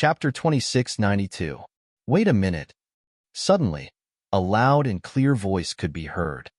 Chapter 2692. Wait a minute. Suddenly, a loud and clear voice could be heard.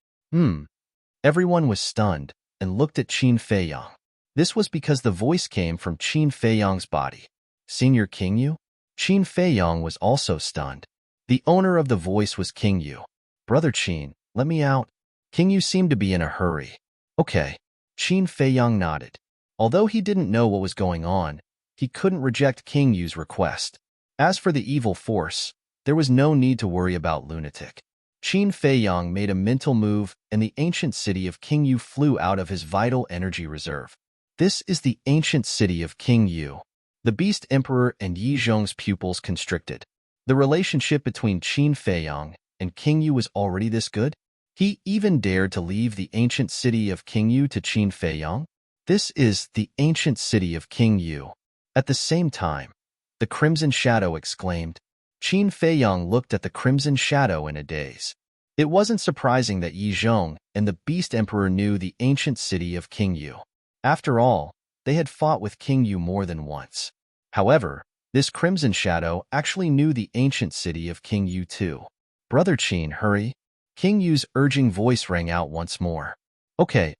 Everyone was stunned and looked at Qin Feiyang. This was because the voice came from Qin Feiyang's body. Senior King Yu? Qin Feiyang was also stunned. The owner of the voice was King Yu. Brother Qin, let me out. King Yu seemed to be in a hurry. Okay. Qin Feiyang nodded. Although he didn't know what was going on, he couldn't reject King Yu's request. As for the evil force, there was no need to worry about lunatic. Qin Feiyang made a mental move and the ancient city of King Yu flew out of his vital energy reserve. This is the ancient city of King Yu. The Beast Emperor and Yi Zhong's pupils constricted. The relationship between Qin Feiyang and King Yu was already this good? He even dared to leave the ancient city of King Yu to Qin Feiyang? This is the ancient city of King Yu. At the same time, the Crimson Shadow exclaimed. Qin Feiyang looked at the Crimson Shadow in a daze. It wasn't surprising that Yi Zhong and the Beast Emperor knew the ancient city of King Yu. After all, they had fought with King Yu more than once. However, this Crimson Shadow actually knew the ancient city of King Yu too. Brother Qin, hurry. King Yu's urging voice rang out once more. Okay.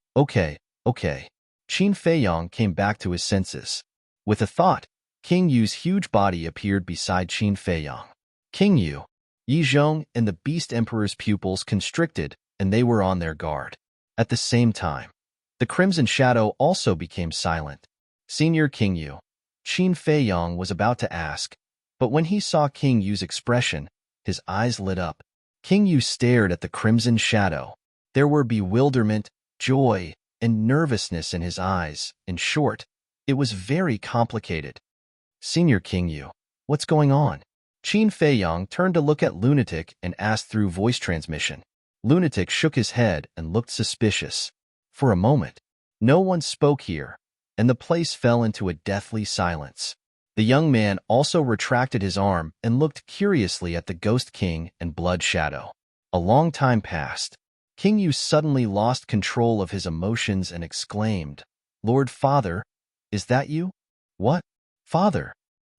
Qin Feiyang came back to his senses. With a thought, King Yu's huge body appeared beside Qin Feiyang. King Yu, Yi Zhong, and the Beast Emperor's pupils constricted, and they were on their guard. At the same time, the Crimson Shadow also became silent. Senior King Yu, Qin Feiyang was about to ask, but when he saw King Yu's expression, his eyes lit up. King Yu stared at the Crimson Shadow. There were bewilderment, joy, and nervousness in his eyes. In short, it was very complicated. Senior King Yu, what's going on? Qin Feiyang turned to look at Lunatic and asked through voice transmission. Lunatic shook his head and looked suspicious. For a moment, no one spoke here, and the place fell into a deathly silence. The young man also retracted his arm and looked curiously at the Ghost King and Blood Shadow. A long time passed. King Yu suddenly lost control of his emotions and exclaimed, Lord Father, is that you? What? Father?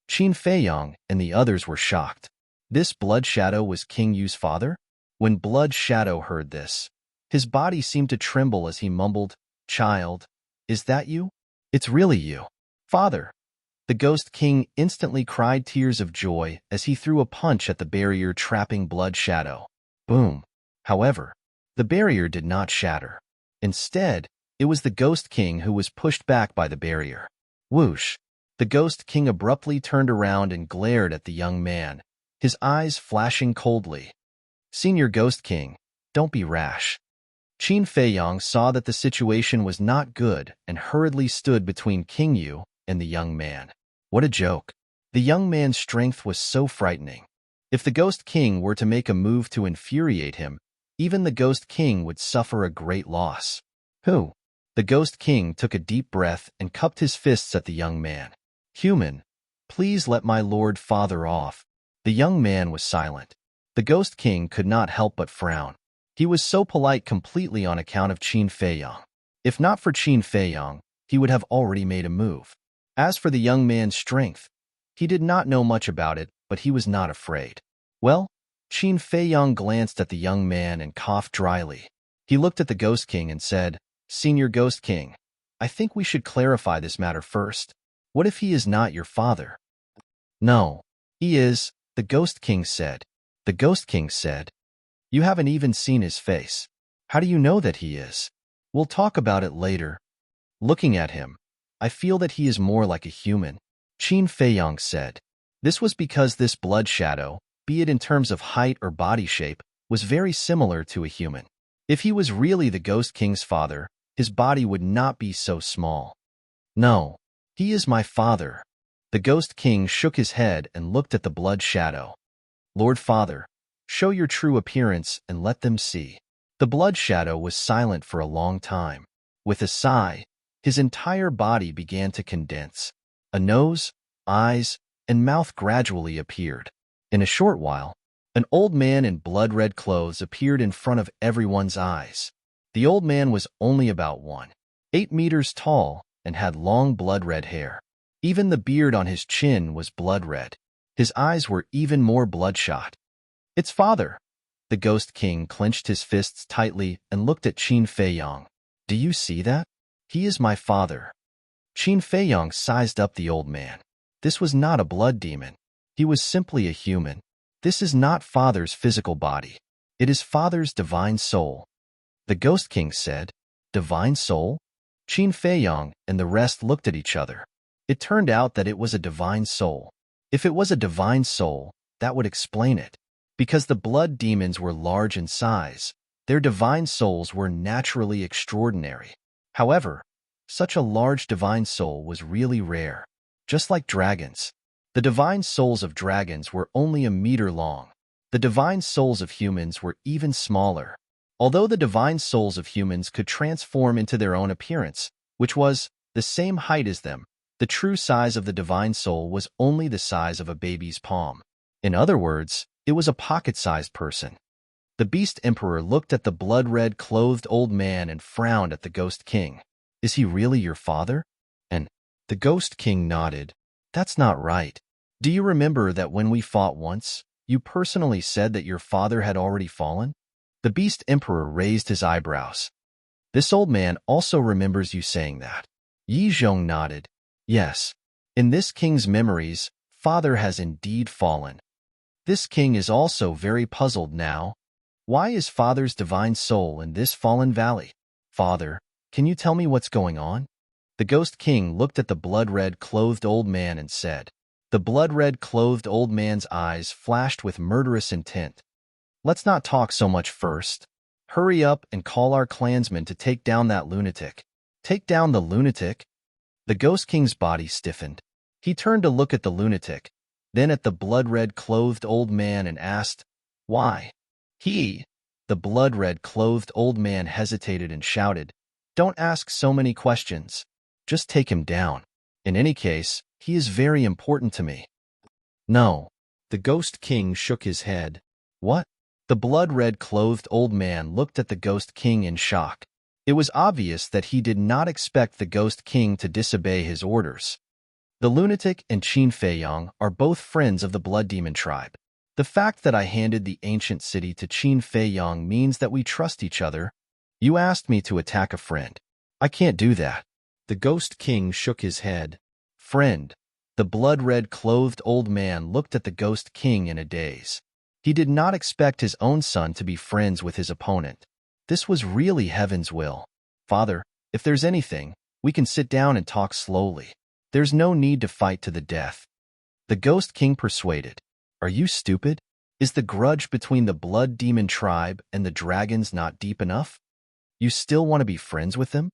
Qin Feiyang and the others were shocked. This Blood Shadow was King Yu's father? When Blood Shadow heard this, his body seemed to tremble as he mumbled, Child, is that you? It's really you. Father. The Ghost King instantly cried tears of joy as he threw a punch at the barrier trapping Blood Shadow. Boom. However, the barrier did not shatter. Instead, it was the Ghost King who was pushed back by the barrier. Whoosh! The Ghost King abruptly turned around and glared at the young man, his eyes flashing coldly. Senior Ghost King, don't be rash. Qin Feiyang saw that the situation was not good and hurriedly stood between King Yu and the young man. What a joke. The young man's strength was so frightening. If the Ghost King were to make a move to infuriate him, even the Ghost King would suffer a great loss. Who? The Ghost King took a deep breath and cupped his fists at the young man. Human, please let my Lord Father off. The young man was silent. The Ghost King could not help but frown. He was so polite completely on account of Qin Feiyang. If not for Qin Feiyang, he would have already made a move. As for the young man's strength, he did not know much about it, but he was not afraid. Well, Qin Feiyang glanced at the young man and coughed dryly. He looked at the Ghost King and said, Senior Ghost King, I think we should clarify this matter first. What if he is not your father? No, he is, the Ghost King said. The Ghost King said, You haven't even seen his face. How do you know that he is? We'll talk about it later. Looking at him, I feel that he is more like a human. Qin Feiyang said. This was because this Blood Shadow, be it in terms of height or body shape, was very similar to a human. If he was really the Ghost King's father, his body would not be so small. No, he is my father. The Ghost King shook his head and looked at the Blood Shadow. Lord Father, show your true appearance and let them see. The Blood Shadow was silent for a long time. With a sigh, his entire body began to condense. A nose, eyes, and mouth gradually appeared. In a short while, an old man in blood-red clothes appeared in front of everyone's eyes. The old man was only about 1.8 meters tall and had long blood-red hair. Even the beard on his chin was blood red. His eyes were even more bloodshot. It's father. The Ghost King clenched his fists tightly and looked at Qin Feiyang. Do you see that? He is my father. Qin Feiyang sized up the old man. This was not a blood demon. He was simply a human. This is not father's physical body. It is father's divine soul. The Ghost King said, Divine soul? Qin Feiyang and the rest looked at each other. It turned out that it was a divine soul. If it was a divine soul, that would explain it. Because the blood demons were large in size, their divine souls were naturally extraordinary. However, such a large divine soul was really rare. Just like dragons, the divine souls of dragons were only a meter long. The divine souls of humans were even smaller. Although the divine souls of humans could transform into their own appearance, which was the same height as them, the true size of the divine soul was only the size of a baby's palm. In other words, it was a pocket-sized person. The Beast Emperor looked at the blood-red clothed old man and frowned at the Ghost King. Is he really your father? And the Ghost King nodded. That's not right. Do you remember that when we fought once, you personally said that your father had already fallen? The Beast Emperor raised his eyebrows. This old man also remembers you saying that. Yi Zhong nodded. Yes. In this king's memories, father has indeed fallen. This king is also very puzzled now. Why is father's divine soul in this fallen valley? Father, can you tell me what's going on? The Ghost King looked at the blood-red clothed old man and said. The blood-red clothed old man's eyes flashed with murderous intent. Let's not talk so much first. Hurry up and call our clansmen to take down that lunatic. Take down the lunatic? The Ghost King's body stiffened. He turned to look at the lunatic, then at the blood-red clothed old man and asked, Why? The blood-red clothed old man hesitated and shouted, Don't ask so many questions. Just take him down. In any case, he is very important to me. No. The Ghost King shook his head. What? The blood-red clothed old man looked at the Ghost King in shock. It was obvious that he did not expect the Ghost King to disobey his orders. The lunatic and Qin Feiyang are both friends of the Blood Demon tribe. The fact that I handed the ancient city to Qin Feiyang means that we trust each other. You asked me to attack a friend. I can't do that. The Ghost King shook his head. Friend. The blood-red clothed old man looked at the Ghost King in a daze. He did not expect his own son to be friends with his opponent. This was really heaven's will. Father, if there's anything, we can sit down and talk slowly. There's no need to fight to the death. The Ghost King persuaded. Are you stupid? Is the grudge between the Blood Demon tribe and the dragons not deep enough? You still want to be friends with them?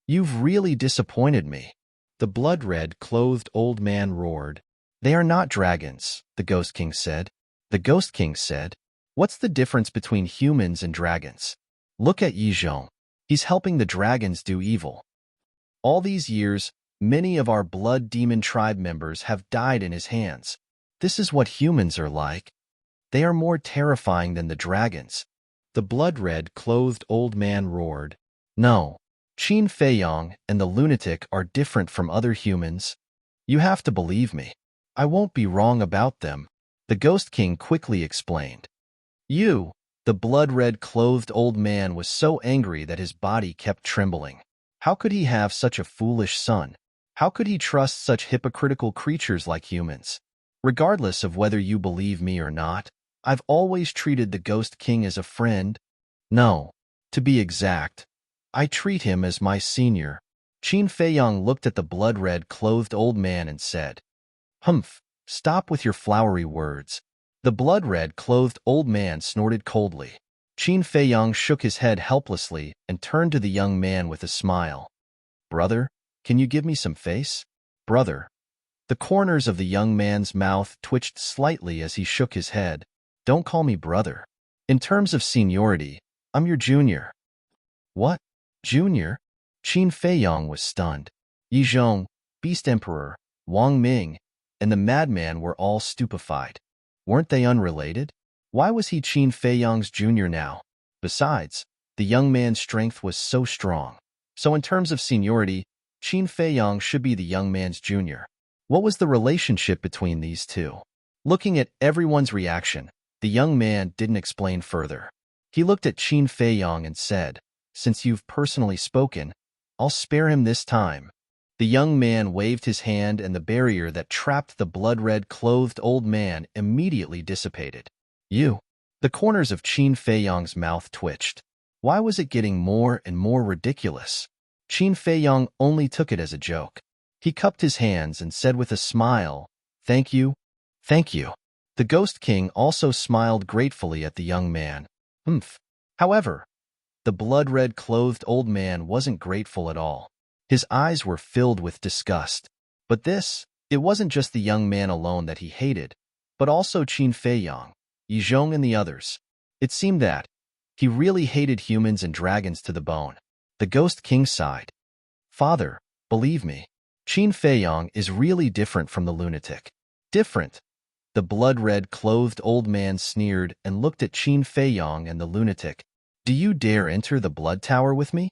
You've really disappointed me. The blood-red clothed old man roared. They are not dragons, the Ghost King said. The Ghost King said, What's the difference between humans and dragons? Look at Yi Zhong. He's helping the dragons do evil. All these years, many of our Blood Demon tribe members have died in his hands. This is what humans are like. They are more terrifying than the dragons. The blood-red clothed old man roared. No, Qin Feiyang and the lunatic are different from other humans. You have to believe me. I won't be wrong about them. The Ghost King quickly explained. The blood-red clothed old man was so angry that his body kept trembling. How could he have such a foolish son? How could he trust such hypocritical creatures like humans? Regardless of whether you believe me or not, I've always treated the Ghost King as a friend. No, to be exact, I treat him as my senior. Qin Feiyang looked at the blood-red clothed old man and said, Humph, stop with your flowery words. The blood-red clothed old man snorted coldly. Qin Feiyang shook his head helplessly and turned to the young man with a smile. Brother, can you give me some face? Brother. The corners of the young man's mouth twitched slightly as he shook his head. Don't call me brother. In terms of seniority, I'm your junior. What? Junior? Qin Feiyang was stunned. Yi Zhong, Beast Emperor, Wang Ming, and the madman were all stupefied. Weren't they unrelated? Why was he Qin Feiyang's junior now? Besides, the young man's strength was so strong. So in terms of seniority, Qin Feiyang should be the young man's junior. What was the relationship between these two? Looking at everyone's reaction, the young man didn't explain further. He looked at Qin Feiyong and said, "Since you've personally spoken, I'll spare him this time." The young man waved his hand and the barrier that trapped the blood-red clothed old man immediately dissipated. You. The corners of Qin Feiyong's mouth twitched. Why was it getting more and more ridiculous? Qin Feiyong only took it as a joke. He cupped his hands and said with a smile, "Thank you. Thank you." The Ghost King also smiled gratefully at the young man. However, the blood-red clothed old man wasn't grateful at all. His eyes were filled with disgust. But it wasn't just the young man alone that he hated, but also Qin Feiyong, Yizhong and the others. It seemed that he really hated humans and dragons to the bone. The Ghost King sighed. "Father, believe me, Qin Feiyong is really different from the lunatic." "Different?" The blood-red clothed old man sneered and looked at Qin Feiyong and the lunatic. "Do you dare enter the blood tower with me?"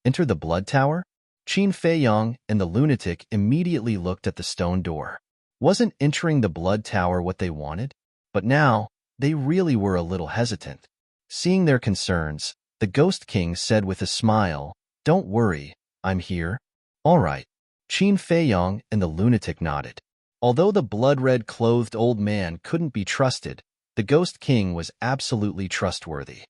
"Enter the blood tower?" Qin Feiyong and the lunatic immediately looked at the stone door. Wasn't entering the blood tower what they wanted? But now, they really were a little hesitant. Seeing their concerns, the Ghost King said with a smile, "Don't worry, I'm here." "All right." Qin Feiyong and the lunatic nodded. Although the blood-red clothed old man couldn't be trusted, the Ghost King was absolutely trustworthy.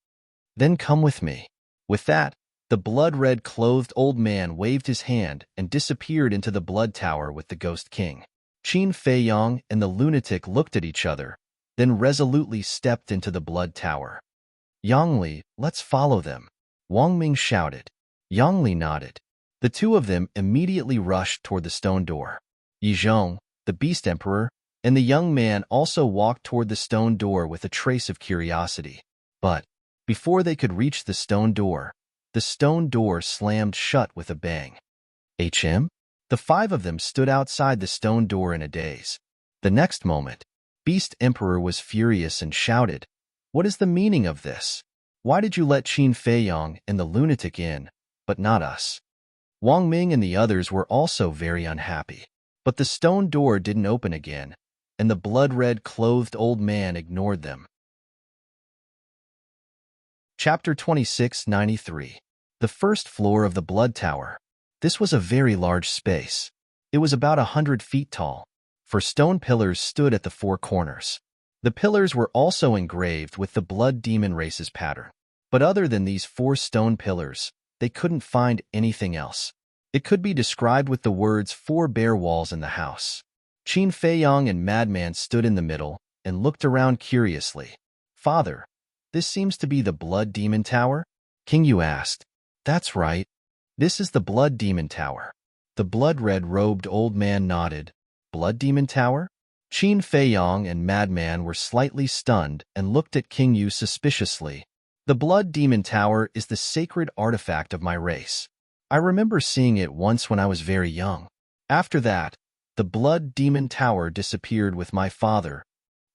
"Then come with me." With that, the blood-red clothed old man waved his hand and disappeared into the blood tower with the Ghost King. Qin Feiyong and the lunatic looked at each other, then resolutely stepped into the blood tower. "Yangli, let's follow them," Wang Ming shouted. Yangli nodded. The two of them immediately rushed toward the stone door. Yizhong, the Beast Emperor, and the young man also walked toward the stone door with a trace of curiosity. But before they could reach the stone door slammed shut with a bang. "HM?" The five of them stood outside the stone door in a daze. The next moment, Beast Emperor was furious and shouted, "What is the meaning of this? Why did you let Qin Feiyong and the lunatic in, but not us?" Wang Ming and the others were also very unhappy. But the stone door didn't open again, and the blood-red clothed old man ignored them. Chapter 2693. The first floor of the blood tower. This was a very large space. It was about 100 feet tall, for stone pillars stood at the four corners. The pillars were also engraved with the blood demon race's pattern. But other than these four stone pillars, they couldn't find anything else. It could be described with the words "four bare walls in the house." Qin Feiyong and Madman stood in the middle and looked around curiously. "Father, this seems to be the Blood Demon Tower?" King Yu asked. "That's right. This is the Blood Demon Tower." The blood-red robed old man nodded. "Blood Demon Tower?" Qin Feiyong and Madman were slightly stunned and looked at King Yu suspiciously. "The Blood Demon Tower is the sacred artifact of my race. I remember seeing it once when I was very young. After that, the Blood Demon Tower disappeared with my father,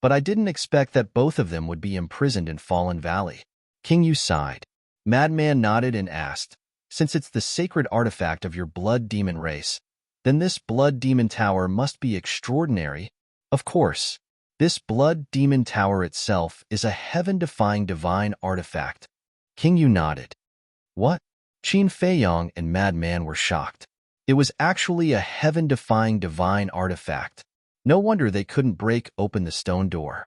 but I didn't expect that both of them would be imprisoned in Fallen Valley." King Yu sighed. Madman nodded and asked, "Since it's the sacred artifact of your blood demon race, then this Blood Demon Tower must be extraordinary." "Of course. This Blood Demon Tower itself is a heaven-defying divine artifact." King Yu nodded. "What?" Qin Feiyong and Madman were shocked. It was actually a heaven-defying divine artifact. No wonder they couldn't break open the stone door.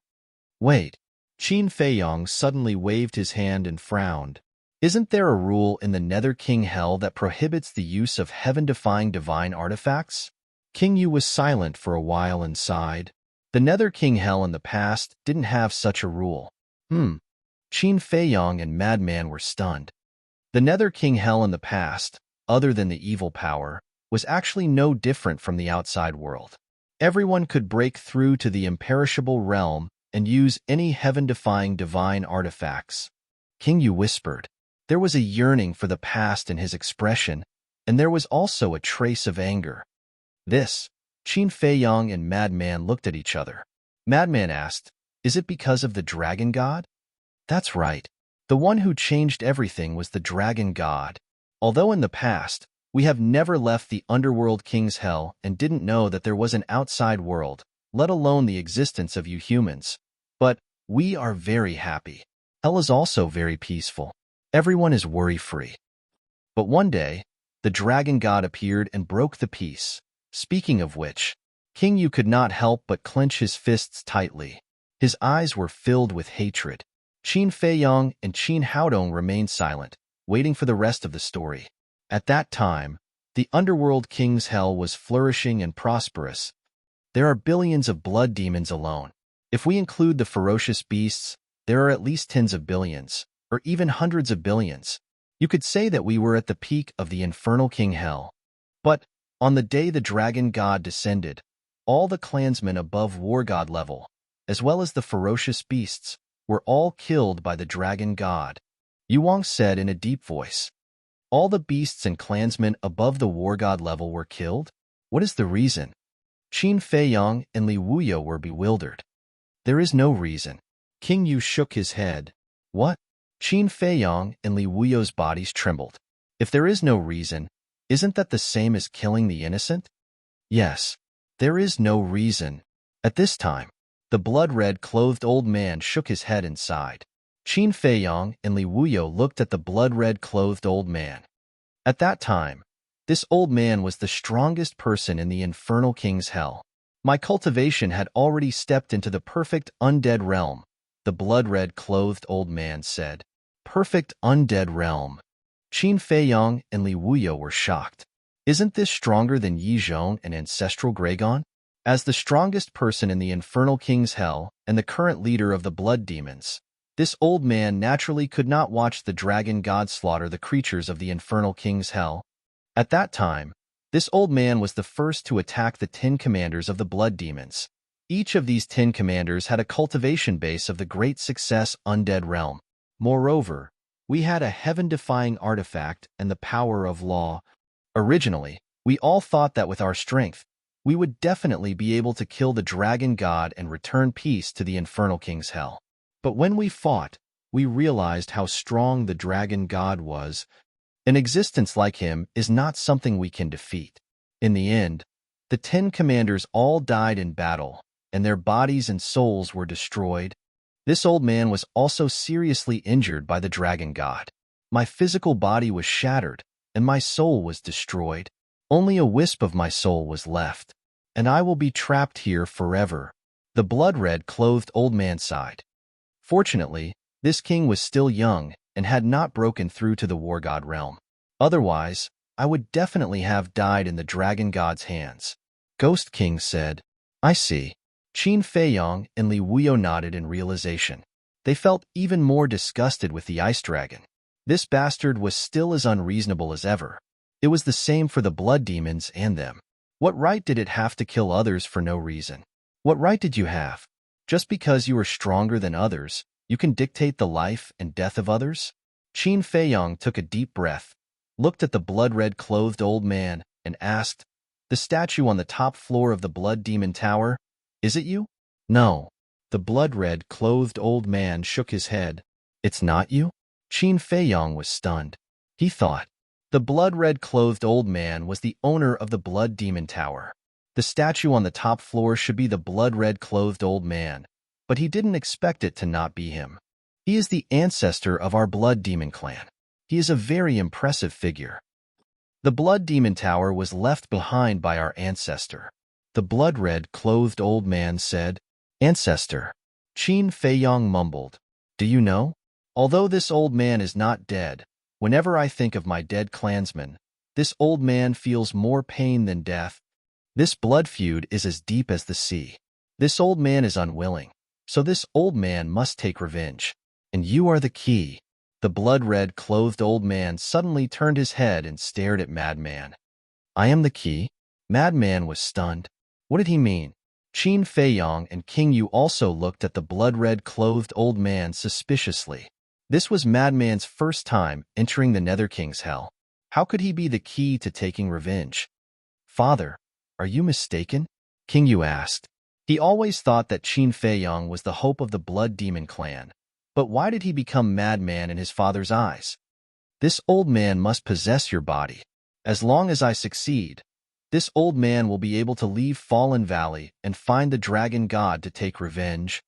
"Wait." Qin Feiyong suddenly waved his hand and frowned. "Isn't there a rule in the Nether King Hell that prohibits the use of heaven-defying divine artifacts?" King Yu was silent for a while and sighed. The Nether King Hell in the past didn't have such a rule. Qin Feiyong and Madman were stunned. The Nether King Hell in the past, other than the evil power, was actually no different from the outside world. Everyone could break through to the imperishable realm and use any heaven-defying divine artifacts. King Yu whispered. There was a yearning for the past in his expression, and there was also a trace of anger. Qin Feiyong and Madman looked at each other. Madman asked, "Is it because of the dragon god?" "That's right. The one who changed everything was the dragon god. Although in the past, We have never left the underworld king's hell and didn't know that there was an outside world, let alone the existence of you humans. But we are very happy. Hell is also very peaceful. Everyone is worry-free. But one day, the dragon god appeared and broke the peace. Speaking of which, King Yu could not help but clench his fists tightly. His eyes were filled with hatred. Qin Feiyong and Qin Haodong remained silent, waiting for the rest of the story. At that time, the underworld king's hell was flourishing and prosperous. There are billions of blood demons alone. If we include the ferocious beasts, there are at least tens of billions, or even hundreds of billions. You could say that we were at the peak of the infernal king hell. But on the day the dragon god descended, all the clansmen above war god level, as well as the ferocious beasts, were all killed by the dragon god. Yu Wang said in a deep voice. All the beasts and clansmen above the war god level were killed? What is the reason? Qin Feiyong and Li Wuyo were bewildered. There is no reason. King Yu shook his head. What? Qin Feiyong and Li Wuyo's bodies trembled. If there is no reason, isn't that the same as killing the innocent? Yes, there is no reason. At this time, the blood-red clothed old man shook his head and sighed. Qin Feiyong and Li Wuyo looked at the blood-red clothed old man. At that time, this old man was the strongest person in the infernal king's hell. My cultivation had already stepped into the perfect undead realm, the blood-red clothed old man said. Perfect undead realm. Qin Feiyong and Li Wuyo were shocked. Isn't this stronger than Yi Zhong and ancestral Gregon? As the strongest person in the infernal king's hell and the current leader of the blood demons, this old man naturally could not watch the dragon god slaughter the creatures of the infernal king's hell. At that time, this old man was the first to attack the 10 commanders of the blood demons. Each of these 10 commanders had a cultivation base of the great success undead realm. Moreover, we had a heaven-defying artifact and the power of law. Originally, we all thought that with our strength, we would definitely be able to kill the dragon god and return peace to the infernal king's hell. But when we fought, we realized how strong the dragon god was. An existence like him is not something we can defeat. In the end, the 10 commanders all died in battle, and their bodies and souls were destroyed. This old man was also seriously injured by the dragon god. My physical body was shattered, and my soul was destroyed. Only a wisp of my soul was left, and I will be trapped here forever. The blood-red clothed old man sighed. Fortunately, this king was still young and had not broken through to the war god realm. Otherwise, I would definitely have died in the dragon god's hands. Ghost King said, I see. Qin Feiyong and Li Wuyo nodded in realization. They felt even more disgusted with the ice dragon. This bastard was still as unreasonable as ever. It was the same for the blood demons and them. What right did it have to kill others for no reason? What right did you have? Just because you are stronger than others, you can dictate the life and death of others? Qin Feiyong took a deep breath, looked at the blood-red clothed old man, and asked, The statue on the top floor of the blood demon tower, is it you? No. The blood-red clothed old man shook his head. It's not you? Qin Feiyong was stunned. He thought, the blood-red clothed old man was the owner of the blood demon tower. The statue on the top floor should be the blood-red clothed old man, but he didn't expect it to not be him. He is the ancestor of our blood demon clan. He is a very impressive figure. The blood demon tower was left behind by our ancestor. The blood-red clothed old man said, Ancestor. Qin Feiyong mumbled, Do you know? Although this old man is not dead, whenever I think of my dead clansmen, this old man feels more pain than death. This blood feud is as deep as the sea. This old man is unwilling, so this old man must take revenge. And you are the key. The blood-red clothed old man suddenly turned his head and stared at Madman. I am the key? Madman was stunned. What did he mean? Qin Feiyong and King Yu also looked at the blood-red clothed old man suspiciously. This was Madman's first time entering the Nether King's hell. How could he be the key to taking revenge? Father, are you mistaken? King Yu asked. He always thought that Qin Feiyong was the hope of the Blood Demon clan. But why did he become Madman in his father's eyes? This old man must possess your body. As long as I succeed, this old man will be able to leave Fallen Valley and find the dragon god to take revenge.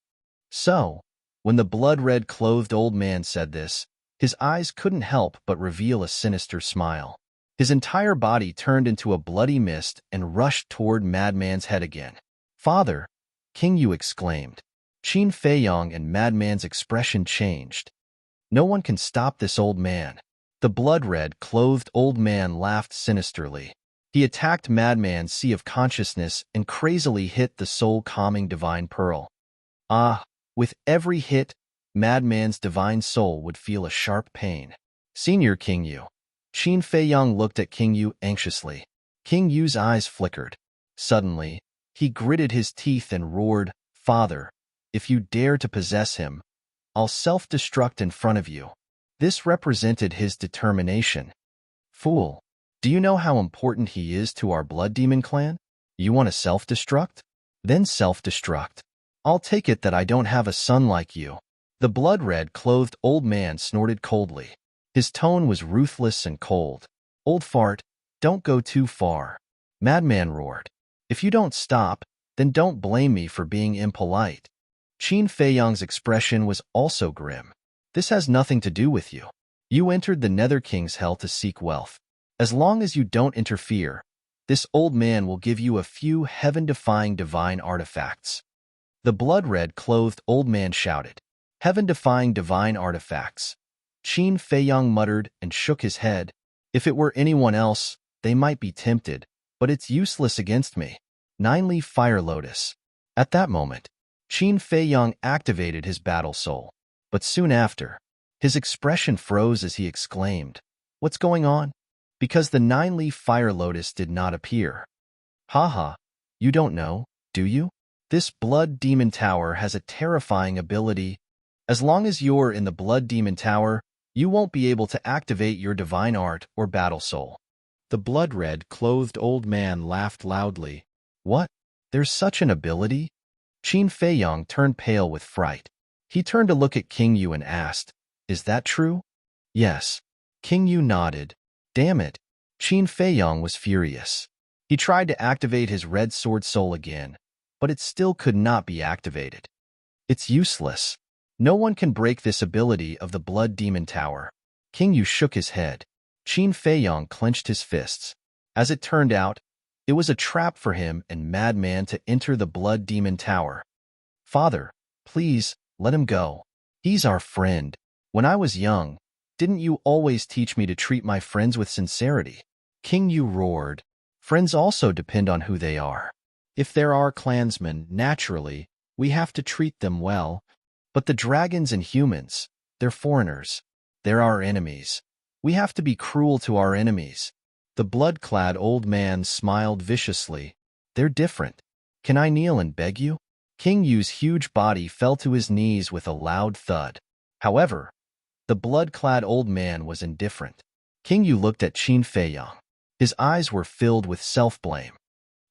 So, when the blood-red clothed old man said this, his eyes couldn't help but reveal a sinister smile. His entire body turned into a bloody mist and rushed toward Madman's head again. "Father!" King Yu exclaimed. Qin Feiyong and Madman's expression changed. "No one can stop this old man." The blood-red clothed old man laughed sinisterly. He attacked Madman's sea of consciousness and crazily hit the soul-calming divine pearl. With every hit, Madman's divine soul would feel a sharp pain. "Senior King Yu." Qin Feiyong looked at King Yu anxiously. King Yu's eyes flickered. Suddenly, he gritted his teeth and roared, "Father, if you dare to possess him, I'll self-destruct in front of you." This represented his determination. "Fool, do you know how important he is to our blood demon clan? You want to self-destruct? Then self-destruct. I'll take it that I don't have a son like you." The blood-red clothed old man snorted coldly. His tone was ruthless and cold. "Old fart, don't go too far." Madman roared. "If you don't stop, then don't blame me for being impolite." Qin Feiyong's expression was also grim. "This has nothing to do with you. You entered the Nether King's hell to seek wealth. As long as you don't interfere, this old man will give you a few heaven-defying divine artifacts." The blood-red clothed old man shouted. "Heaven-defying divine artifacts." Qin Feiyong muttered and shook his head. "If it were anyone else, they might be tempted, but it's useless against me." Nine-leaf fire lotus. At that moment, Qin Feiyong activated his battle soul. But soon after, his expression froze as he exclaimed, "What's going on?" Because the nine-leaf fire lotus did not appear. "Haha, you don't know, do you? This Blood Demon Tower has a terrifying ability. As long as you're in the Blood Demon Tower, you won't be able to activate your divine art or battle soul." The blood-red clothed old man laughed loudly. "What? There's such an ability?" Qin Feiyong turned pale with fright. He turned to look at King Yu and asked, "Is that true?" "Yes." King Yu nodded. "Damn it." Qin Feiyong was furious. He tried to activate his red sword soul again, but it still could not be activated. "It's useless. No one can break this ability of the Blood Demon Tower." King Yu shook his head. Qin Feiyong clenched his fists. As it turned out, it was a trap for him and Madman to enter the Blood Demon Tower. "Father, please, let him go. He's our friend. When I was young, didn't you always teach me to treat my friends with sincerity?" King Yu roared. "Friends also depend on who they are. If they're our clansmen, naturally, we have to treat them well. But the dragons and humans, they're foreigners. They're our enemies. We have to be cruel to our enemies." The blood-clad old man smiled viciously. "They're different. Can I kneel and beg you?" King Yu's huge body fell to his knees with a loud thud. However, the blood-clad old man was indifferent. King Yu looked at Qin Feiyong. His eyes were filled with self-blame.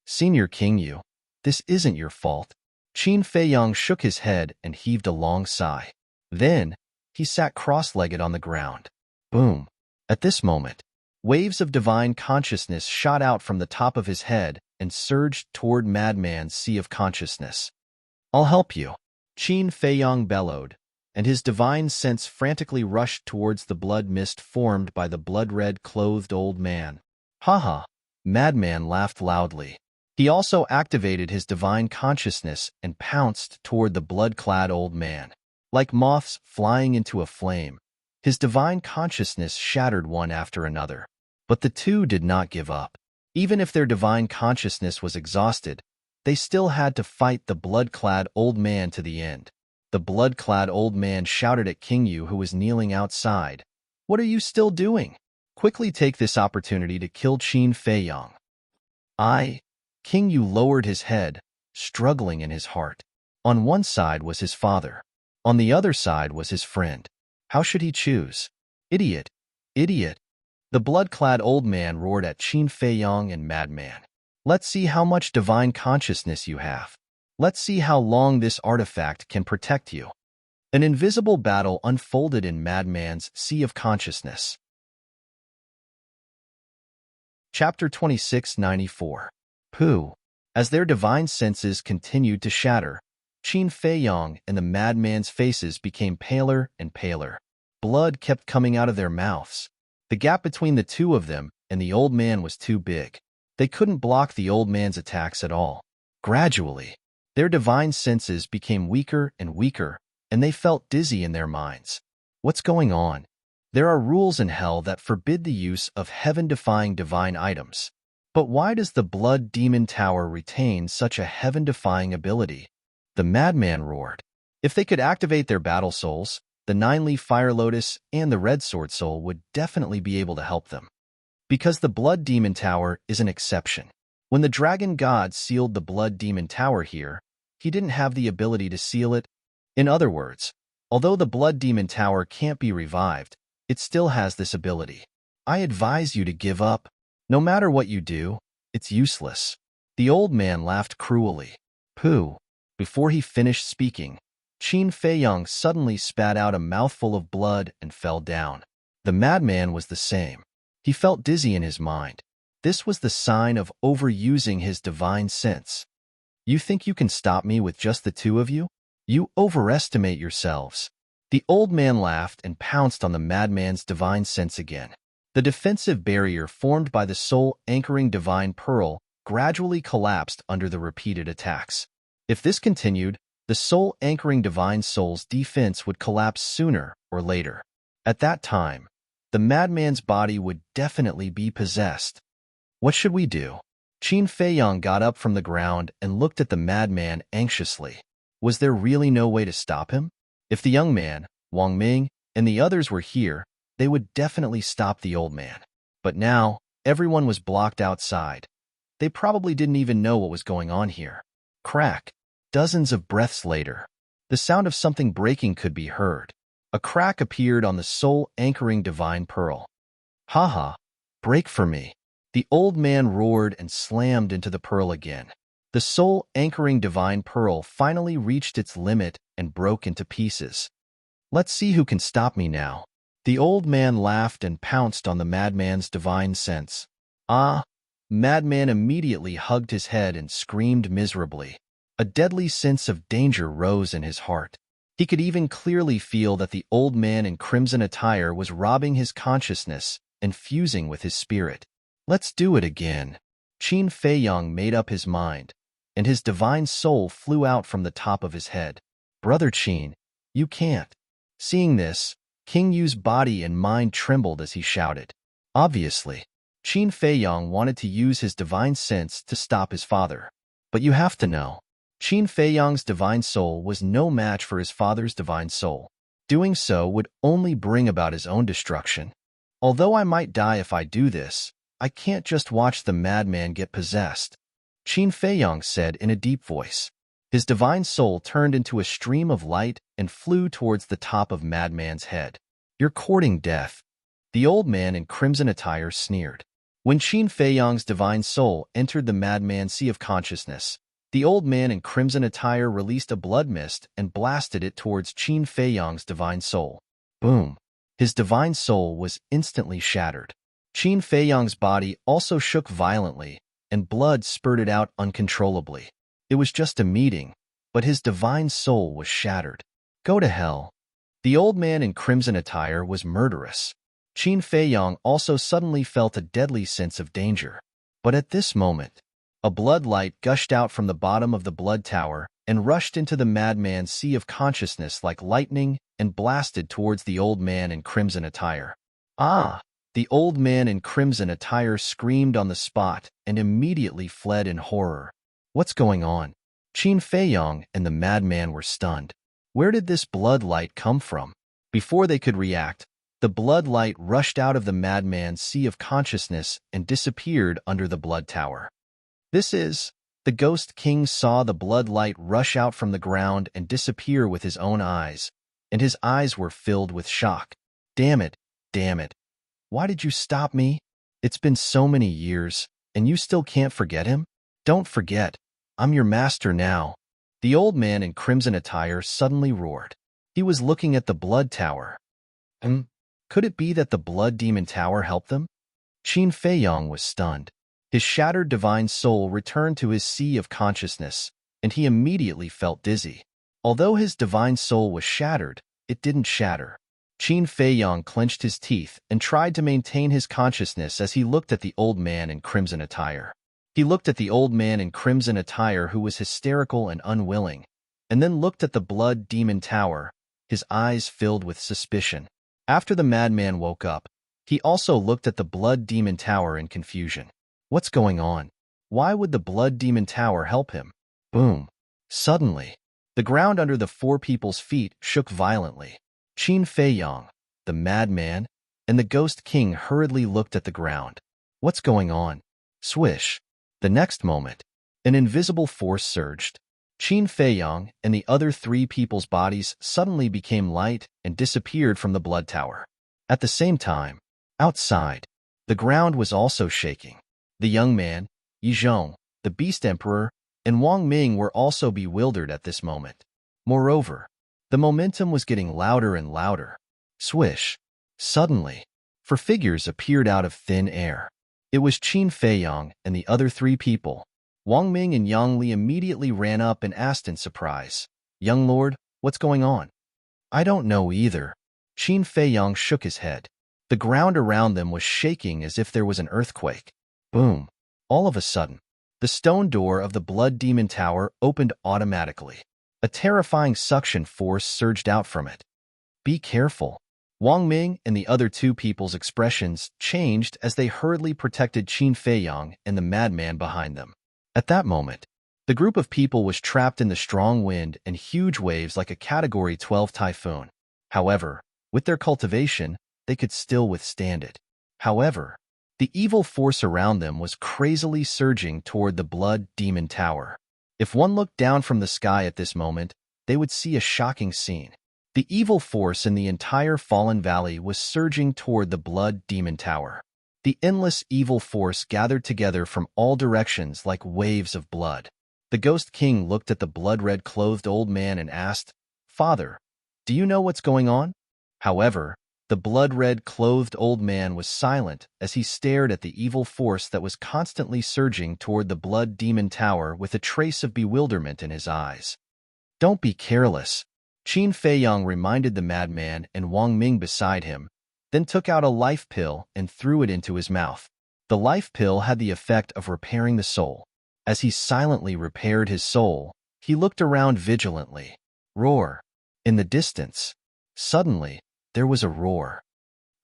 "Senior King Yu, this isn't your fault." Qin Feiyong shook his head and heaved a long sigh. Then, he sat cross-legged on the ground. Boom. At this moment, waves of divine consciousness shot out from the top of his head and surged toward Madman's sea of consciousness. "I'll help you." Qin Feiyong bellowed, and his divine sense frantically rushed towards the blood mist formed by the blood-red clothed old man. "Haha!" Madman laughed loudly. He also activated his divine consciousness and pounced toward the blood-clad old man. Like moths flying into a flame, his divine consciousness shattered one after another. But the two did not give up. Even if their divine consciousness was exhausted, they still had to fight the blood-clad old man to the end. The blood-clad old man shouted at King Yu, who was kneeling outside. "What are you still doing? Quickly take this opportunity to kill Qin Feiyong." King Yu lowered his head, struggling in his heart. On one side was his father. On the other side was his friend. How should he choose? Idiot! Idiot! The blood-clad old man roared at Qin Feiyong and Madman. "Let's see how much divine consciousness you have. Let's see how long this artifact can protect you." An invisible battle unfolded in Madman's sea of consciousness. Chapter 2694. Pooh. As their divine senses continued to shatter, Qin Feiyong and the madman's faces became paler and paler. Blood kept coming out of their mouths. The gap between the two of them and the old man was too big. They couldn't block the old man's attacks at all. Gradually, their divine senses became weaker and weaker, and they felt dizzy in their minds. What's going on? There are rules in hell that forbid the use of heaven-defying divine items. But why does the Blood Demon Tower retain such a heaven-defying ability? The madman roared. If they could activate their battle souls, the Nine-Leaf Fire Lotus and the Red Sword Soul would definitely be able to help them. Because the Blood Demon Tower is an exception. When the Dragon God sealed the Blood Demon Tower here, he didn't have the ability to seal it. In other words, although the Blood Demon Tower can't be revived, it still has this ability. I advise you to give up. No matter what you do, it's useless. The old man laughed cruelly. Pooh. Before he finished speaking, Qin Feiyong suddenly spat out a mouthful of blood and fell down. The madman was the same. He felt dizzy in his mind. This was the sign of overusing his divine sense. You think you can stop me with just the two of you? You overestimate yourselves. The old man laughed and pounced on the madman's divine sense again. The defensive barrier formed by the soul-anchoring divine pearl gradually collapsed under the repeated attacks. If this continued, the soul-anchoring divine soul's defense would collapse sooner or later. At that time, the madman's body would definitely be possessed. What should we do? Qin Feiyong got up from the ground and looked at the madman anxiously. Was there really no way to stop him? If the young man, Wang Ming, and the others were here, they would definitely stop the old man. But now, everyone was blocked outside. They probably didn't even know what was going on here. Crack. Dozens of breaths later, the sound of something breaking could be heard. A crack appeared on the soul-anchoring divine pearl. "Ha! Break for me." The old man roared and slammed into the pearl again. The soul-anchoring divine pearl finally reached its limit and broke into pieces. "Let's see who can stop me now." The old man laughed and pounced on the madman's divine sense. "Ah!" Madman immediately hugged his head and screamed miserably. A deadly sense of danger rose in his heart. He could even clearly feel that the old man in crimson attire was robbing his consciousness and fusing with his spirit. "Let's do it again." Qin Feiyong made up his mind, and his divine soul flew out from the top of his head. "Brother Qin, you can't." Seeing this, King Yu's body and mind trembled as he shouted. Obviously, Qin Feiyong wanted to use his divine sense to stop his father. But you have to know, Qin Feiyong's divine soul was no match for his father's divine soul. Doing so would only bring about his own destruction. Although I might die if I do this, I can't just watch the madman get possessed, Qin Feiyong said in a deep voice. His divine soul turned into a stream of light and flew towards the top of Madman's head. "You're courting death," the old man in crimson attire sneered. When Qin Feiyong's divine soul entered the madman's sea of consciousness, the old man in crimson attire released a blood mist and blasted it towards Qin Feiyong's divine soul. Boom! His divine soul was instantly shattered. Qin Feiyong's body also shook violently, and blood spurted out uncontrollably. It was just a meeting, but his divine soul was shattered. Go to hell. The old man in crimson attire was murderous. Qin Feiyong also suddenly felt a deadly sense of danger. But at this moment, a blood light gushed out from the bottom of the blood tower and rushed into the madman's sea of consciousness like lightning and blasted towards the old man in crimson attire. Ah! The old man in crimson attire screamed on the spot and immediately fled in horror. What's going on? Qin Feiyong and the madman were stunned. Where did this blood light come from? Before they could react, the blood light rushed out of the madman's sea of consciousness and disappeared under the blood tower. The Ghost King saw the blood light rush out from the ground and disappear with his own eyes, and his eyes were filled with shock. Damn it. Why did you stop me? It's been so many years, and you still can't forget him? Don't forget, I'm your master now. The old man in crimson attire suddenly roared. He was looking at the blood tower. Could it be that the Blood Demon Tower helped them? Qin Feiyong was stunned. His shattered divine soul returned to his sea of consciousness, and he immediately felt dizzy. Although his divine soul was shattered, it didn't shatter. Qin Feiyong clenched his teeth and tried to maintain his consciousness as he looked at the old man in crimson attire. He looked at the old man in crimson attire who was hysterical and unwilling, and then looked at the blood demon tower, his eyes filled with suspicion. After the madman woke up, he also looked at the blood demon tower in confusion. What's going on? Why would the blood demon tower help him? Boom. Suddenly, the ground under the four people's feet shook violently. Qin Feiyong, the madman, and the ghost king hurriedly looked at the ground. What's going on? Swish. The next moment, an invisible force surged. Qin Feiyong and the other three people's bodies suddenly became light and disappeared from the blood tower. At the same time, outside, the ground was also shaking. The young man, Yizhong, the Beast Emperor, and Wang Ming were also bewildered at this moment. Moreover, the momentum was getting louder and louder. Swish. Suddenly, four figures appeared out of thin air. It was Qin Feiyong and the other three people. Wang Ming and Yang Li immediately ran up and asked in surprise, "Young Lord, what's going on?" "I don't know either." Qin Feiyong shook his head. The ground around them was shaking as if there was an earthquake. Boom. All of a sudden, the stone door of the Blood Demon Tower opened automatically. A terrifying suction force surged out from it. "Be careful." Wang Ming and the other two people's expressions changed as they hurriedly protected Qin Feiyong and the madman behind them. At that moment, the group of people was trapped in the strong wind and huge waves like a Category 12 typhoon. However, with their cultivation, they could still withstand it. However, the evil force around them was crazily surging toward the Blood Demon Tower. If one looked down from the sky at this moment, they would see a shocking scene. The evil force in the entire Fallen Valley was surging toward the Blood Demon Tower. The endless evil force gathered together from all directions like waves of blood. The Ghost King looked at the blood-red clothed old man and asked, "Father, do you know what's going on?" However, the blood-red clothed old man was silent as he stared at the evil force that was constantly surging toward the Blood Demon Tower with a trace of bewilderment in his eyes. "Don't be careless," Qin Feiyong reminded the madman and Wang Ming beside him, then took out a life pill and threw it into his mouth. The life pill had the effect of repairing the soul. As he silently repaired his soul, he looked around vigilantly. Roar. In the distance, suddenly, there was a roar.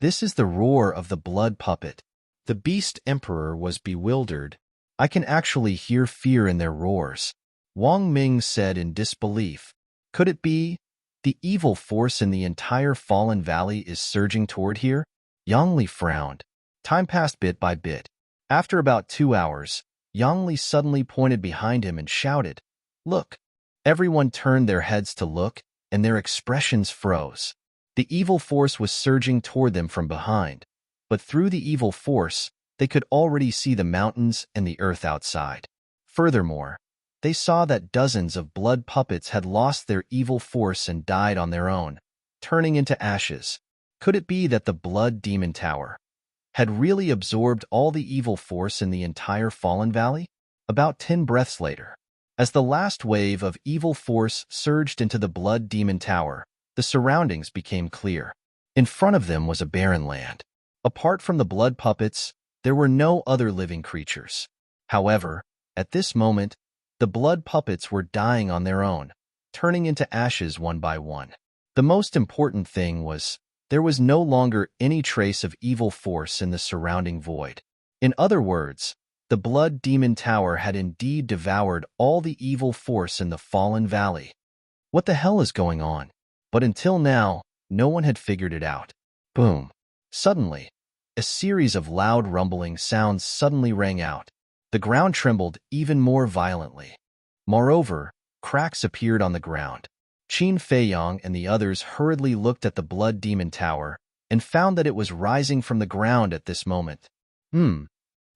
This is the roar of the blood puppet. The Beast Emperor was bewildered. "I can actually hear fear in their roars," Wang Ming said in disbelief. "Could it be the evil force in the entire Fallen Valley is surging toward here?" Yang Li frowned. Time passed bit by bit. After about 2 hours, Yang Li suddenly pointed behind him and shouted, "Look!" Everyone turned their heads to look, and their expressions froze. The evil force was surging toward them from behind, but through the evil force, they could already see the mountains and the earth outside. Furthermore, they saw that dozens of blood puppets had lost their evil force and died on their own, turning into ashes. Could it be that the Blood Demon Tower had really absorbed all the evil force in the entire Fallen Valley? About 10 breaths later, as the last wave of evil force surged into the Blood Demon Tower, the surroundings became clear. In front of them was a barren land. Apart from the blood puppets, there were no other living creatures. However, at this moment, the blood puppets were dying on their own, turning into ashes one by one. The most important thing was, there was no longer any trace of evil force in the surrounding void. In other words, the Blood Demon Tower had indeed devoured all the evil force in the Fallen Valley. What the hell is going on? But until now, no one had figured it out. Boom. Suddenly, a series of loud rumbling sounds suddenly rang out. The ground trembled even more violently. Moreover, cracks appeared on the ground. Qin Feiyong and the others hurriedly looked at the Blood Demon Tower and found that it was rising from the ground at this moment.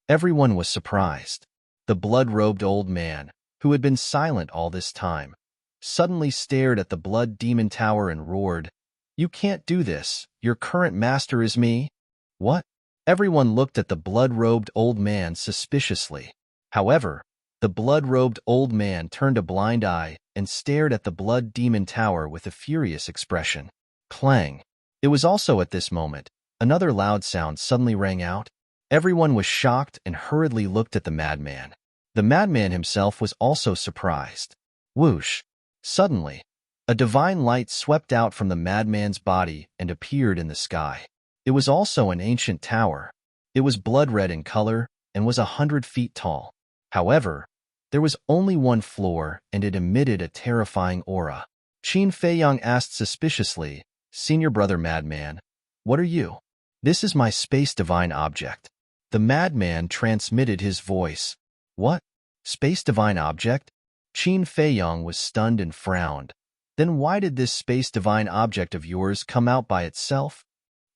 Everyone was surprised. The blood-robed old man, who had been silent all this time, suddenly stared at the Blood Demon Tower and roared, "You can't do this. Your current master is me." "What?" Everyone looked at the blood-robed old man suspiciously. However, the blood-robed old man turned a blind eye and stared at the blood demon tower with a furious expression. Clang. It was also at this moment, another loud sound suddenly rang out. Everyone was shocked and hurriedly looked at the madman. The madman himself was also surprised. Whoosh! Suddenly, a divine light swept out from the madman's body and appeared in the sky. It was also an ancient tower. It was blood-red in color and was 100 feet tall. However, there was only one floor and it emitted a terrifying aura. Qin Feiyang asked suspiciously, "Senior brother madman, what are you?" "This is my space divine object." The madman transmitted his voice. "What? Space divine object?" Qin Feiyang was stunned and frowned. "Then why did this space divine object of yours come out by itself?"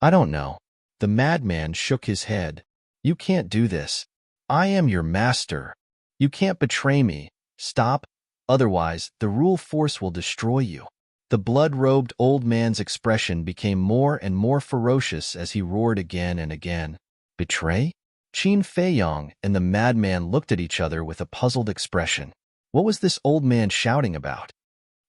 "I don't know." The madman shook his head. "You can't do this. I am your master. You can't betray me. Stop, otherwise the rule force will destroy you." The blood-robed old man's expression became more and more ferocious as he roared again and again. "Betray?" Qin Feiyang and the madman looked at each other with a puzzled expression. What was this old man shouting about?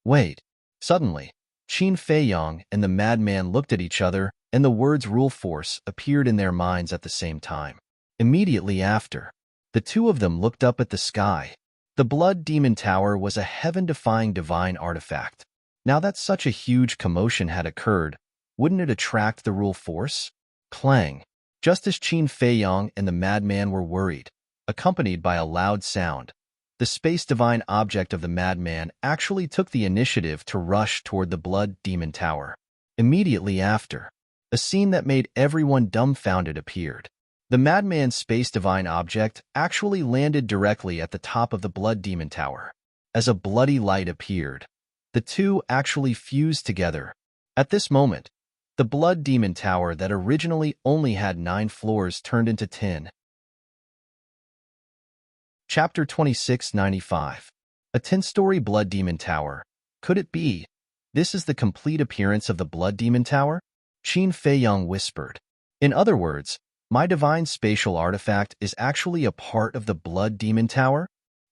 Wait. Suddenly, Qin Feiyang and the madman looked at each other, and the words rule force appeared in their minds at the same time. Immediately after, the two of them looked up at the sky. The blood demon tower was a heaven-defying divine artifact. Now that such a huge commotion had occurred, wouldn't it attract the rule force? Clang. Just as Qin Feiyang and the madman were worried, accompanied by a loud sound, the space divine object of the madman actually took the initiative to rush toward the blood demon tower. Immediately after, a scene that made everyone dumbfounded appeared. The madman's space divine object actually landed directly at the top of the blood demon tower. As a bloody light appeared, the two actually fused together. At this moment, the blood demon tower that originally only had 9 floors turned into 10. Chapter 2695. A 10-story blood demon tower. Could it be? This is the complete appearance of the blood demon tower? Qin Feiyang whispered. In other words, my divine spatial artifact is actually a part of the blood demon tower?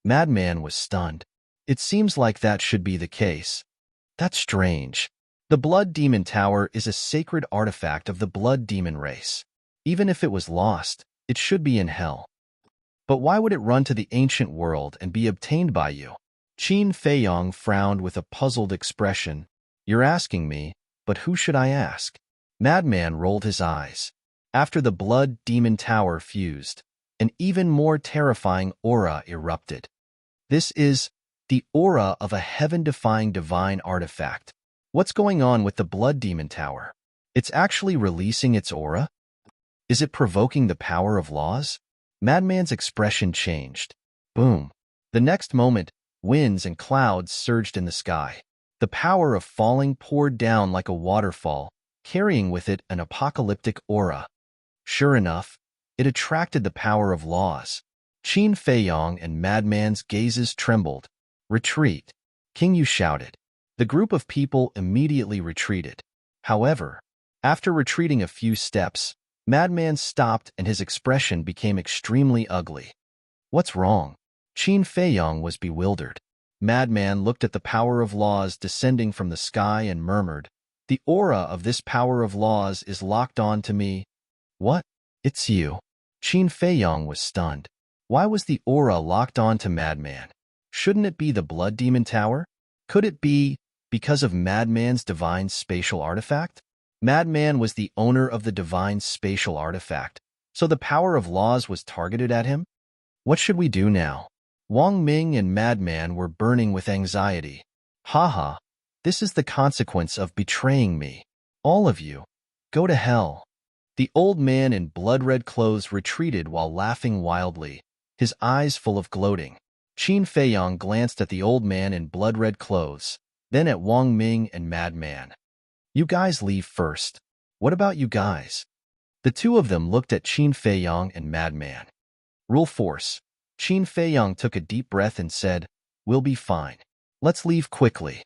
Madman was stunned. It seems like that should be the case. That's strange. The blood demon tower is a sacred artifact of the blood demon race. Even if it was lost, it should be in hell. But why would it run to the ancient world and be obtained by you? Qin Feiyang frowned with a puzzled expression. You're asking me, but who should I ask? Madman rolled his eyes. After the blood demon tower fused, an even more terrifying aura erupted. This is the aura of a heaven-defying divine artifact. What's going on with the blood demon tower? It's actually releasing its aura? Is it provoking the power of laws? Madman's expression changed. Boom. The next moment, winds and clouds surged in the sky. The power of falling poured down like a waterfall, carrying with it an apocalyptic aura. Sure enough, it attracted the power of laws. Qin Feiyang and Madman's gazes trembled. Retreat. King Yu shouted. The group of people immediately retreated. However, after retreating a few steps, Madman stopped and his expression became extremely ugly. What's wrong? Qin Feiyang was bewildered. Madman looked at the power of laws descending from the sky and murmured, "The aura of this power of laws is locked on to me." What? It's you. Qin Feiyang was stunned. Why was the aura locked on to Madman? Shouldn't it be the blood demon tower? Could it be because of Madman's divine spatial artifact? Madman was the owner of the divine spatial artifact, so the power of laws was targeted at him? What should we do now? Wang Ming and Madman were burning with anxiety. Haha, this is the consequence of betraying me. All of you, go to hell. The old man in blood-red clothes retreated while laughing wildly, his eyes full of gloating. Qin Feiyang glanced at the old man in blood-red clothes, then at Wang Ming and Madman. You guys leave first. What about you guys? The two of them looked at Qin Feiyang and Madman. Rule force. Qin Feiyang took a deep breath and said, "We'll be fine. Let's leave quickly."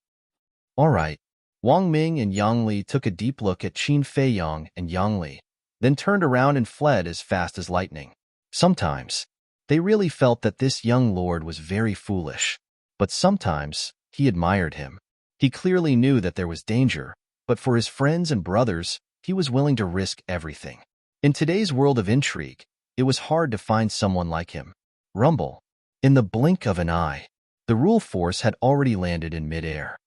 All right. Wang Ming and Yang Li took a deep look at Qin Feiyang and Yang Li. then turned around and fled as fast as lightning. Sometimes, they really felt that this young lord was very foolish, but sometimes he admired him. He clearly knew that there was danger, but for his friends and brothers, he was willing to risk everything. In today's world of intrigue, it was hard to find someone like him. Rumble. In the blink of an eye, the rule force had already landed in midair.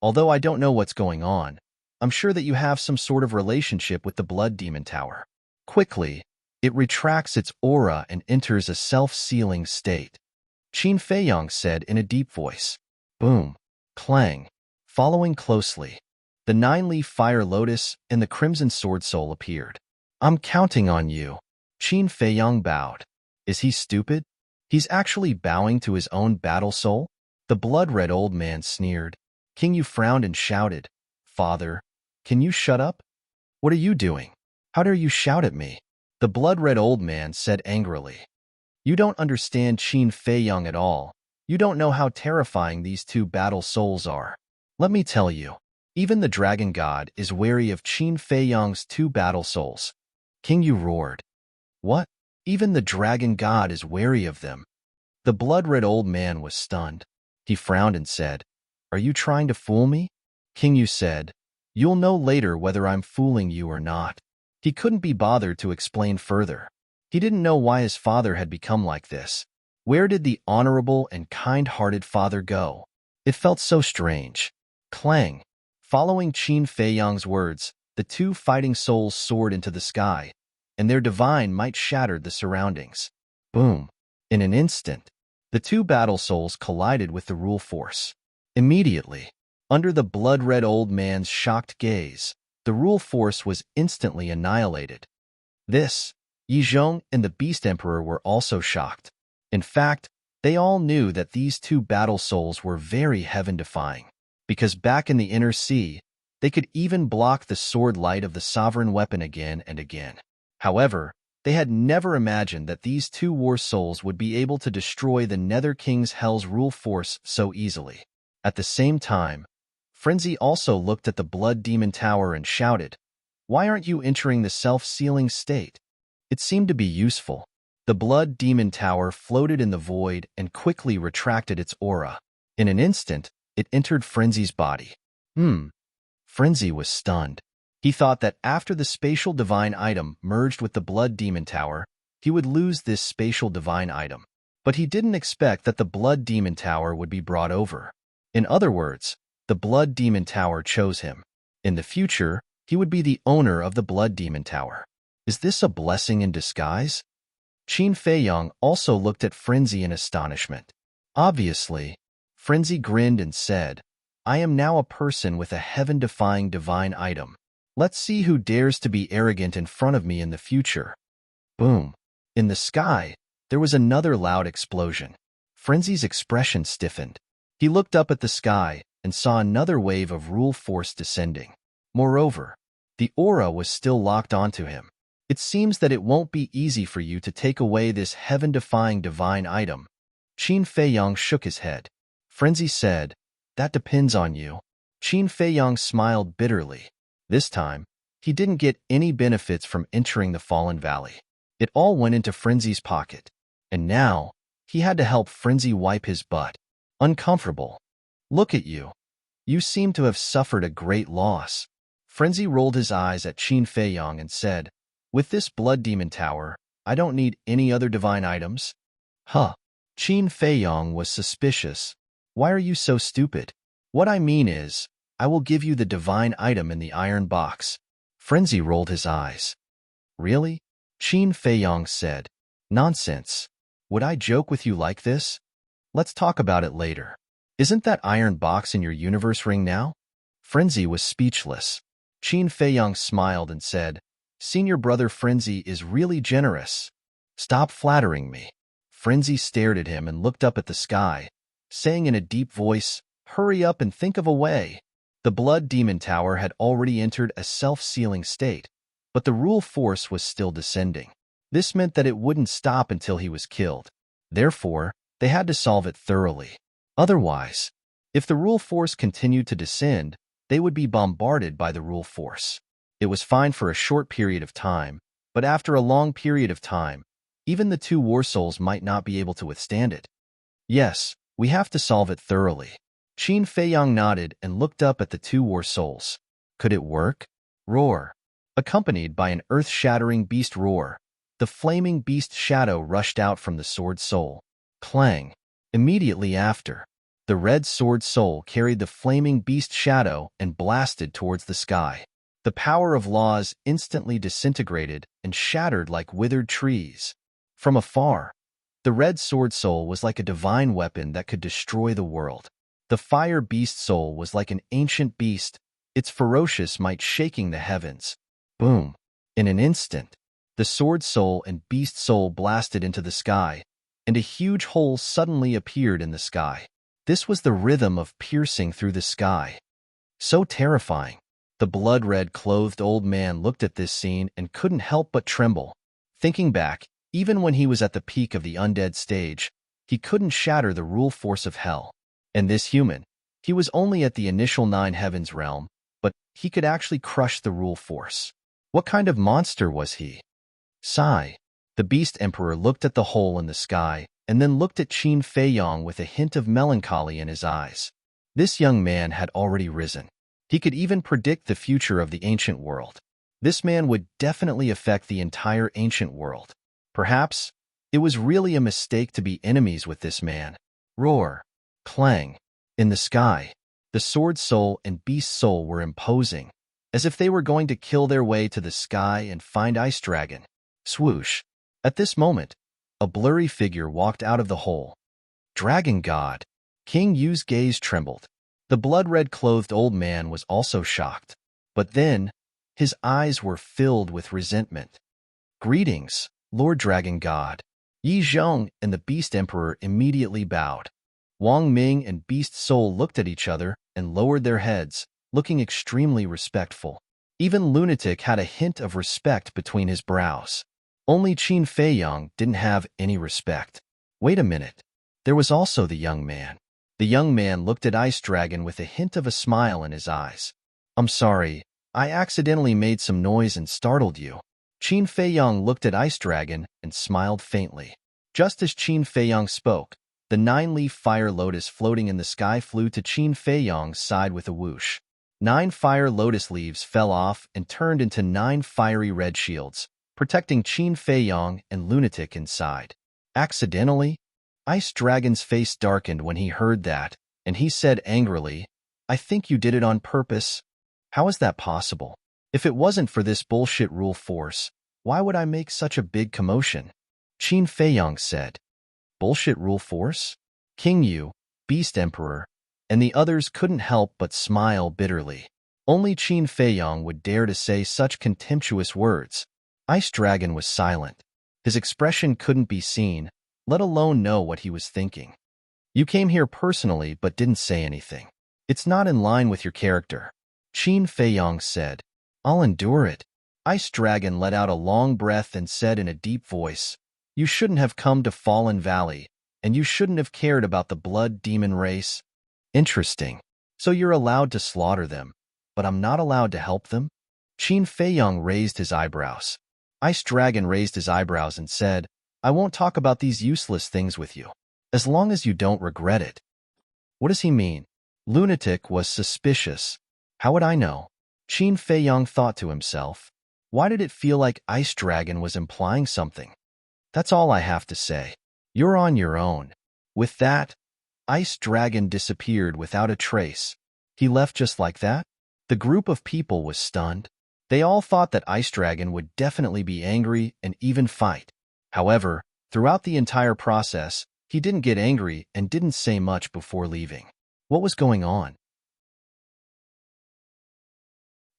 Although I don't know what's going on, I'm sure that you have some sort of relationship with the Blood Demon Tower. Quickly, it retracts its aura and enters a self-sealing state. Qin Feiyang said in a deep voice. Boom. Clang. Following closely, the 9-leaf fire lotus and the crimson sword soul appeared. I'm counting on you. Qin Feiyang bowed. Is he stupid? He's actually bowing to his own battle soul? The blood-red old man sneered. King Yu frowned and shouted, Father, can you shut up? What are you doing? How dare you shout at me? The blood-red old man said angrily. You don't understand Qin Feiyang at all. You don't know how terrifying these two battle souls are. Let me tell you, even the dragon god is wary of Qin Feiyang's two battle souls. King Yu roared. What? Even the dragon god is wary of them. The blood-red old man was stunned. He frowned and said, Are you trying to fool me? King Yu said, You'll know later whether I'm fooling you or not. He couldn't be bothered to explain further. He didn't know why his father had become like this. Where did the honorable and kind-hearted father go? It felt so strange. Clang. Following Qin Feiyang's words, the two fighting souls soared into the sky, and their divine might shattered the surroundings. Boom. In an instant, the two battle souls collided with the rule force. Immediately, under the blood-red old man's shocked gaze, the rule force was instantly annihilated. This, Yizhong and the Beast Emperor were also shocked. In fact, they all knew that these two battle souls were very heaven-defying, because back in the inner sea, they could even block the sword light of the sovereign weapon again and again. However, they had never imagined that these two war souls would be able to destroy the Nether King's Hell's rule force so easily. At the same time, Frenzy also looked at the Blood Demon Tower and shouted, Why aren't you entering the self-sealing state? It seemed to be useful. The Blood Demon Tower floated in the void and quickly retracted its aura. In an instant, it entered Frenzy's body. Frenzy was stunned. He thought that after the spatial divine item merged with the Blood Demon Tower, he would lose this spatial divine item. But he didn't expect that the Blood Demon Tower would be brought over. In other words, the Blood Demon Tower chose him. In the future, he would be the owner of the Blood Demon Tower. Is this a blessing in disguise? Qin Feiyang also looked at Frenzy in astonishment. Obviously, Frenzy grinned and said, I am now a person with a heaven-defying divine item. Let's see who dares to be arrogant in front of me in the future. Boom. In the sky, there was another loud explosion. Frenzy's expression stiffened. He looked up at the sky and saw another wave of rule force descending. Moreover, the aura was still locked onto him. It seems that it won't be easy for you to take away this heaven-defying divine item. Qin Feiyang shook his head. Frenzy said, That depends on you. Qin Feiyang smiled bitterly. This time, he didn't get any benefits from entering the Fallen Valley. It all went into Frenzy's pocket. And now, he had to help Frenzy wipe his butt. Uncomfortable. Look at you. You seem to have suffered a great loss. Frenzy rolled his eyes at Qin Feiyang and said, With this Blood Demon Tower, I don't need any other divine items. Huh. Qin Feiyang was suspicious. Why are you so stupid? What I mean is, I will give you the divine item in the iron box. Frenzy rolled his eyes. Really? Qin Feiyang said. Nonsense. Would I joke with you like this? Let's talk about it later. Isn't that iron box in your universe ring now? Frenzy was speechless. Qin Feiyang smiled and said, Senior brother Frenzy is really generous. Stop flattering me. Frenzy stared at him and looked up at the sky, saying in a deep voice, Hurry up and think of a way. The Blood Demon Tower had already entered a self-sealing state, but the rule force was still descending. This meant that it wouldn't stop until he was killed. Therefore, they had to solve it thoroughly. Otherwise, if the rule force continued to descend, they would be bombarded by the rule force. It was fine for a short period of time, But after a long period of time, even the two war souls might not be able to withstand it. Yes, we have to solve it thoroughly. Qin Feiyang nodded and looked up at the two war souls. Could it work? Roar. Accompanied by an earth-shattering beast roar, the flaming beast shadow rushed out from the sword soul. Clang. Immediately after, the red sword soul carried the flaming beast shadow and blasted towards the sky. The power of laws instantly disintegrated and shattered like withered trees. From afar, the red sword soul was like a divine weapon that could destroy the world. The fire beast soul was like an ancient beast, its ferocious might shaking the heavens. Boom! In an instant, the sword soul and beast soul blasted into the sky, and a huge hole suddenly appeared in the sky. This was the rhythm of piercing through the sky. So terrifying. The blood-red clothed old man looked at this scene and couldn't help but tremble. Thinking back, even when he was at the peak of the undead stage, he couldn't shatter the rule force of hell. And this human, he was only at the initial 9 heavens realm, but he could actually crush the rule force. What kind of monster was he? Sigh. The Beast Emperor looked at the hole in the sky, and then looked at Qin Feiyang with a hint of melancholy in his eyes. This young man had already risen. He could even predict the future of the ancient world. This man would definitely affect the entire ancient world. Perhaps it was really a mistake to be enemies with this man. Roar. Clang. In the sky, the sword soul and beast soul were imposing, as if they were going to kill their way to the sky and find Ice Dragon. Swoosh. At this moment, a blurry figure walked out of the hole. Dragon God. King Yu's gaze trembled. The blood-red clothed old man was also shocked. But then, his eyes were filled with resentment. Greetings, Lord Dragon God. Yi Zhong and the Beast Emperor immediately bowed. Wang Ming and Beast Soul looked at each other and lowered their heads, looking extremely respectful. Even Lunatic had a hint of respect between his brows. Only Qin Feiyang didn't have any respect. Wait a minute. There was also the young man. The young man looked at Ice Dragon with a hint of a smile in his eyes. I'm sorry, I accidentally made some noise and startled you. Qin Feiyang looked at Ice Dragon and smiled faintly. Just as Qin Feiyang spoke, the 9-leaf fire lotus floating in the sky flew to Qin Feiyang's side with a whoosh. 9 fire lotus leaves fell off and turned into 9 fiery red shields, protecting Qin Feiyang and Lunatic inside. Accidentally? Ice Dragon's face darkened when he heard that, and he said angrily, I think you did it on purpose. How is that possible? If it wasn't for this bullshit rule force, why would I make such a big commotion? Qin Feiyang said. Bullshit rule force? King Yu, Beast Emperor, and the others couldn't help but smile bitterly. Only Qin Feiyang would dare to say such contemptuous words. Ice Dragon was silent. His expression couldn't be seen, let alone know what he was thinking. You came here personally but didn't say anything. It's not in line with your character. Qin Feiyang said. I'll endure it. Ice Dragon let out a long breath and said in a deep voice, You shouldn't have come to Fallen Valley, and you shouldn't have cared about the blood demon race. Interesting. So you're allowed to slaughter them, but I'm not allowed to help them? Qin Feiyang raised his eyebrows. Ice Dragon raised his eyebrows and said, I won't talk about these useless things with you, as long as you don't regret it. What does he mean? Lunatic was suspicious. How would I know? Qin Feiyang thought to himself. Why did it feel like Ice Dragon was implying something? That's all I have to say. You're on your own. With that, Ice Dragon disappeared without a trace. He left just like that? The group of people was stunned. They all thought that Ice Dragon would definitely be angry and even fight. However, throughout the entire process, he didn't get angry and didn't say much before leaving. What was going on?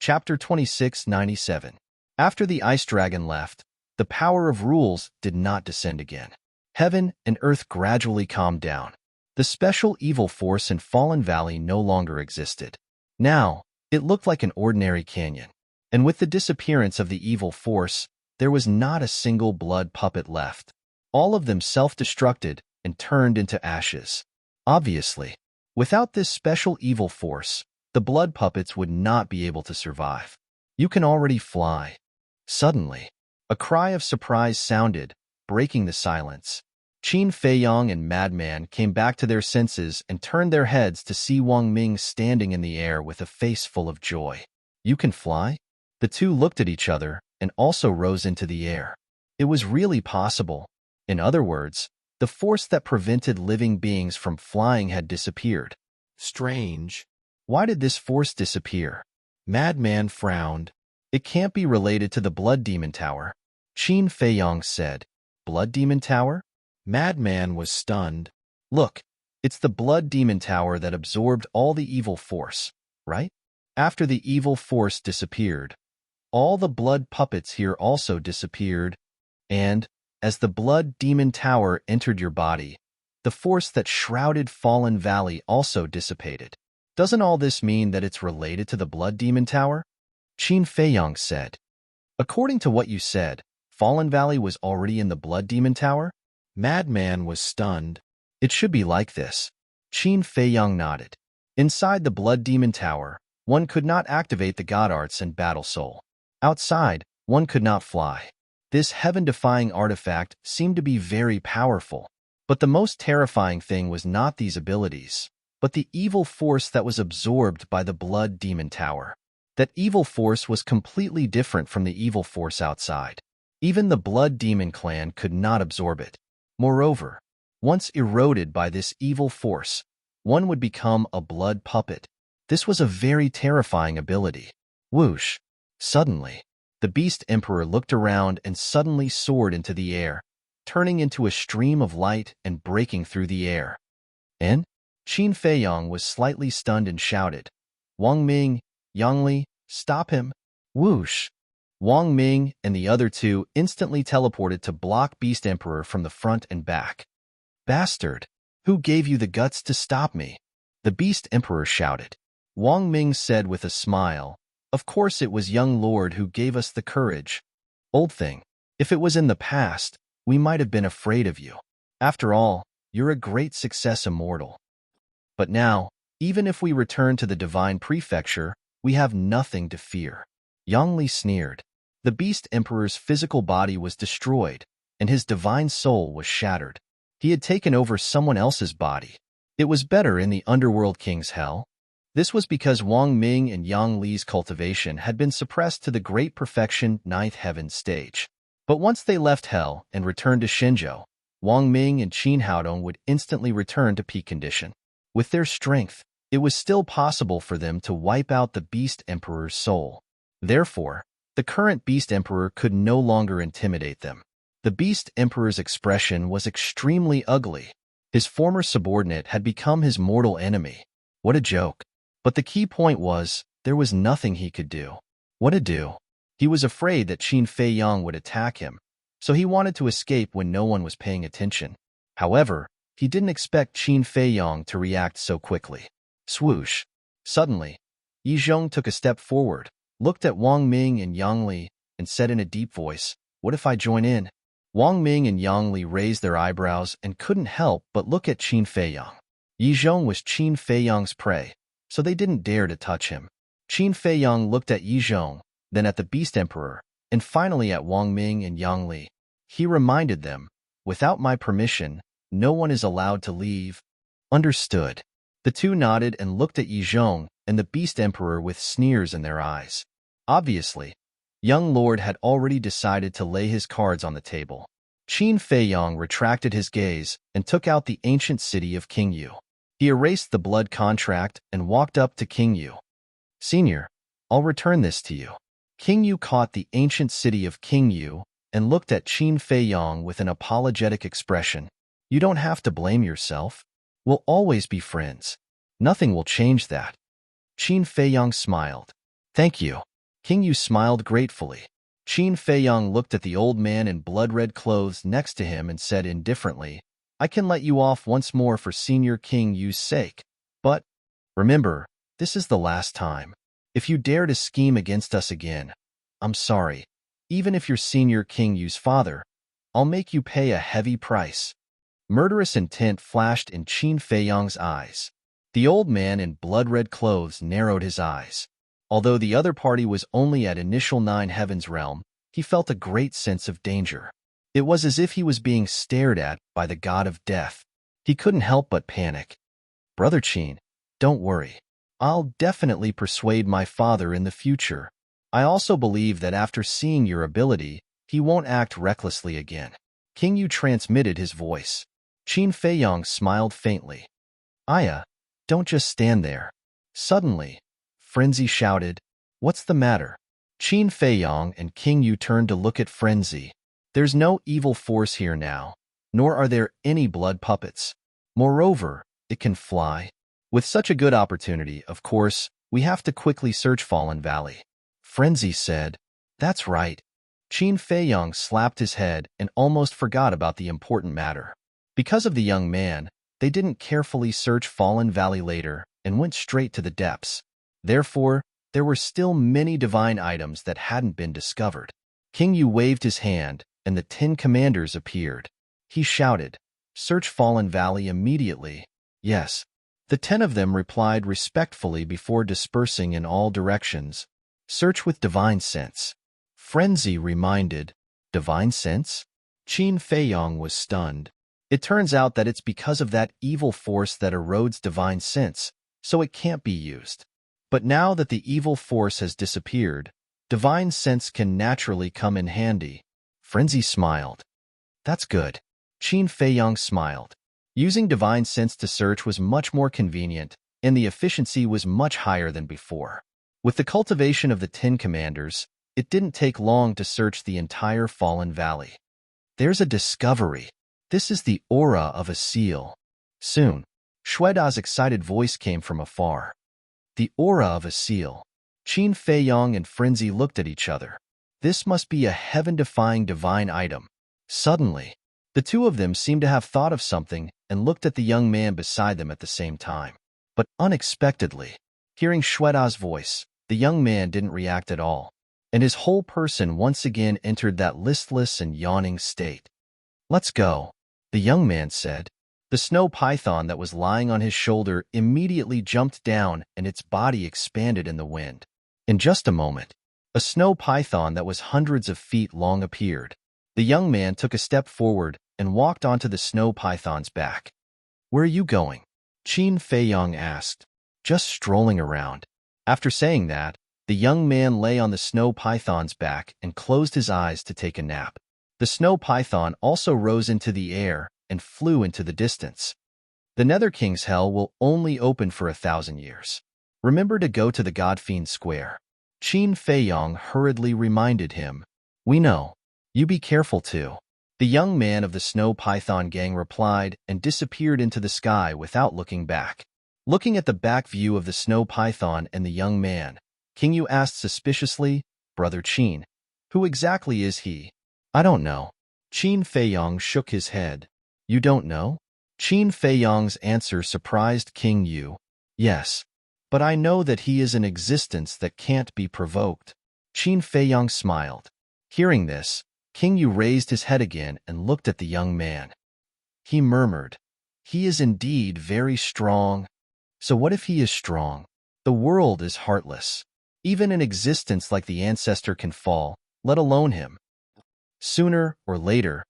Chapter 2697. After the Ice Dragon left, the power of rules did not descend again. Heaven and earth gradually calmed down. The special evil force in Fallen Valley no longer existed. Now, it looked like an ordinary canyon. And with the disappearance of the evil force, there was not a single blood puppet left. All of them self-destructed and turned into ashes. Obviously, without this special evil force, the blood puppets would not be able to survive. You can already fly. Suddenly, A cry of surprise sounded, breaking the silence. Qin Feiyong and Madman came back to their senses and turned their heads to see Wang Ming standing in the air with a face full of joy. "You can fly?" The two looked at each other and also rose into the air. It was really possible. In other words, the force that prevented living beings from flying had disappeared. Strange. Why did this force disappear? Madman frowned. It can't be related to the Blood Demon Tower, Qin Feiyong said. Blood Demon Tower? Madman was stunned. Look, it's the Blood Demon Tower that absorbed all the evil force, right? After the evil force disappeared, all the blood puppets here also disappeared, and, as the Blood Demon Tower entered your body, the force that shrouded Fallen Valley also dissipated. Doesn't all this mean that it's related to the Blood Demon Tower? Qin Feiyong said. According to what you said, Fallen Valley was already in the Blood Demon Tower? Madman was stunned. It should be like this. Qin Feiyong nodded. Inside the Blood Demon Tower, one could not activate the God Arts and Battle Soul. Outside, one could not fly. This heaven-defying artifact seemed to be very powerful. But the most terrifying thing was not these abilities, but the evil force that was absorbed by the Blood Demon Tower. That evil force was completely different from the evil force outside. Even the Blood Demon clan could not absorb it. Moreover, once eroded by this evil force, one would become a blood puppet. This was a very terrifying ability. Whoosh! Suddenly, the Beast Emperor looked around and suddenly soared into the air, turning into a stream of light and breaking through the air. And Qin Feiyong was slightly stunned and shouted, "Wang Ming, Yangli, stop him!" Whoosh! Wang Ming and the other two instantly teleported to block Beast Emperor from the front and back. "Bastard! Who gave you the guts to stop me?" The Beast Emperor shouted. Wang Ming said with a smile, "Of course it was young Lord who gave us the courage. Old thing, if it was in the past, we might have been afraid of you. After all, you're a great success immortal. But now, even if we return to the Divine Prefecture, we have nothing to fear." Yang Li sneered. The Beast Emperor's physical body was destroyed, and his divine soul was shattered. He had taken over someone else's body. It was better in the Underworld King's hell. This was because Wang Ming and Yang Li's cultivation had been suppressed to the Great Perfection Ninth Heaven stage. But once they left hell and returned to Shenzhou, Wang Ming and Qin Haodong would instantly return to peak condition. With their strength, it was still possible for them to wipe out the Beast Emperor's soul. Therefore, the current Beast Emperor could no longer intimidate them. The Beast Emperor's expression was extremely ugly. His former subordinate had become his mortal enemy. What a joke. But the key point was, there was nothing he could do. What to do? He was afraid that Qin Feiyong would attack him, so he wanted to escape when no one was paying attention. However, he didn't expect Qin Feiyong to react so quickly. Swoosh! Suddenly, Yi Zhong took a step forward, looked at Wang Ming and Yang Li, and said in a deep voice, "What if I join in?" Wang Ming and Yang Li raised their eyebrows and couldn't help but look at Qin Feiyong. Yi Zhong was Qin Feiyong's prey, so they didn't dare to touch him. Qin Feiyong looked at Yi Zhong, then at the Beast Emperor, and finally at Wang Ming and Yang Li. He reminded them, "Without my permission, no one is allowed to leave." Understood. The two nodded and looked at Yi Zhong and the Beast Emperor with sneers in their eyes. Obviously, young Lord had already decided to lay his cards on the table. Qin Feiyong retracted his gaze and took out the ancient city of Qingyu. He erased the blood contract and walked up to Qingyu. "Senior, I'll return this to you." Qingyu caught the ancient city of Qingyu and looked at Qin Feiyong with an apologetic expression. "You don't have to blame yourself. We'll always be friends. Nothing will change that." Qin Feiyong smiled. "Thank you." Qingyu smiled gratefully. Qin Feiyong looked at the old man in blood-red clothes next to him and said indifferently, "I can let you off once more for Senior Qingyu's sake. But, remember, this is the last time. If you dare to scheme against us again, I'm sorry. Even if you're Senior Qingyu's father, I'll make you pay a heavy price." Murderous intent flashed in Qin Feiyong's eyes. The old man in blood-red clothes narrowed his eyes. Although the other party was only at initial 9 Heavens realm, he felt a great sense of danger. It was as if he was being stared at by the god of death. He couldn't help but panic. Brother Qin, don't worry. I'll definitely persuade my father in the future. I also believe that after seeing your ability, he won't act recklessly again. King Yu transmitted his voice. Qin Feiyong smiled faintly. Aya, don't just stand there. Suddenly, Frenzy shouted, What's the matter? Qin Feiyong and King Yu turned to look at Frenzy. There's no evil force here now, nor are there any blood puppets. Moreover, it can fly. With such a good opportunity, of course, we have to quickly search Fallen Valley. Frenzy said, That's right. Qin Feiyong slapped his head and almost forgot about the important matter. Because of the young man, they didn't carefully search Fallen Valley later and went straight to the depths. Therefore, there were still many divine items that hadn't been discovered. King Yu waved his hand, and the 10 commanders appeared. He shouted, Search Fallen Valley immediately. Yes. The 10 of them replied respectfully before dispersing in all directions. Search with divine sense. Frenzy reminded, Divine sense? Qin Feiyong was stunned. It turns out that it's because of that evil force that erodes divine sense, so it can't be used. But now that the evil force has disappeared, divine sense can naturally come in handy. Frenzy smiled. That's good. Qin Feiyong smiled. Using divine sense to search was much more convenient, and the efficiency was much higher than before. With the cultivation of the 10 commanders, it didn't take long to search the entire Fallen Valley. There's a discovery. This is the aura of a seal. Soon, Shueda's excited voice came from afar. The aura of a seal. Qin Feiyong and Frenzy looked at each other. This must be a heaven-defying divine item. Suddenly, the two of them seemed to have thought of something and looked at the young man beside them at the same time. But unexpectedly, hearing Shueda's voice, the young man didn't react at all, and his whole person once again entered that listless and yawning state. Let's go, the young man said. The snow python that was lying on his shoulder immediately jumped down and its body expanded in the wind. In just a moment, a snow python that was hundreds of feet long appeared. The young man took a step forward and walked onto the snow python's back. Where are you going? Qin Feiyong asked. Just strolling around. After saying that, the young man lay on the snow python's back and closed his eyes to take a nap. The snow python also rose into the air and flew into the distance. The Nether King's Hell will only open for 1,000 years. Remember to go to the Godfiend Square. Qin Feiyong hurriedly reminded him. We know. You be careful too. The young man of the snow python gang replied and disappeared into the sky without looking back. Looking at the back view of the snow python and the young man, King Yu asked suspiciously, Brother Qin, who exactly is he? I don't know. Qin Feiyong shook his head. You don't know? Qin Feiyong's answer surprised King Yu. Yes, but I know that he is an existence that can't be provoked. Qin Feiyong smiled. Hearing this, King Yu raised his head again and looked at the young man. He murmured, He is indeed very strong. So what if he is strong? The world is heartless. Even an existence like the ancestor can fall, let alone him. Sooner or later,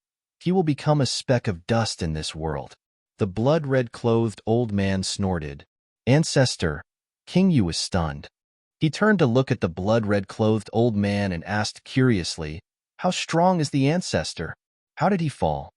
he will become a speck of dust in this world. The blood-red-clothed old man snorted. Ancestor, King Yu was stunned. He turned to look at the blood-red-clothed old man and asked curiously, How strong is the ancestor? How did he fall?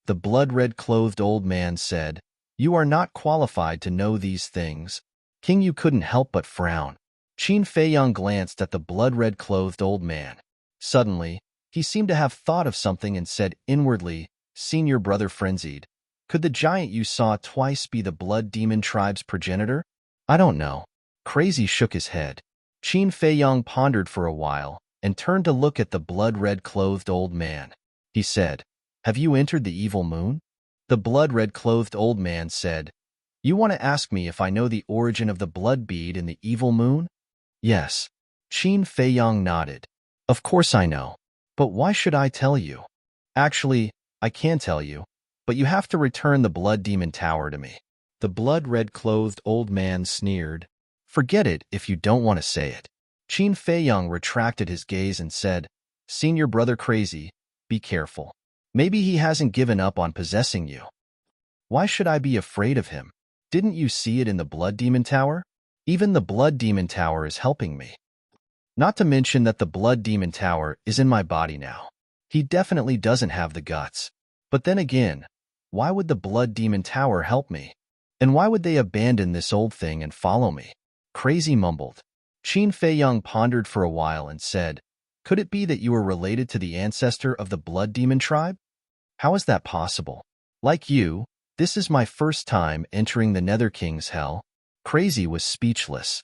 The blood-red-clothed old man said, You are not qualified to know these things. King Yu couldn't help but frown. Qin Feiyong glanced at the blood-red-clothed old man. Suddenly, he seemed to have thought of something and said inwardly, Senior brother frenzied, could the giant you saw twice be the blood demon tribe's progenitor? I don't know. Crazy shook his head. Qin Feiyong pondered for a while and turned to look at the blood-red-clothed old man. He said, Have you entered the evil moon? The blood-red-clothed old man said, You want to ask me if I know the origin of the blood bead in the evil moon? Yes. Qin Feiyong nodded. Of course I know. But why should I tell you? Actually, I can tell you, but you have to return the blood demon tower to me. The blood-red-clothed old man sneered. Forget it if you don't want to say it. Qin Feiyong retracted his gaze and said, Senior brother crazy, be careful. Maybe he hasn't given up on possessing you. Why should I be afraid of him? Didn't you see it in the Blood Demon Tower? Even the Blood Demon Tower is helping me. Not to mention that the Blood Demon Tower is in my body now. He definitely doesn't have the guts. But then again, why would the Blood Demon Tower help me? And why would they abandon this old thing and follow me? Crazy mumbled. Qin Feiyang pondered for a while and said, could it be that you were related to the ancestor of the Blood Demon tribe? How is that possible? Like you, this is my first time entering the Nether King's hell. Crazy was speechless.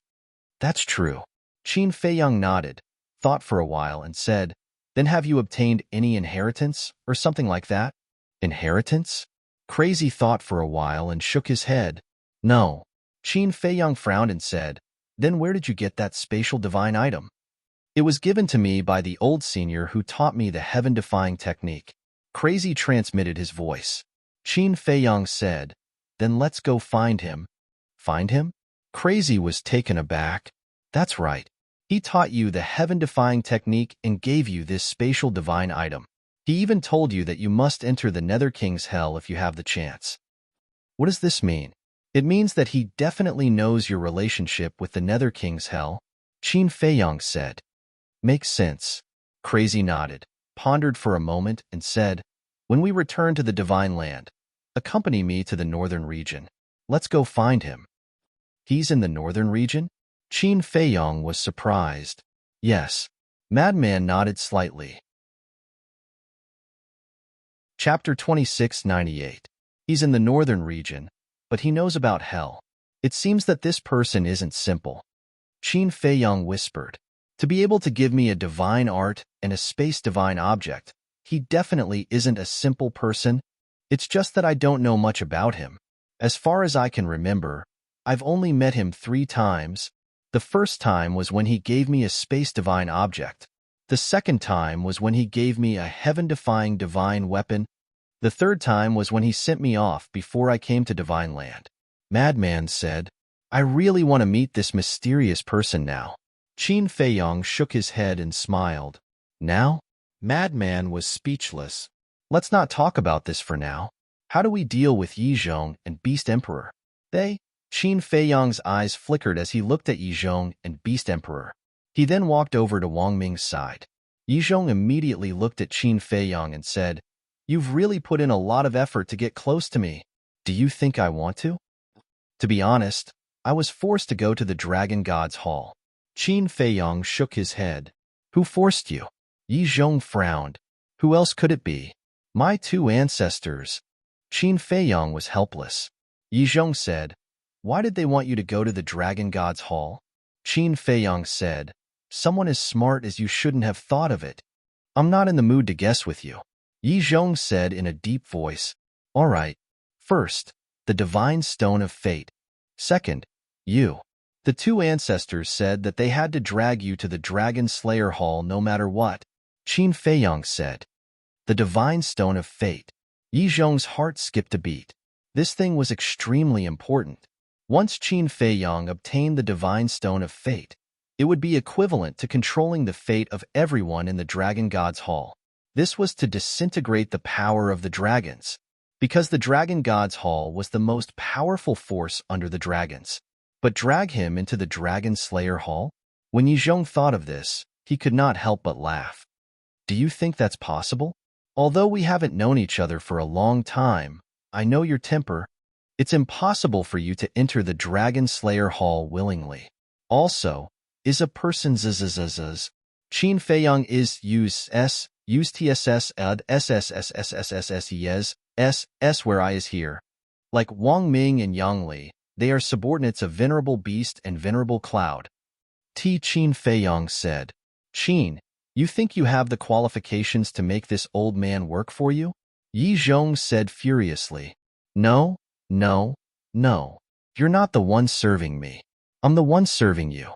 That's true. Qin Feiyang nodded, thought for a while and said, then have you obtained any inheritance or something like that? Inheritance? Crazy thought for a while and shook his head. No. Qin Feiyang frowned and said, then where did you get that spatial divine item? It was given to me by the old senior who taught me the heaven-defying technique. Crazy transmitted his voice. Qin Feiyang said, then let's go find him. Find him? Crazy was taken aback. That's right. He taught you the heaven-defying technique and gave you this spatial divine item. He even told you that you must enter the Nether King's hell if you have the chance. What does this mean? It means that he definitely knows your relationship with the Nether King's hell, Qin Feiyang said. Makes sense. Crazy nodded, pondered for a moment, and said, when we return to the Divine Land, accompany me to the northern region. Let's go find him. He's in the northern region? Qin Feiyang was surprised. Yes. Madman nodded slightly. Chapter 2698. He's in the northern region, but he knows about hell. It seems that this person isn't simple. Qin Feiyang whispered. To be able to give me a divine art and a space divine object, he definitely isn't a simple person. It's just that I don't know much about him. As far as I can remember, I've only met him 3 times. The first time was when he gave me a space divine object. The second time was when he gave me a heaven-defying divine weapon. The third time was when he sent me off before I came to Divine Land. Madman said, I really want to meet this mysterious person now. Qin Feiyang shook his head and smiled. Now? Madman was speechless. Let's not talk about this for now. How do we deal with Yizhong and Beast Emperor? Qin Feiyang's eyes flickered as he looked at Yizhong and Beast Emperor. He then walked over to Wang Ming's side. Yizhong immediately looked at Qin Feiyang and said, You've really put in a lot of effort to get close to me. Do you think I want to? To be honest, I was forced to go to the Dragon God's Hall. Qin Feiyang shook his head. Who forced you? Yizhong frowned. Who else could it be? My 2 ancestors. Qin Feiyang was helpless. Yizhong said, Why did they want you to go to the Dragon God's Hall? Qin Feiyang said, Someone as smart as you shouldn't have thought of it. I'm not in the mood to guess with you. Yizhong said in a deep voice, All right. First, the Divine Stone of Fate. Second, you. The 2 ancestors said that they had to drag you to the Dragon Slayer Hall no matter what. Qin Feiyang said. The Divine Stone of Fate. Yizhong's heart skipped a beat. This thing was extremely important. Once Qin Feiyang obtained the Divine Stone of Fate, it would be equivalent to controlling the fate of everyone in the Dragon God's Hall. This was to disintegrate the power of the dragons, because the Dragon God's Hall was the most powerful force under the dragons. But drag him into the Dragon Slayer Hall? When Yizhong thought of this, he could not help but laugh. Do you think that's possible? Although we haven't known each other for a long time, I know your temper. It's impossible for you to enter the Dragon Slayer Hall willingly. Also, is a person zzzzz. Qin Feiyang is use tss ad ssssssses s where I is here. Like Wang Ming and Yang Li, they are subordinates of Venerable Beast and Venerable Cloud. Qin Feiyang said. Qin, you think you have the qualifications to make this old man work for you? Yizhong said furiously. No, no, no. You're not the one serving me. I'm the one serving you.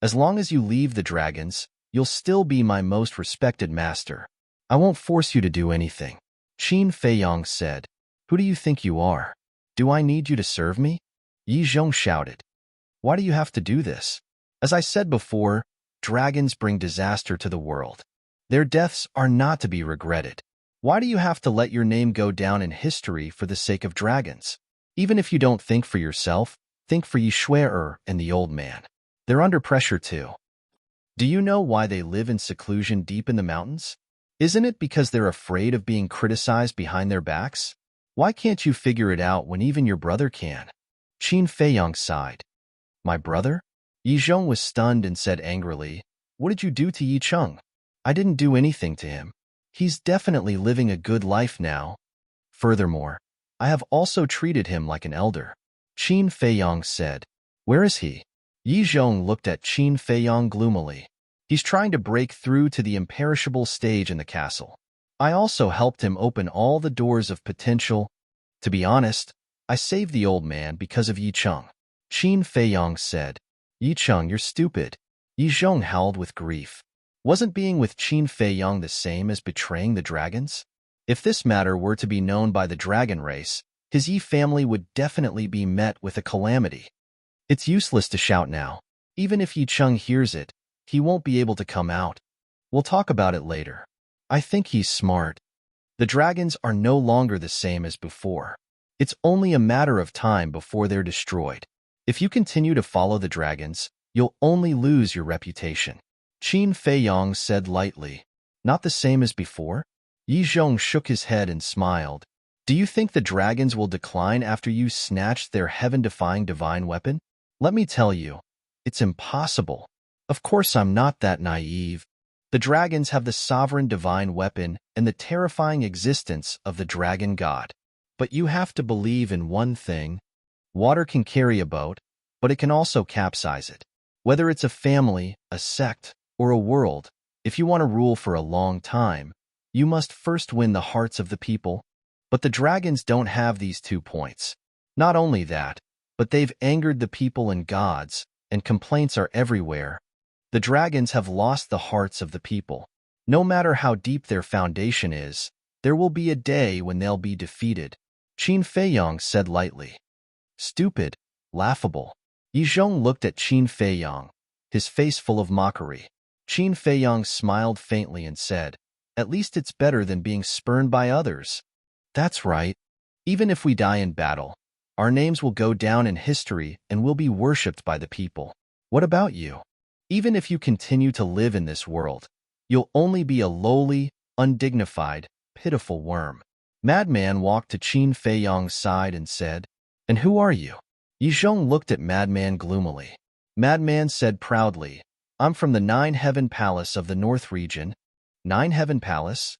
As long as you leave the dragons, you'll still be my most respected master. I won't force you to do anything. Qin Feiyang said. Who do you think you are? Do I need you to serve me? Yizhong shouted. Why do you have to do this? As I said before, dragons bring disaster to the world. Their deaths are not to be regretted. Why do you have to let your name go down in history for the sake of dragons? Even if you don't think for yourself, think for Yishwerer and the old man. They're under pressure too. Do you know why they live in seclusion deep in the mountains? Isn't it because they're afraid of being criticized behind their backs? Why can't you figure it out when even your brother can? Qin Feiyang sighed. My brother? Yi Zhong was stunned and said angrily, What did you do to Yi Cheng? I didn't do anything to him. He's definitely living a good life now. Furthermore, I have also treated him like an elder. Qin Feiyang said. Where is he? Yi Zhong looked at Qin Feiyang gloomily. He's trying to break through to the imperishable stage in the castle. I also helped him open all the doors of potential. To be honest, I saved the old man because of Yi Cheng. Qin Feiyang said. Yi Cheng, you're stupid. Yi Zhong howled with grief. Wasn't being with Qin Feiyang the same as betraying the dragons? If this matter were to be known by the dragon race, his Yi family would definitely be met with a calamity. It's useless to shout now. Even if Yi Cheng hears it, he won't be able to come out. We'll talk about it later. I think he's smart. The dragons are no longer the same as before. It's only a matter of time before they're destroyed. If you continue to follow the dragons, you'll only lose your reputation. Qin Feiyang said lightly. Not the same as before? Yi Zhong shook his head and smiled. Do you think the dragons will decline after you snatched their heaven-defying divine weapon? Let me tell you, it's impossible. Of course I'm not that naive. The dragons have the sovereign divine weapon and the terrifying existence of the dragon god. But you have to believe in one thing. Water can carry a boat, but it can also capsize it. Whether it's a family, a sect, or a world, if you want to rule for a long time, you must first win the hearts of the people. But the dragons don't have these 2 points. Not only that, but they've angered the people and gods, and complaints are everywhere. The dragons have lost the hearts of the people. No matter how deep their foundation is, there will be a day when they'll be defeated. Qin Feiyang said lightly. Stupid, laughable. Yi Zhong looked at Qin Feiyang, his face full of mockery. Qin Feiyang smiled faintly and said, At least it's better than being spurned by others. That's right. Even if we die in battle, our names will go down in history and will be worshipped by the people. What about you? Even if you continue to live in this world, you'll only be a lowly, undignified, pitiful worm. Madman walked to Qin Feiyang's side and said, And who are you? Yi Zhong looked at Madman gloomily. Madman said proudly, I'm from the 9-Heaven Palace of the North region. 9-Heaven Palace?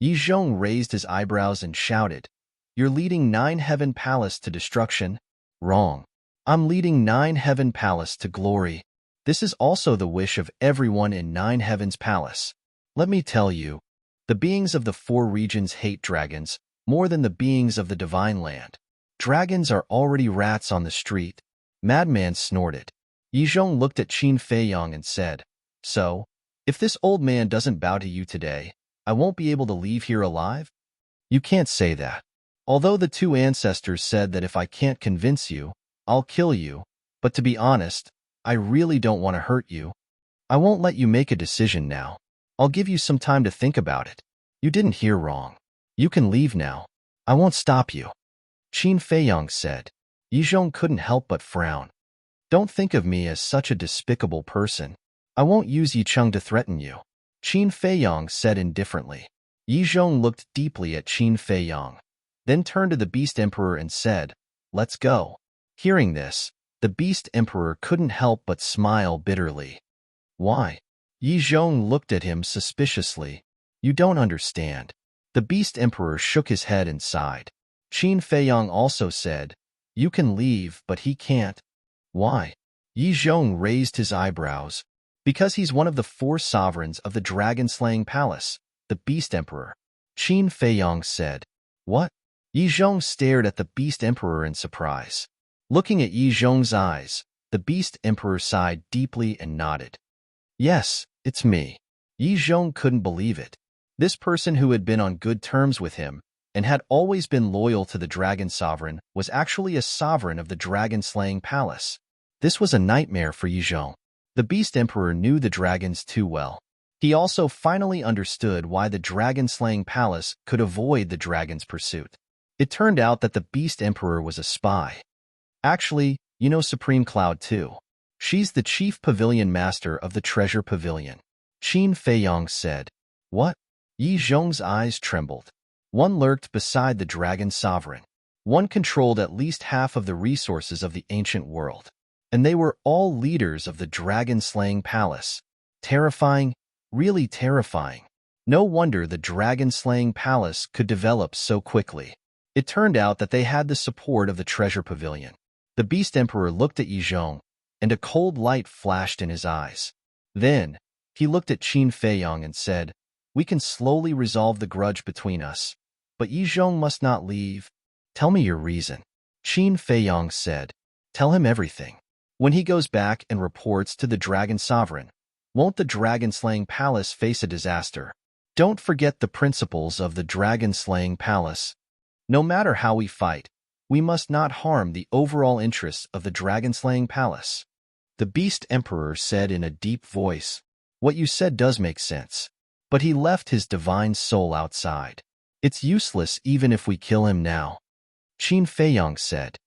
Yi Zhong raised his eyebrows and shouted, You're leading 9-Heaven Palace to destruction? Wrong. I'm leading 9-Heaven Palace to glory. This is also the wish of everyone in 9-Heaven's Palace. Let me tell you, the beings of the 4 regions hate dragons more than the beings of the divine land. Dragons are already rats on the street. Madman snorted. Yi Zhong looked at Qin Feiyang and said, So, if this old man doesn't bow to you today, I won't be able to leave here alive? You can't say that. Although the 2 ancestors said that if I can't convince you, I'll kill you, but to be honest, I really don't want to hurt you. I won't let you make a decision now. I'll give you some time to think about it. You didn't hear wrong. You can leave now. I won't stop you. Qin Feiyang said. Yi Zhong couldn't help but frown. Don't think of me as such a despicable person. I won't use Yi Cheng to threaten you. Qin Feiyang said indifferently. Yi Zhong looked deeply at Qin Feiyang, then turned to the Beast Emperor and said, Let's go. Hearing this, the Beast Emperor couldn't help but smile bitterly. Why? Yi Zhong looked at him suspiciously. You don't understand. The Beast Emperor shook his head and sighed. Qin Feiyang also said, You can leave, but he can't. Why? Yi Zhong raised his eyebrows. Because he's one of the 4 sovereigns of the dragon-slaying palace, the Beast Emperor. Qin Feiyang said. What? Yi Zhong stared at the Beast Emperor in surprise. Looking at Yi Zhong's eyes, the Beast Emperor sighed deeply and nodded. Yes, it's me. Yi Zhong couldn't believe it. This person who had been on good terms with him and had always been loyal to the Dragon Sovereign was actually a sovereign of the dragon-slaying palace. This was a nightmare for Yi Zhong. The Beast Emperor knew the dragons too well. He also finally understood why the dragon-slaying palace could avoid the dragon's pursuit. It turned out that the Beast Emperor was a spy. Actually, you know Supreme Cloud too. She's the chief pavilion master of the Treasure Pavilion. Qin Feiyong said. What? Yi Zhong's eyes trembled. One lurked beside the dragon sovereign. One controlled at least half of the resources of the ancient world. And they were all leaders of the dragon-slaying palace. Terrifying, really terrifying. No wonder the dragon-slaying palace could develop so quickly. It turned out that they had the support of the Treasure Pavilion. The Beast Emperor looked at Yi Zhong, and a cold light flashed in his eyes. Then, he looked at Qin Feiyong and said, "We can slowly resolve the grudge between us, but Yi Zhong must not leave. Tell me your reason." Qin Feiyong said, "Tell him everything. When he goes back and reports to the Dragon Sovereign, won't the dragon-slaying palace face a disaster? Don't forget the principles of the dragon-slaying palace. No matter how we fight, we must not harm the overall interests of the dragon-slaying palace." The Beast Emperor said in a deep voice, "What you said does make sense." But he left his divine soul outside. "It's useless even if we kill him now." Qin Feiyong said,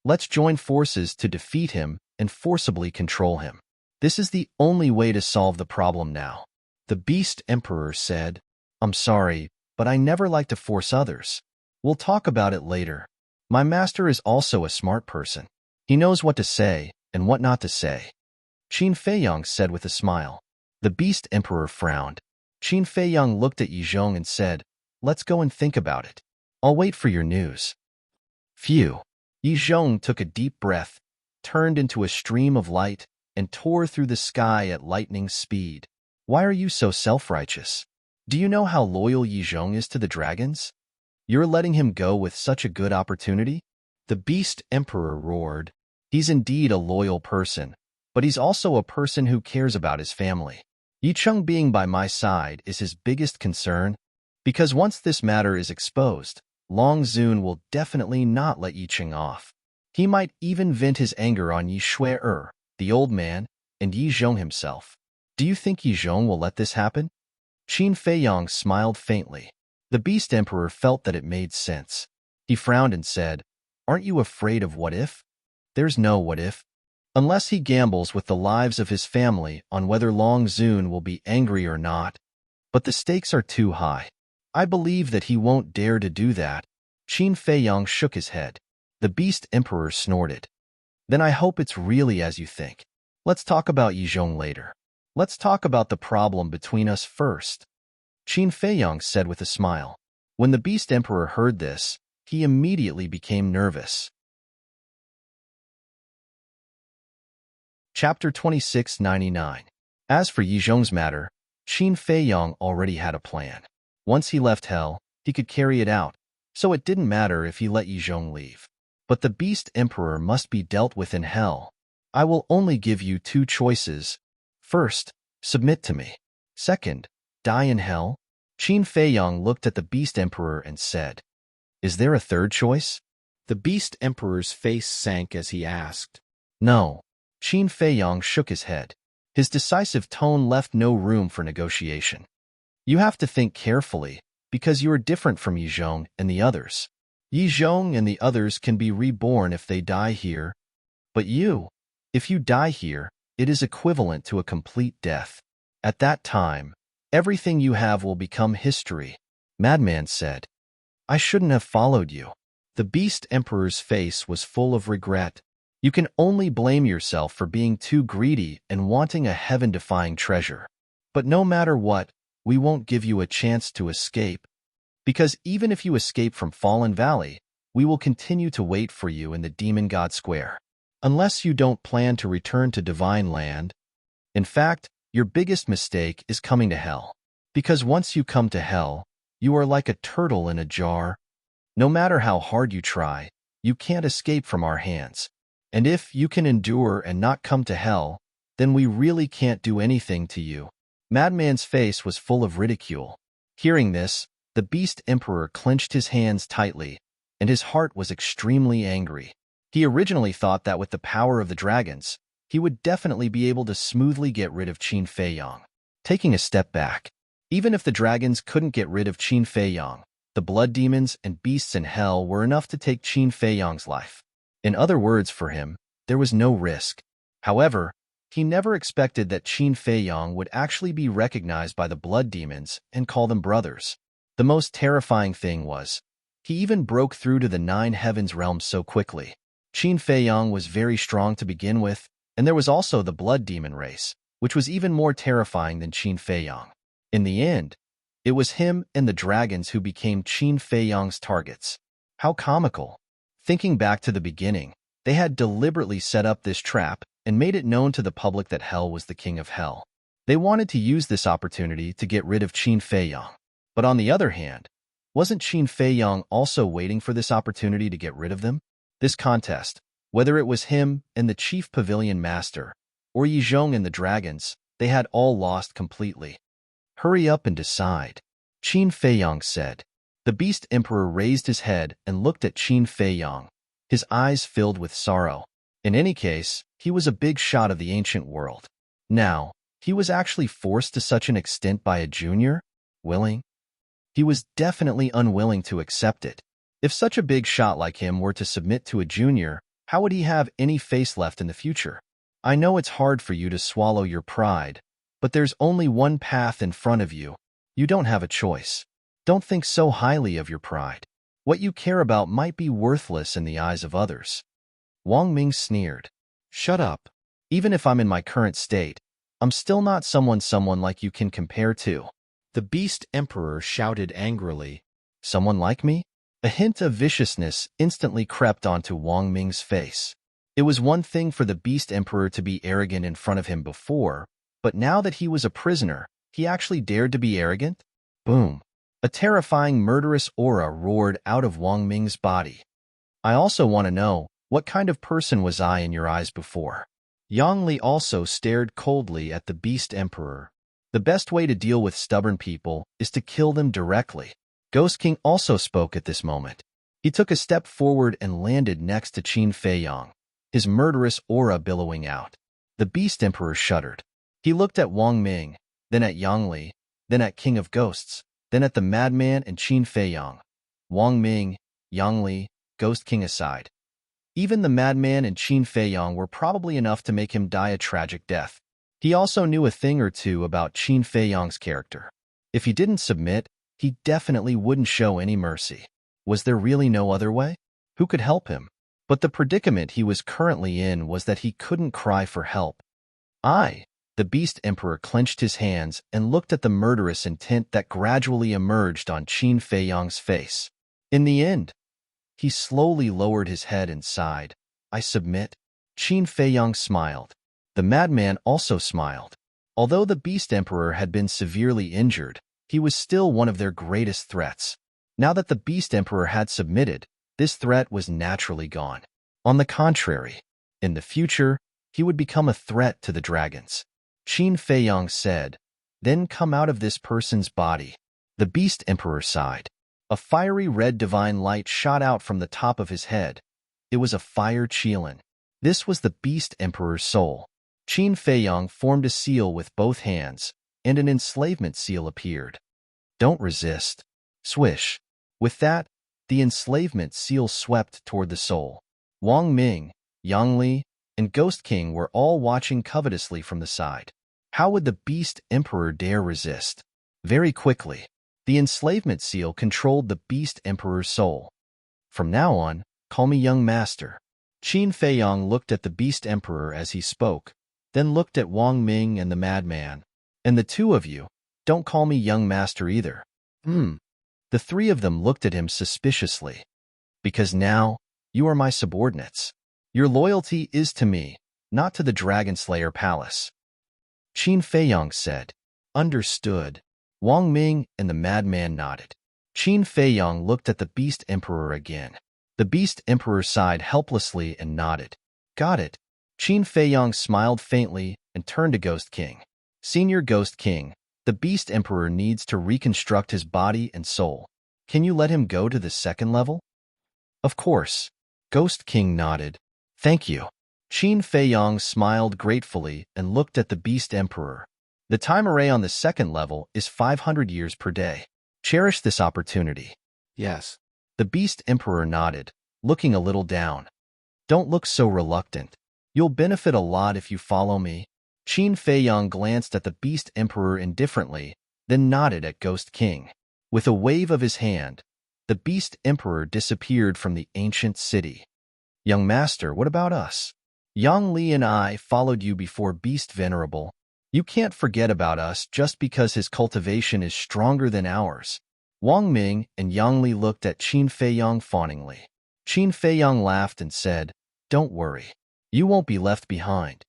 "Let's join forces to defeat him and forcibly control him. This is the only way to solve the problem now." The Beast Emperor said, "I'm sorry, but I never like to force others. We'll talk about it later. My master is also a smart person. He knows what to say and what not to say." Qin Feiyong said with a smile. The Beast Emperor frowned. Qin Feiyong looked at Yi Zhong and said, "Let's go and think about it. I'll wait for your news." Phew. Yi Zhong took a deep breath, turned into a stream of light, and tore through the sky at lightning speed. "Why are you so self-righteous? Do you know how loyal Yi Zhong is to the dragons? You're letting him go with such a good opportunity?" The Beast Emperor roared. "He's indeed a loyal person, but he's also a person who cares about his family. Yi Cheng being by my side is his biggest concern, because once this matter is exposed, Long Zun will definitely not let Yi Cheng off. He might even vent his anger on Yi Shui, the old man, and Yi Zhong himself. Do you think Yi Zhong will let this happen?" Qin Feiyong smiled faintly. The Beast Emperor felt that it made sense. He frowned and said, "Aren't you afraid of what if?" "There's no what if. Unless he gambles with the lives of his family on whether Long Zun will be angry or not. But the stakes are too high. I believe that he won't dare to do that." Qin Feiyong shook his head. The Beast Emperor snorted. "Then I hope it's really as you think. Let's talk about Yi Zhong later. Let's talk about the problem between us first." Qin Feiyong said with a smile. When the Beast Emperor heard this, he immediately became nervous. Chapter 2699. As for Yi Zhong's matter, Qin Feiyong already had a plan. Once he left Hell, he could carry it out, so it didn't matter if he let Yi Zhong leave. But the Beast Emperor must be dealt with in Hell. I will only give you two choices. First, submit to me. Second, die in Hell. Qin Feiyong looked at the Beast Emperor and said, "Is there a third choice?" The Beast Emperor's face sank as he asked. "No." Qin Feiyong shook his head. His decisive tone left no room for negotiation. "You have to think carefully, because you are different from Yi Zhong and the others. Yi Zhong and the others can be reborn if they die here. But you, if you die here, it is equivalent to a complete death. At that time, everything you have will become history." Madman said, "I shouldn't have followed you." The Beast Emperor's face was full of regret. You can only blame yourself for being too greedy and wanting a heaven-defying treasure. But no matter what, we won't give you a chance to escape. Because even if you escape from Fallen Valley, we will continue to wait for you in the Demon God Square. Unless you don't plan to return to Divine Land. In fact, your biggest mistake is coming to Hell. Because once you come to Hell, you are like a turtle in a jar. No matter how hard you try, you can't escape from our hands. And if you can endure and not come to Hell, then we really can't do anything to you." Madman's face was full of ridicule. Hearing this, the Beast Emperor clenched his hands tightly, and his heart was extremely angry. He originally thought that with the power of the dragons, he would definitely be able to smoothly get rid of Qin Feiyong. Taking a step back, even if the dragons couldn't get rid of Qin Feiyang, the blood demons and beasts in hell were enough to take Qin Feiyang's life. In other words, for him, there was no risk. However, he never expected that Qin Feiyang would actually be recognized by the blood demons and call them brothers. The most terrifying thing was, he even broke through to the 9 heavens realm so quickly. Qin Feiyang was very strong to begin with, and there was also the blood demon race, which was even more terrifying than Qin Feiyang. In the end, it was him and the dragons who became Qin Feiyang's targets. How comical. Thinking back to the beginning, they had deliberately set up this trap and made it known to the public that hell was the king of hell. They wanted to use this opportunity to get rid of Qin Feiyang. But on the other hand, wasn't Qin Feiyang also waiting for this opportunity to get rid of them? This contest, whether it was him and the chief pavilion master, or Yi Zhong and the dragons, they had all lost completely. Hurry up and decide, Qin Feiyang said. The Beast Emperor raised his head and looked at Qin Feiyang, his eyes filled with sorrow. In any case, he was a big shot of the ancient world. Now, he was actually forced to such an extent by a junior? Willing? He was definitely unwilling to accept it. If such a big shot like him were to submit to a junior, how would he have any face left in the future? I know it's hard for you to swallow your pride, but there's only one path in front of you. You don't have a choice. Don't think so highly of your pride. What you care about might be worthless in the eyes of others. Wang Ming sneered. Shut up. Even if I'm in my current state, I'm still not someone like you can compare to. The Beast Emperor shouted angrily. Someone like me? A hint of viciousness instantly crept onto Wang Ming's face. It was one thing for the Beast Emperor to be arrogant in front of him before, but now that he was a prisoner, he actually dared to be arrogant? Boom. A terrifying murderous aura roared out of Wang Ming's body. I also want to know, what kind of person was I in your eyes before? Yang Li also stared coldly at the Beast Emperor. The best way to deal with stubborn people is to kill them directly. Ghost King also spoke at this moment. He took a step forward and landed next to Qin Feiyang, his murderous aura billowing out. The Beast Emperor shuddered. He looked at Wang Ming, then at Yang Li, then at King of Ghosts, then at the Madman and Qin Feiyang. Wang Ming, Yang Li, Ghost King aside. Even the Madman and Qin Feiyang were probably enough to make him die a tragic death. He also knew a thing or two about Qin Feiyang's character. If he didn't submit, he definitely wouldn't show any mercy. Was there really no other way? Who could help him? But the predicament he was currently in was that he couldn't cry for help. The Beast Emperor clenched his hands and looked at the murderous intent that gradually emerged on Qin Feiyang's face. In the end, he slowly lowered his head and sighed. I submit. Qin Feiyang smiled. The Madman also smiled. Although the Beast Emperor had been severely injured, he was still one of their greatest threats. Now that the Beast Emperor had submitted, this threat was naturally gone. On the contrary, in the future, he would become a threat to the dragons. Qin Feiyang said, Then come out of this person's body. The Beast Emperor sighed. A fiery red divine light shot out from the top of his head. It was a fire Qilin. This was the Beast Emperor's soul. Qin Feiyang formed a seal with both hands, and an enslavement seal appeared. Don't resist. Swish. With that, the enslavement seal swept toward the soul. Wang Ming, Yang Li, and Ghost King were all watching covetously from the side. How would the Beast Emperor dare resist? Very quickly, the enslavement seal controlled the Beast Emperor's soul. From now on, call me young master. Qin Feiyang looked at the Beast Emperor as he spoke, then looked at Wang Ming and the Madman. And the two of you, don't call me young master either. The three of them looked at him suspiciously. Because now, you are my subordinates. Your loyalty is to me, not to the Dragon Slayer Palace. Qin Feiyang said. Understood. Wang Ming and the Madman nodded. Qin Feiyang looked at the Beast Emperor again. The Beast Emperor sighed helplessly and nodded. Got it. Qin Feiyang smiled faintly and turned to Ghost King. Senior Ghost King, the Beast Emperor needs to reconstruct his body and soul. Can you let him go to the second level? Of course. Ghost King nodded. Thank you. Qin Feiyang smiled gratefully and looked at the Beast Emperor. The time array on the second level is 500 years per day. Cherish this opportunity. Yes. The Beast Emperor nodded, looking a little down. Don't look so reluctant. You'll benefit a lot if you follow me. Qin Feiyang glanced at the Beast Emperor indifferently, then nodded at Ghost King. With a wave of his hand, the Beast Emperor disappeared from the ancient city. Young Master, what about us? Yang Li and I followed you before Beast Venerable. You can't forget about us just because his cultivation is stronger than ours. Wang Ming and Yang Li looked at Qin Feiyang fawningly. Qin Feiyang laughed and said, Don't worry. You won't be left behind.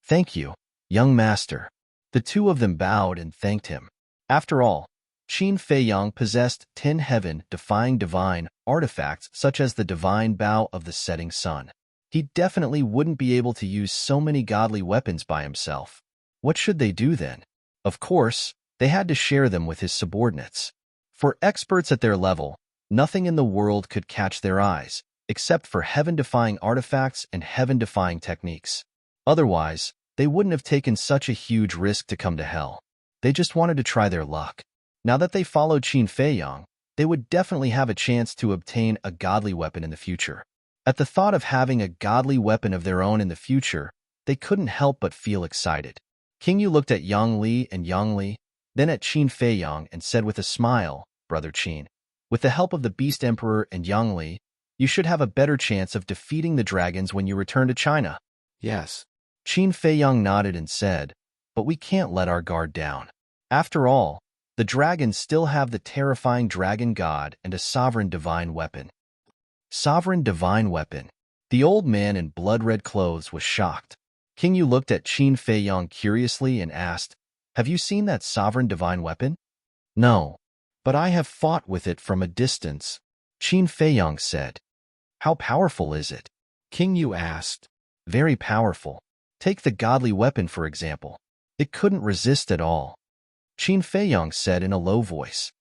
Thank you, young master. The two of them bowed and thanked him. After all, Qin Feiyang possessed 10 heaven-defying divine artifacts such as the divine bow of the setting sun. He definitely wouldn't be able to use so many godly weapons by himself. What should they do then? Of course, they had to share them with his subordinates. For experts at their level, nothing in the world could catch their eyes, except for heaven-defying artifacts and heaven-defying techniques. Otherwise, they wouldn't have taken such a huge risk to come to hell. They just wanted to try their luck. Now that they followed Qin Feiyang, they would definitely have a chance to obtain a godly weapon in the future. At the thought of having a godly weapon of their own in the future, they couldn't help but feel excited. King Yu looked at Yang Li and Yang Li, then at Qin Feiyang and said with a smile, Brother Qin, with the help of the Beast Emperor and Yang Li, you should have a better chance of defeating the dragons when you return to China. Yes. Qin Feiyang nodded and said, But we can't let our guard down. After all, the dragons still have the terrifying dragon god and a sovereign divine weapon. Sovereign divine weapon. The old man in blood-red clothes was shocked. King Yu looked at Qin Feiyang curiously and asked, Have you seen that sovereign divine weapon? No, but I have fought with it from a distance, Qin Feiyang said. How powerful is it? King Yu asked. Very powerful. Take the godly weapon, for example. It couldn't resist at all. Qin Feiyang said in a low voice.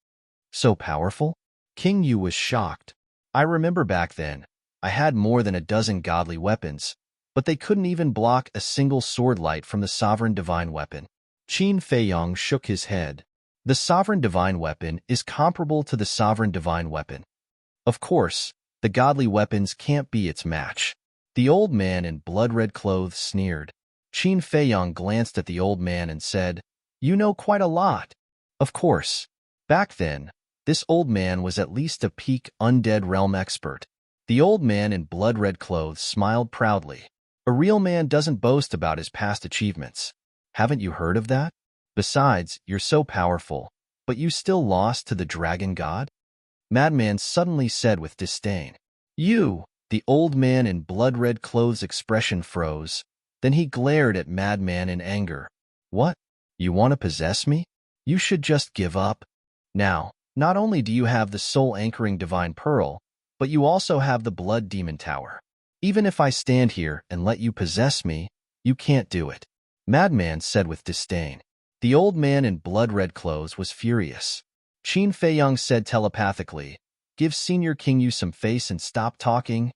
So powerful? King Yu was shocked. I remember back then, I had more than a dozen godly weapons, but they couldn't even block a single sword light from the sovereign divine weapon. Qin Feiyang shook his head. The sovereign divine weapon is comparable to the sovereign divine weapon. Of course, the godly weapons can't be its match. The old man in blood-red clothes sneered. Qin Feiyang glanced at the old man and said, You know quite a lot. Of course. Back then, this old man was at least a peak undead realm expert. The old man in blood-red clothes smiled proudly. A real man doesn't boast about his past achievements. Haven't you heard of that? Besides, you're so powerful, but you still lost to the dragon god? Madman suddenly said with disdain. You! The old man in blood-red clothes' expression froze. Then he glared at Madman in anger. What? You want to possess me? You should just give up. Now, not only do you have the soul-anchoring divine pearl, but you also have the blood demon tower. Even if I stand here and let you possess me, you can't do it. Madman said with disdain. The old man in blood-red clothes was furious. Qin Feiyang said telepathically, Give Senior King Yu some face and stop talking.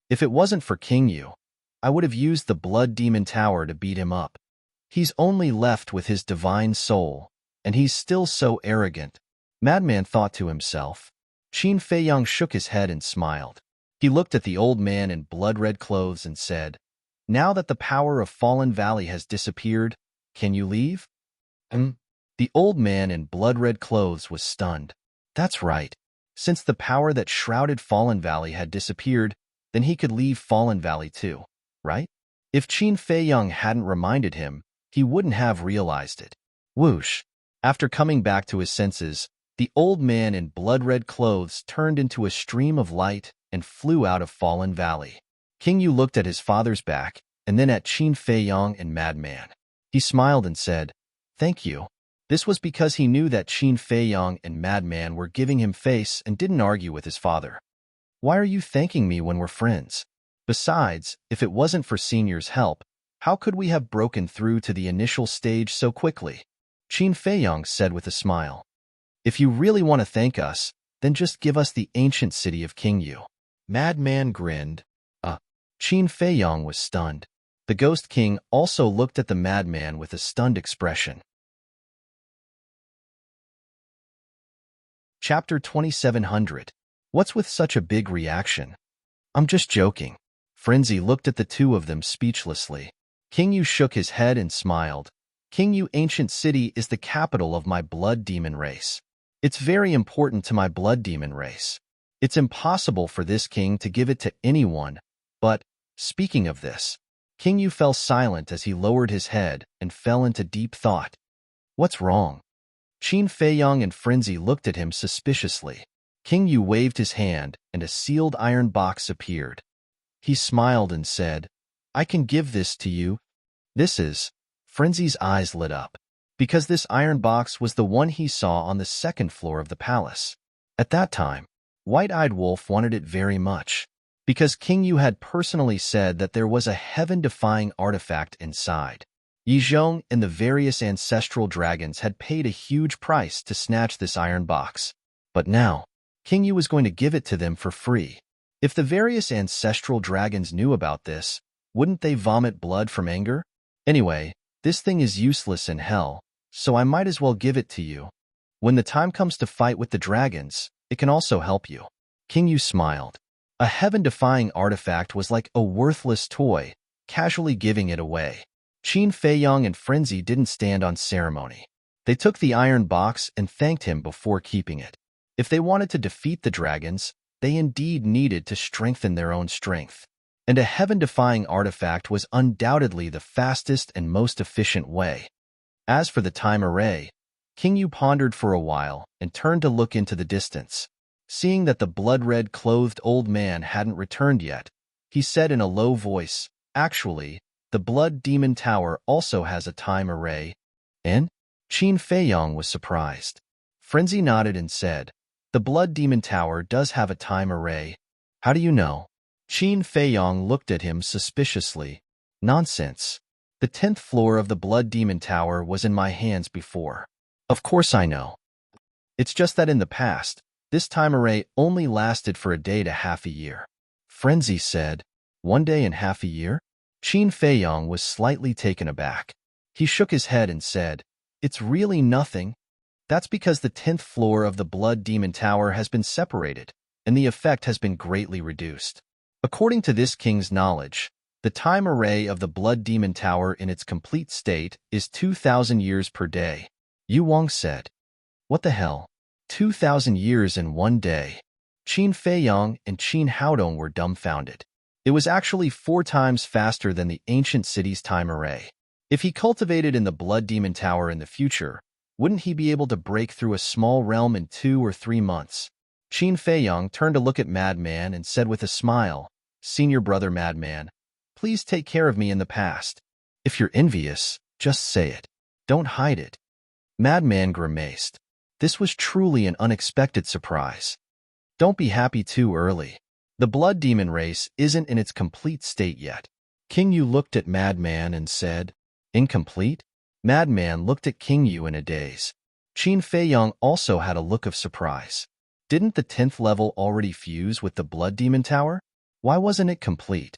If it wasn't for King Yu, I would have used the blood demon tower to beat him up. He's only left with his divine soul, and he's still so arrogant. Madman thought to himself. Qin Feiyang shook his head and smiled. He looked at the old man in blood-red clothes and said, Now that the power of Fallen Valley has disappeared, can you leave? The old man in blood-red clothes was stunned. That's right. Since the power that shrouded Fallen Valley had disappeared, then he could leave Fallen Valley too, right? If Qin Feiyang hadn't reminded him, he wouldn't have realized it. Whoosh! After coming back to his senses, the old man in blood-red clothes turned into a stream of light and flew out of Fallen Valley. King Yu looked at his father's back and then at Qin Feiyang and Madman. He smiled and said, Thank you. This was because he knew that Qin Feiyang and Madman were giving him face and didn't argue with his father. Why are you thanking me when we're friends? Besides, if it wasn't for Senior's help, how could we have broken through to the initial stage so quickly? Qin Feiyang said with a smile. If you really want to thank us, then just give us the ancient city of King Yu. Madman grinned. Qin Feiyang was stunned. The Ghost King also looked at the madman with a stunned expression. Chapter 2700. What's with such a big reaction? I'm just joking. Frenzy looked at the two of them speechlessly. King Yu shook his head and smiled. King Yu ancient city is the capital of my blood demon race. It's very important to my blood demon race. It's impossible for this king to give it to anyone, but, speaking of this, King Yu fell silent as he lowered his head and fell into deep thought. What's wrong? Qin Feiyong and Frenzy looked at him suspiciously. King Yu waved his hand and a sealed iron box appeared. He smiled and said, I can give this to you. This is... Frenzy's eyes lit up, because this iron box was the one he saw on the second floor of the palace. At that time, White-Eyed Wolf wanted it very much, because King Yu had personally said that there was a heaven-defying artifact inside. Yizhong and the various ancestral dragons had paid a huge price to snatch this iron box. But now, King Yu was going to give it to them for free. If the various ancestral dragons knew about this, wouldn't they vomit blood from anger? Anyway, this thing is useless in hell, so I might as well give it to you. When the time comes to fight with the dragons, it can also help you. King Yu smiled. A heaven-defying artifact was like a worthless toy, casually giving it away. Qin Feiyong and Frenzy didn't stand on ceremony. They took the iron box and thanked him before keeping it. If they wanted to defeat the dragons, they indeed needed to strengthen their own strength. And a heaven-defying artifact was undoubtedly the fastest and most efficient way. As for the time array, King Yu pondered for a while and turned to look into the distance. Seeing that the blood-red clothed old man hadn't returned yet, he said in a low voice, Actually, the Blood Demon Tower also has a time array. And? Qin Feiyong was surprised. Frenzy nodded and said, The Blood Demon Tower does have a time array. How do you know? Qin Feiyong looked at him suspiciously. Nonsense. The 10th floor of the Blood Demon Tower was in my hands before. Of course I know. It's just that in the past, this time array only lasted for a day to half a year. Frenzy said, 1 day and half a year? Qin Feiyong was slightly taken aback. He shook his head and said, It's really nothing. That's because the 10th floor of the Blood Demon Tower has been separated, and the effect has been greatly reduced. According to this king's knowledge, the time array of the Blood Demon Tower in its complete state is 2,000 years per day. Yu Wang said, What the hell? 2,000 years in 1 day. Qin Feiyong and Qin Haodong were dumbfounded. It was actually 4 times faster than the ancient city's time array. If he cultivated in the Blood Demon Tower in the future, wouldn't he be able to break through a small realm in 2 or 3 months? Qin Feiyong turned to look at Madman and said with a smile, Senior brother Madman, please take care of me in the past. If you're envious, just say it. Don't hide it. Madman grimaced. This was truly an unexpected surprise. Don't be happy too early. The Blood Demon race isn't in its complete state yet. King Yu looked at Madman and said, Incomplete? Madman looked at King Yu in a daze. Qin Feiyong also had a look of surprise. Didn't the 10th level already fuse with the Blood Demon Tower? Why wasn't it complete?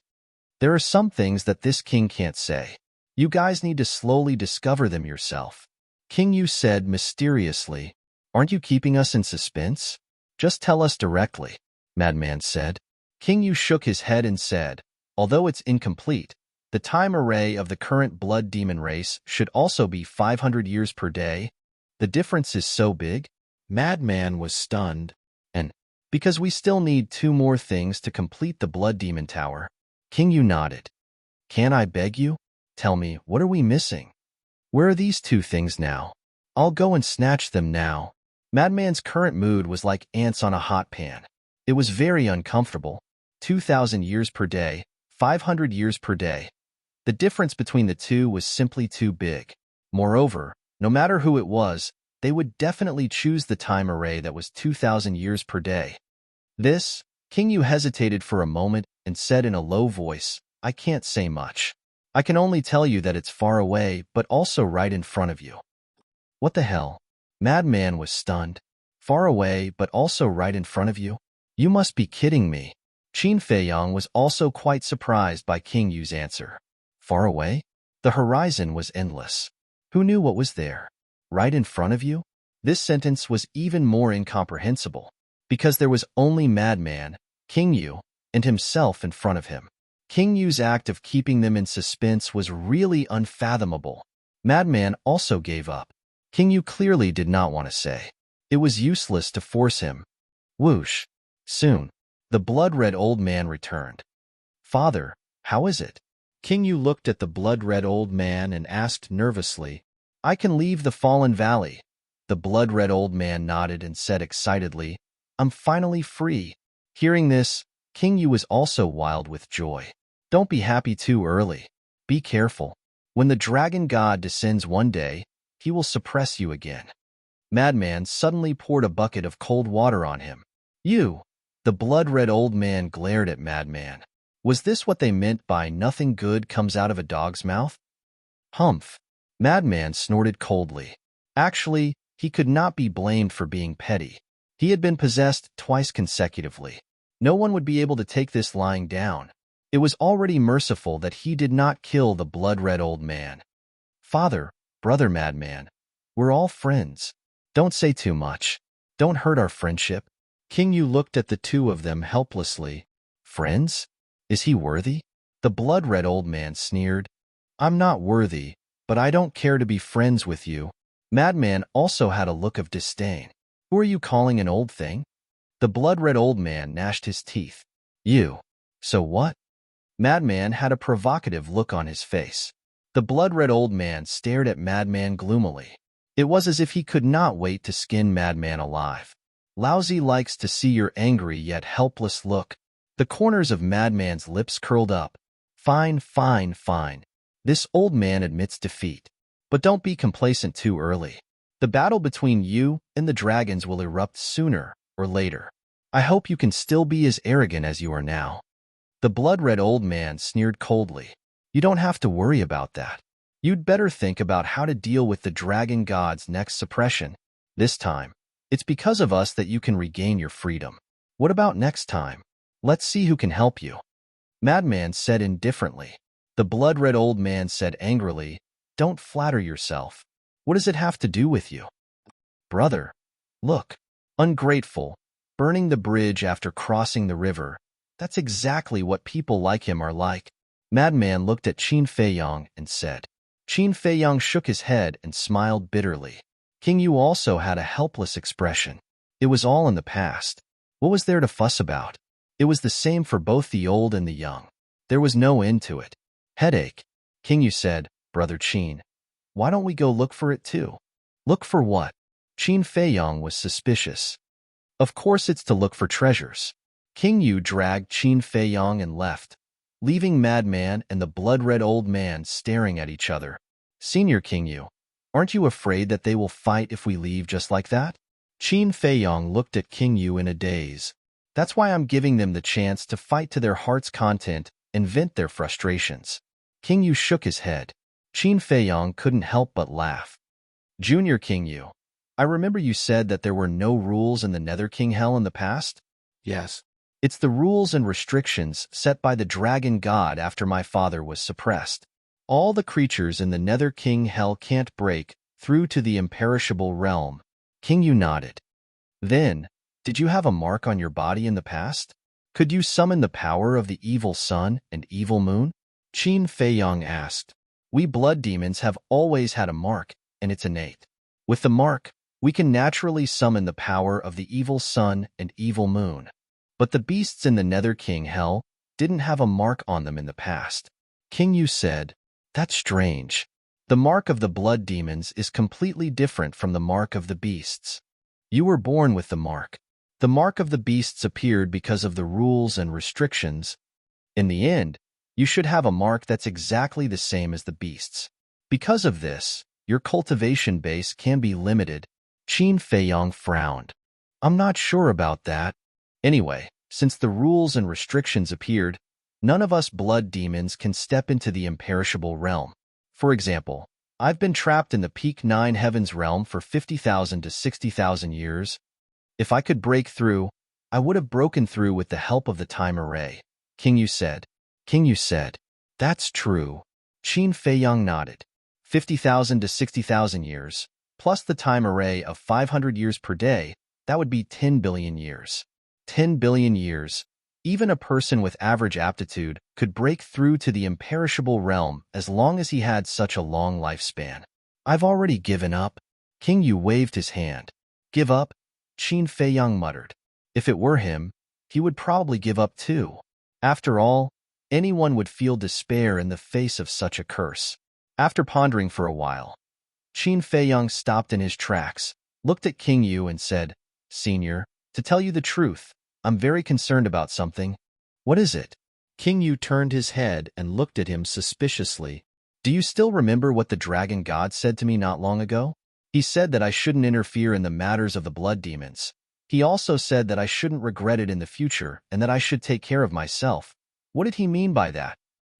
There are some things that this king can't say. You guys need to slowly discover them yourself. King Yu said mysteriously, Aren't you keeping us in suspense? Just tell us directly, Madman said. King Yu shook his head and said, Although it's incomplete, the time array of the current Blood Demon race should also be 500 years per day. The difference is so big? Madman was stunned. And, because we still need 2 more things to complete the Blood Demon Tower. King Yu nodded. Can I beg you? Tell me, what are we missing? Where are these 2 things now? I'll go and snatch them now. Madman's current mood was like ants on a hot pan. It was very uncomfortable. 2,000 years per day, 500 years per day. The difference between the two was simply too big. Moreover, no matter who it was, they would definitely choose the time array that was 2,000 years per day. This, King Yu hesitated for a moment and said in a low voice, I can't say much. I can only tell you that it's far away, but also right in front of you. What the hell? Madman was stunned. Far away, but also right in front of you? You must be kidding me. Qin Feiyong was also quite surprised by King Yu's answer. Far away? The horizon was endless. Who knew what was there? Right in front of you? This sentence was even more incomprehensible, because there was only Madman, King Yu, and himself in front of him. King Yu's act of keeping them in suspense was really unfathomable. Madman also gave up. King Yu clearly did not want to say. It was useless to force him. Whoosh. Soon, the blood-red old man returned. "Father, how is it?" King Yu looked at the blood-red old man and asked nervously, "I can leave the fallen valley." The blood-red old man nodded and said excitedly, "I'm finally free." Hearing this, King Yu was also wild with joy. Don't be happy too early. Be careful. When the dragon god descends one day, he will suppress you again. Madman suddenly poured a bucket of cold water on him. "You!" The blood-red old man glared at Madman. Was this what they meant by nothing good comes out of a dog's mouth? Humph. Madman snorted coldly. Actually, he could not be blamed for being petty. He had been possessed twice consecutively. No one would be able to take this lying down. It was already merciful that he did not kill the blood-red old man. "Father, brother Madman, we're all friends. Don't say too much. Don't hurt our friendship." King Yu looked at the two of them helplessly. "Friends? Is he worthy?" The blood-red old man sneered. "I'm not worthy, but I don't care to be friends with you." Madman also had a look of disdain. "Who are you calling an old thing?" The blood-red old man gnashed his teeth. "You. So what?" Madman had a provocative look on his face. The blood-red old man stared at Madman gloomily. It was as if he could not wait to skin Madman alive. Lousy likes to see your angry yet helpless look. The corners of Madman's lips curled up. "Fine, fine, fine. This old man admits defeat. But don't be complacent too early. The battle between you and the dragons will erupt sooner or later. I hope you can still be as arrogant as you are now." The blood-red old man sneered coldly. "You don't have to worry about that. You'd better think about how to deal with the dragon god's next suppression. This time, it's because of us that you can regain your freedom. What about next time? Let's see who can help you." Madman said indifferently. The blood-red old man said angrily, "Don't flatter yourself. What does it have to do with you?" "Brother, look. Ungrateful, burning the bridge after crossing the river. That's exactly what people like him are like." Madman looked at Qin Feiyang and said. Qin Feiyang shook his head and smiled bitterly. King Yu also had a helpless expression. It was all in the past. What was there to fuss about? It was the same for both the old and the young. There was no end to it. "Headache," King Yu said. "Brother Qin, why don't we go look for it too?" "Look for what?" Qin Feiyang was suspicious. "Of course it's to look for treasures." King Yu dragged Qin Feiyang and left, leaving Madman and the blood-red old man staring at each other. "Senior King Yu, aren't you afraid that they will fight if we leave just like that?" Qin Feiyang looked at King Yu in a daze. "That's why I'm giving them the chance to fight to their heart's content and vent their frustrations." King Yu shook his head. Qin Feiyang couldn't help but laugh. "Junior King Yu, I remember you said that there were no rules in the Nether King Hell in the past?" "Yes." "It's the rules and restrictions set by the dragon god after my father was suppressed. All the creatures in the Nether King Hell can't break through to the imperishable realm." King Yu nodded. "Then, did you have a mark on your body in the past? Could you summon the power of the evil sun and evil moon?" Qin Feiyang asked. "We blood demons have always had a mark, and it's innate. With the mark, we can naturally summon the power of the evil sun and evil moon. But the beasts in the Nether King Hell didn't have a mark on them in the past." King Yu said, "That's strange. The mark of the blood demons is completely different from the mark of the beasts. You were born with the mark. The mark of the beasts appeared because of the rules and restrictions. In the end, you should have a mark that's exactly the same as the beasts. Because of this, your cultivation base can be limited." Qin Feiyang frowned. "I'm not sure about that. Anyway, since the rules and restrictions appeared, none of us blood demons can step into the imperishable realm. For example, I've been trapped in the peak 9 heavens realm for 50,000 to 60,000 years. If I could break through, I would have broken through with the help of the time array." King Yu said. "That's true." Qin Feiyang nodded. 50,000 to 60,000 years, plus the time array of 500 years per day, that would be 10 billion years. 10 billion years. Even a person with average aptitude could break through to the imperishable realm as long as he had such a long lifespan. I've already given up. King Yu waved his hand. Give up? Qin Feiyang muttered. If it were him, he would probably give up too. After all, anyone would feel despair in the face of such a curse. After pondering for a while, Qin Feiyang stopped in his tracks, looked at King Yu and said, Senior, to tell you the truth, I'm very concerned about something. What is it? King Yu turned his head and looked at him suspiciously. Do you still remember what the dragon god said to me not long ago? He said that I shouldn't interfere in the matters of the blood demons. He also said that I shouldn't regret it in the future and that I should take care of myself. What did he mean by that?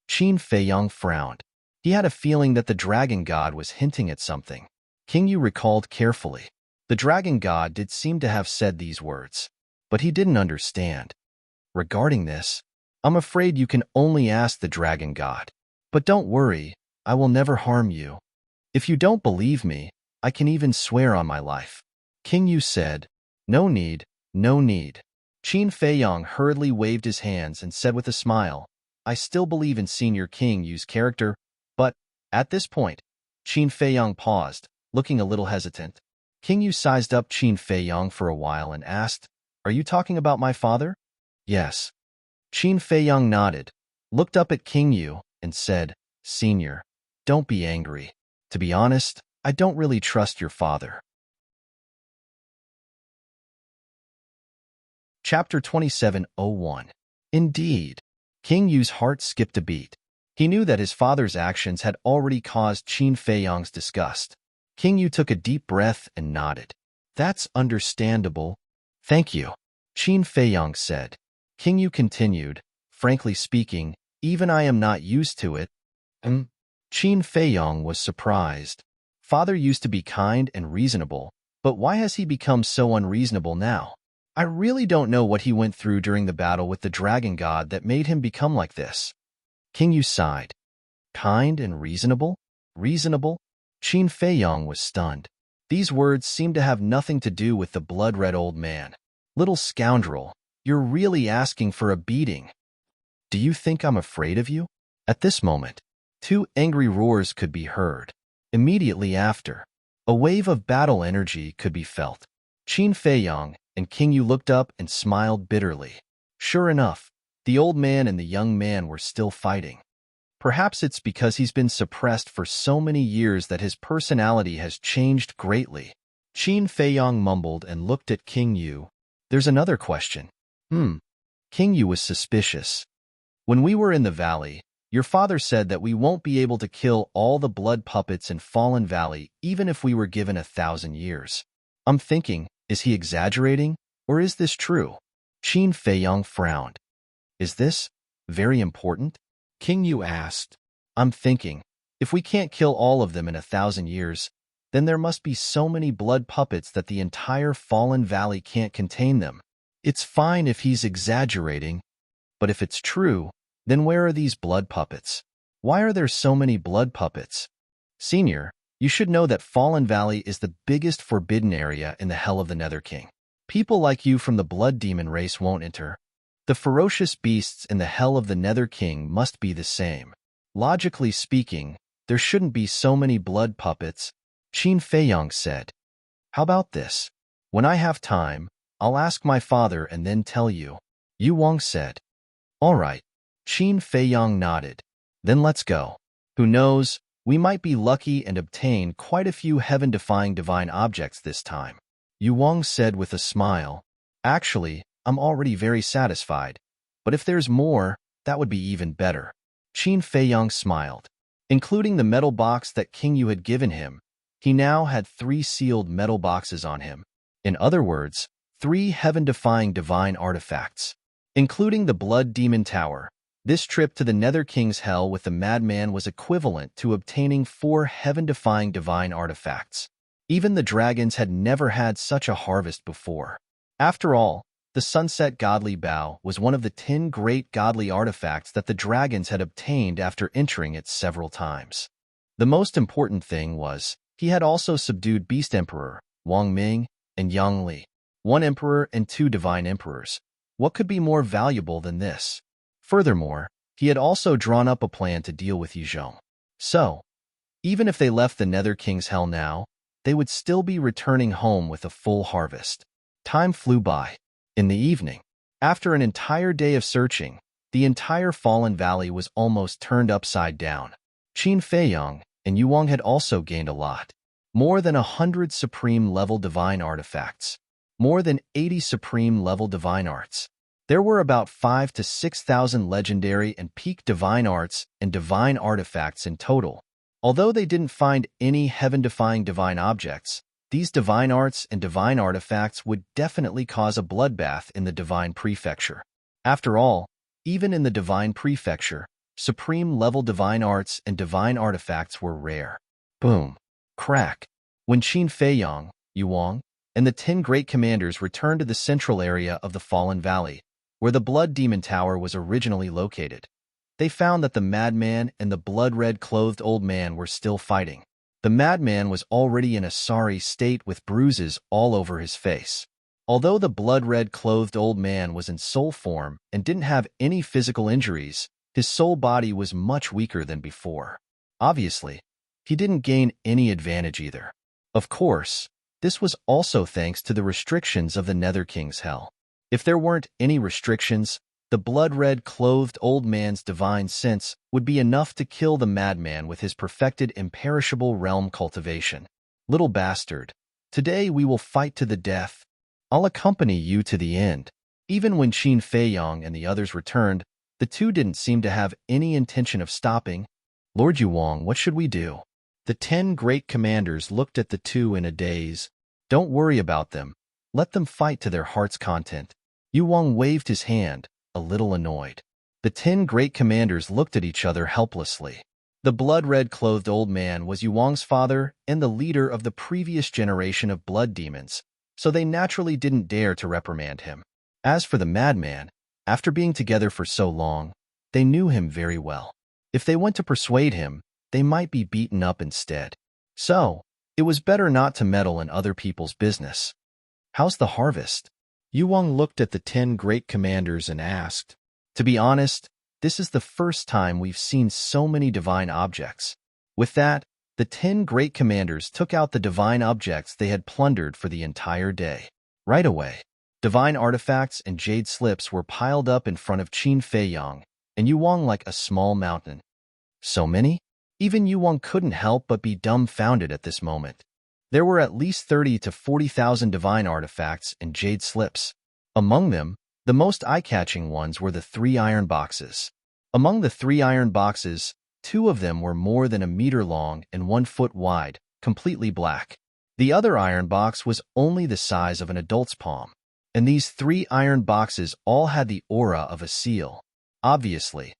Qin Feiyang frowned. He had a feeling that the dragon god was hinting at something. King Yu recalled carefully. The dragon god did seem to have said these words, but he didn't understand. Regarding this, I'm afraid you can only ask the dragon god. But don't worry, I will never harm you. If you don't believe me, I can even swear on my life. King Yu said, No need, no need. Qin Feiyang hurriedly waved his hands and said with a smile, I still believe in Senior King Yu's character, but, at this point, Qin Feiyang paused, looking a little hesitant. King Yu sized up Qin Feiyang for a while and asked, Are you talking about my father? Yes. Qin Feiyang nodded, looked up at King Yu, and said, Senior, don't be angry. To be honest, I don't really trust your father. Chapter 27:01. Indeed. King Yu's heart skipped a beat. He knew that his father's actions had already caused Qin Feiyang's disgust. King Yu took a deep breath and nodded. That's understandable. Thank you, Qin Feiyang said. King Yu continued, Frankly speaking, even I am not used to it. Qin Feiyang was surprised. Father used to be kind and reasonable, but why has he become so unreasonable now? I really don't know what he went through during the battle with the dragon god that made him become like this. King Yu sighed. Kind and reasonable? Reasonable? Qin Feiyang was stunned. These words seemed to have nothing to do with the blood-red old man. Little scoundrel, you're really asking for a beating. Do you think I'm afraid of you? At this moment, two angry roars could be heard. Immediately after, a wave of battle energy could be felt. Qin Feiyang and King Yu looked up and smiled bitterly. Sure enough, the old man and the young man were still fighting. Perhaps it's because he's been suppressed for so many years that his personality has changed greatly. Qin Feiyang mumbled and looked at King Yu. There's another question. King Yu was suspicious. When we were in the valley, your father said that we won't be able to kill all the blood puppets in Fallen Valley even if we were given 1,000 years. I'm thinking, is he exaggerating, or is this true? Qin Feiyang frowned. Is this very important? King Yu asked. I'm thinking, if we can't kill all of them in 1,000 years, then there must be so many blood puppets that the entire Fallen Valley can't contain them. It's fine if he's exaggerating, but if it's true, then where are these blood puppets? Why are there so many blood puppets? Senior, you should know that Fallen Valley is the biggest forbidden area in the Hell of the Nether King. People like you from the blood demon race won't enter. The ferocious beasts in the Hell of the Nether King must be the same. Logically speaking, there shouldn't be so many blood puppets, Qin Feiyang said. How about this? When I have time, I'll ask my father and then tell you, Yu Wang said. All right. Qin Feiyang nodded. Then let's go. Who knows, we might be lucky and obtain quite a few heaven-defying divine objects this time. Yu Wang said with a smile. Actually, I'm already very satisfied, but if there's more, that would be even better. Qin Feiyang smiled. Including the metal box that King Yu had given him, he now had 3 sealed metal boxes on him. In other words, 3 heaven-defying divine artifacts. Including the Blood Demon Tower, this trip to the Nether King's Hell with the Madman was equivalent to obtaining 4 heaven-defying divine artifacts. Even the dragons had never had such a harvest before. After all, the Sunset Godly Bow was one of the 10 great godly artifacts that the dragons had obtained after entering it several times. The most important thing was, He had also subdued Beast Emperor, Wang Ming, and Yang Li. One emperor and two divine emperors. What could be more valuable than this? Furthermore, he had also drawn up a plan to deal with Yizhong. So, even if they left the Nether King's hell now, they would still be returning home with a full harvest. Time flew by. In the evening, after an entire day of searching, the entire Fallen Valley was almost turned upside down. Qin Feiyang and Yuang had also gained a lot. More than 100 Supreme-level divine artifacts. More than 80 Supreme-level divine arts. There were about 5,000 to 6,000 legendary and peak divine arts and divine artifacts in total. Although they didn't find any heaven-defying divine objects, these divine arts and divine artifacts would definitely cause a bloodbath in the Divine Prefecture. After all, even in the Divine Prefecture, Supreme-level divine arts and divine artifacts were rare. Boom. Crack. When Qin Feiyang, Yuang, and the 10 great commanders returned to the central area of the Fallen Valley, where the Blood Demon Tower was originally located, they found that the madman and the blood-red clothed old man were still fighting. The madman was already in a sorry state with bruises all over his face. Although the blood-red clothed old man was in soul form and didn't have any physical injuries, his soul body was much weaker than before. Obviously, he didn't gain any advantage either. Of course, this was also thanks to the restrictions of the Nether King's hell. If there weren't any restrictions, the blood-red clothed old man's divine sense would be enough to kill the madman with his perfected imperishable realm cultivation. Little bastard, today we will fight to the death. I'll accompany you to the end. Even when Qin Feiyang and the others returned, the two didn't seem to have any intention of stopping. Lord Yuang, what should we do? The 10 great commanders looked at the two in a daze. Don't worry about them. Let them fight to their heart's content. Yuang waved his hand, a little annoyed. The 10 great commanders looked at each other helplessly. The blood-red clothed old man was Yuang's father and the leader of the previous generation of blood demons, so they naturally didn't dare to reprimand him. As for the madman, after being together for so long, they knew him very well. If they went to persuade him, they might be beaten up instead. So, it was better not to meddle in other people's business. How's the harvest? Yuang looked at the 10 great commanders and asked. To be honest, this is the first time we've seen so many divine objects. With that, the 10 great commanders took out the divine objects they had plundered for the entire day. Right away, divine artifacts and jade slips were piled up in front of Qin Feiyang and Yuang like a small mountain. So many? Even Yuang couldn't help but be dumbfounded at this moment. There were at least 30,000 to 40,000 divine artifacts and jade slips. Among them, the most eye-catching ones were the 3 iron boxes. Among the 3 iron boxes, 2 of them were more than a meter long and 1 foot wide, completely black. The other iron box was only the size of an adult's palm. And these 3 iron boxes all had the aura of a seal. Obviously,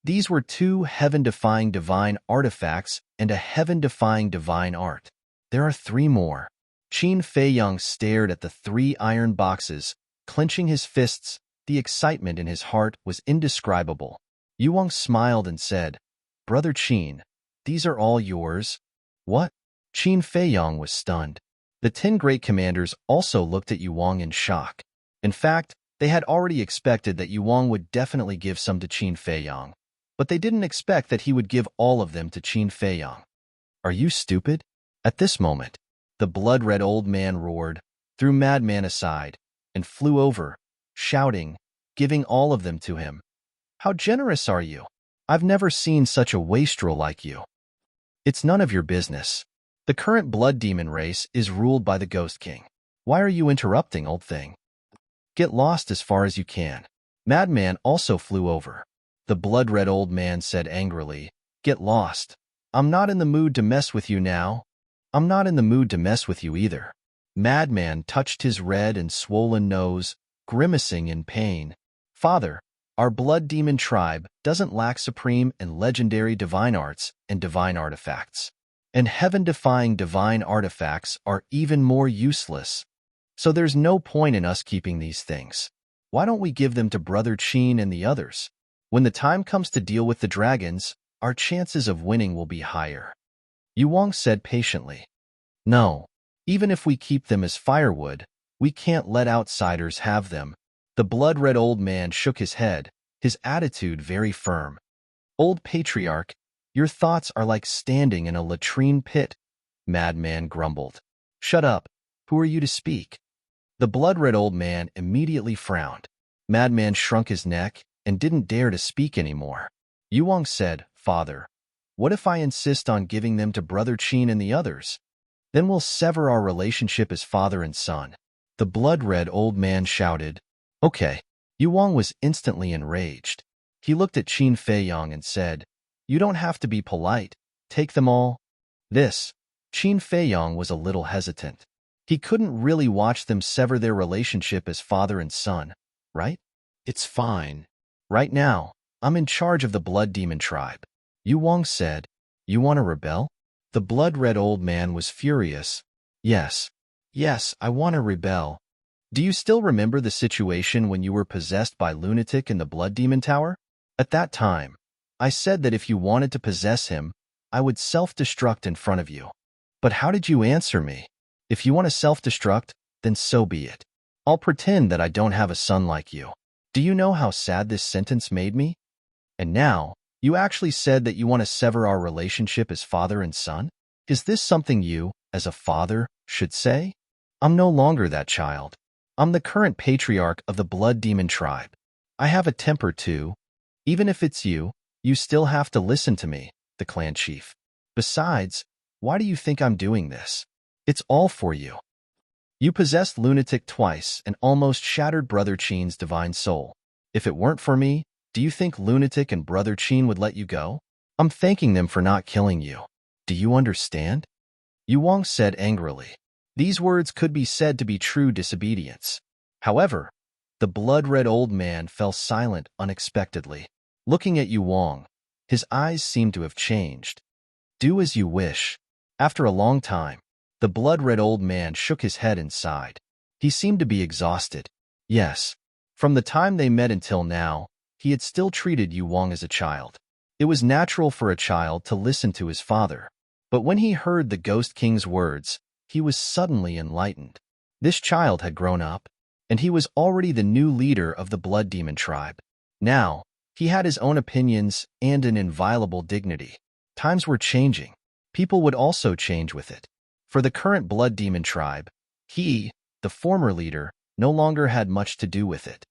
these were 2 heaven-defying divine artifacts and a heaven-defying divine art. There are 3 more. Qin Feiyang stared at the 3 iron boxes, clenching his fists. The excitement in his heart was indescribable. Yuang smiled and said, Brother Qin, these are all yours? What? Qin Feiyang was stunned. The 10 great commanders also looked at Yuang in shock. In fact, they had already expected that Yuang would definitely give some to Qin Feiyang, but they didn't expect that he would give all of them to Qin Feiyang. Are you stupid? At this moment, the blood-red old man roared, threw Madman aside, and flew over, shouting, giving all of them to him. How generous are you? I've never seen such a wastrel like you. It's none of your business. The current blood demon race is ruled by the Ghost King. Why are you interrupting, old thing? Get lost as far as you can. Madman also flew over. The blood-red old man said angrily, Get lost. I'm not in the mood to mess with you now. I'm not in the mood to mess with you either. Madman touched his red and swollen nose, grimacing in pain. Father, our blood demon tribe doesn't lack supreme and legendary divine arts and divine artifacts. And heaven-defying divine artifacts are even more useless. So there's no point in us keeping these things. Why don't we give them to Brother Qin and the others? When the time comes to deal with the dragons, our chances of winning will be higher. Yuang said patiently. No. Even if we keep them as firewood, we can't let outsiders have them. The blood-red old man shook his head, his attitude very firm. Old patriarch, your thoughts are like standing in a latrine pit, Madman grumbled. Shut up. Who are you to speak? The blood-red old man immediately frowned. Madman shrunk his neck and didn't dare to speak anymore. Yuang said, Father, what if I insist on giving them to Brother Qin and the others? Then we'll sever our relationship as father and son. The blood-red old man shouted. Okay. Yuang was instantly enraged. He looked at Qin Feiyang and said, You don't have to be polite. Take them all. Qin Feiyang was a little hesitant. He couldn't really watch them sever their relationship as father and son, right? It's fine. Right now, I'm in charge of the Blood Demon tribe. Yuang said, You want to rebel? The blood-red old man was furious. Yes, I want to rebel. Do you still remember the situation when you were possessed by Lunatic in the Blood Demon Tower? At that time, I said that if you wanted to possess him, I would self-destruct in front of you. But how did you answer me? If you want to self-destruct, then so be it. I'll pretend that I don't have a son like you. Do you know how sad this sentence made me? And now, you actually said that you want to sever our relationship as father and son? Is this something you, as a father, should say? I'm no longer that child. I'm the current patriarch of the Blood Demon tribe. I have a temper too. Even if it's you, you still have to listen to me, the clan chief. Besides, why do you think I'm doing this? It's all for you. You possessed Lunatic twice and almost shattered Brother Qin's divine soul. If it weren't for me, do you think Lunatic and Brother Qin would let you go? I'm thanking them for not killing you. Do you understand? Yuang said angrily. These words could be said to be true disobedience. However, the blood-red old man fell silent unexpectedly. Looking at Yuang, his eyes seemed to have changed. Do as you wish. After a long time, the blood-red old man shook his head and sighed. He seemed to be exhausted. Yes, from the time they met until now, he had still treated Yuang as a child. It was natural for a child to listen to his father. But when he heard the Ghost King's words, he was suddenly enlightened. This child had grown up, and he was already the new leader of the Blood Demon tribe. Now, he had his own opinions and an inviolable dignity. Times were changing. People would also change with it. For the current Blood Demon tribe, he, the former leader, no longer had much to do with it.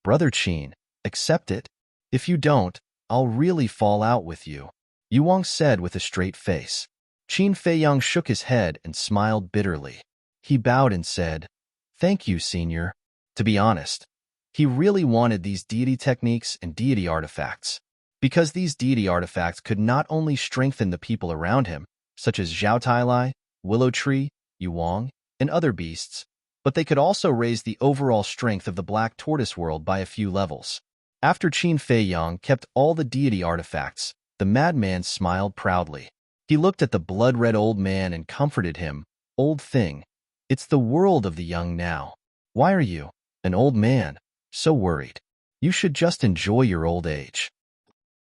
Brother Qin, accept it. If you don't, I'll really fall out with you, Yuang said with a straight face. Qin Feiyang shook his head and smiled bitterly. He bowed and said, Thank you, senior. To be honest, he really wanted these deity techniques and deity artifacts, because these deity artifacts could not only strengthen the people around him, such as Zhao Tailai, Willow Tree, Yuang, and other beasts, but they could also raise the overall strength of the Black Tortoise world by a few levels. After Qin Feiyang kept all the deity artifacts, the madman smiled proudly. He looked at the blood-red old man and comforted him. Old thing, it's the world of the young now. Why are you, an old man, so worried? You should just enjoy your old age.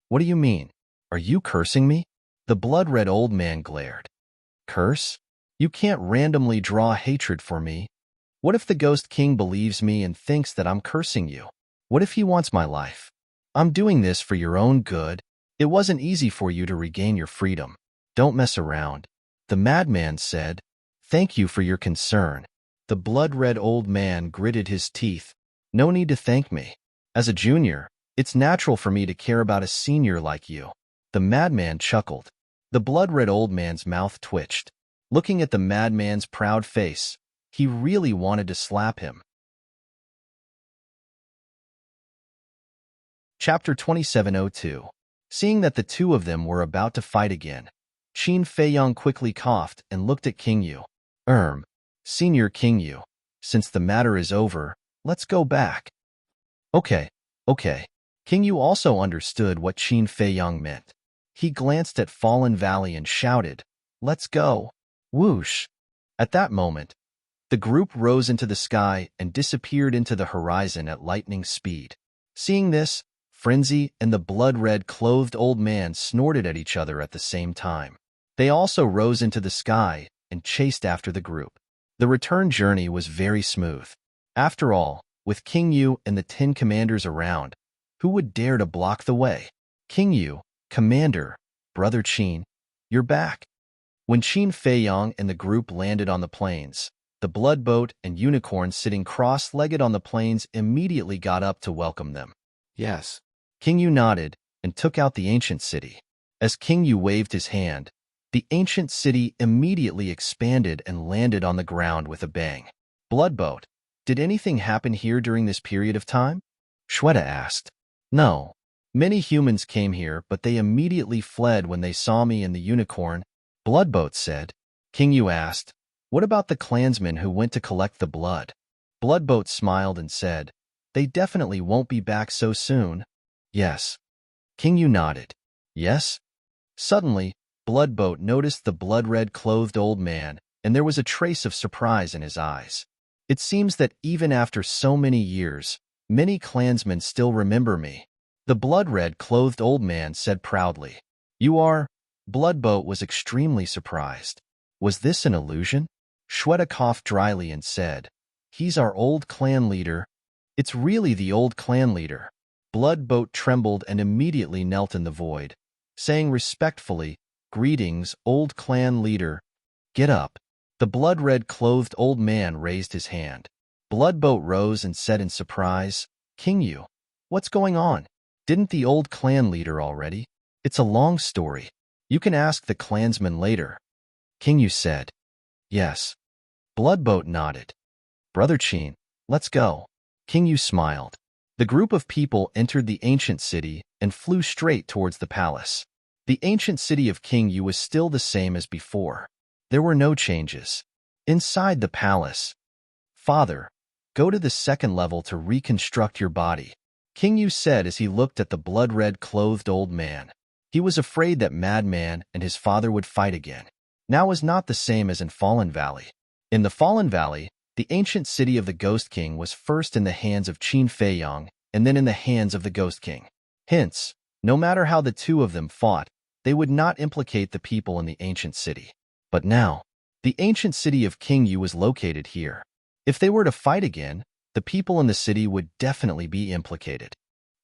What do you mean? Are you cursing me? The blood-red old man glared. Curse? You can't randomly draw hatred for me. What if the Ghost King believes me and thinks that I'm cursing you? What if he wants my life? I'm doing this for your own good. It wasn't easy for you to regain your freedom. Don't mess around. The madman said, Thank you for your concern. The blood-red old man gritted his teeth. No need to thank me. As a junior, it's natural for me to care about a senior like you. The madman chuckled. The blood-red old man's mouth twitched. Looking at the madman's proud face, he really wanted to slap him. Chapter 2702. Seeing that the two of them were about to fight again, Qin Feiyang quickly coughed and looked at King Yu. Senior King Yu, since the matter is over, let's go back. Okay. King Yu also understood what Qin Feiyang meant. He glanced at Fallen Valley and shouted, Let's go. Whoosh. At that moment, the group rose into the sky and disappeared into the horizon at lightning speed. Seeing this, Frenzy and the blood-red clothed old man snorted at each other at the same time. They also rose into the sky and chased after the group. The return journey was very smooth. After all, with King Yu and the 10 commanders around, who would dare to block the way? King Yu, Commander, Brother Qin, you're back. When Qin Feiyang and the group landed on the plains, the blood boat and unicorn sitting cross-legged on the plains immediately got up to welcome them. Yes. King Yu nodded and took out the ancient city. As King Yu waved his hand, the ancient city immediately expanded and landed on the ground with a bang. Bloodboat, did anything happen here during this period of time? Shweta asked. No. Many humans came here, but they immediately fled when they saw me and the unicorn, Bloodboat said. King Yu asked, what about the clansmen who went to collect the blood? Bloodboat smiled and said, they definitely won't be back so soon. Yes. King Yu nodded. Yes? Suddenly, Bloodboat noticed the blood-red clothed old man, and there was a trace of surprise in his eyes. It seems that even after so many years, many clansmen still remember me. The blood-red clothed old man said proudly. You are? Bloodboat was extremely surprised. Was this an illusion? Shweta coughed dryly and said, he's our old clan leader. It's really the old clan leader. Bloodboat trembled and immediately knelt in the void, saying respectfully, greetings, old clan leader. Get up. The blood-red clothed old man raised his hand. Bloodboat rose and said in surprise, King Yu, what's going on? Didn't the old clan leader already? It's a long story. You can ask the clansmen later. King Yu said. Yes. Bloodboat nodded. Brother Qin, let's go. King Yu smiled. The group of people entered the ancient city and flew straight towards the palace. The ancient city of King Yu was still the same as before. There were no changes. Inside the palace, Father, go to the second level to reconstruct your body, King Yu said as he looked at the blood-red clothed old man. He was afraid that Madman and his father would fight again. Now was not the same as in Fallen Valley. In the Fallen Valley, the ancient city of the Ghost King was first in the hands of Qin Feiyang and then in the hands of the Ghost King. Hence, no matter how the two of them fought, they would not implicate the people in the ancient city. But now, the ancient city of King Yu was located here. If they were to fight again, the people in the city would definitely be implicated.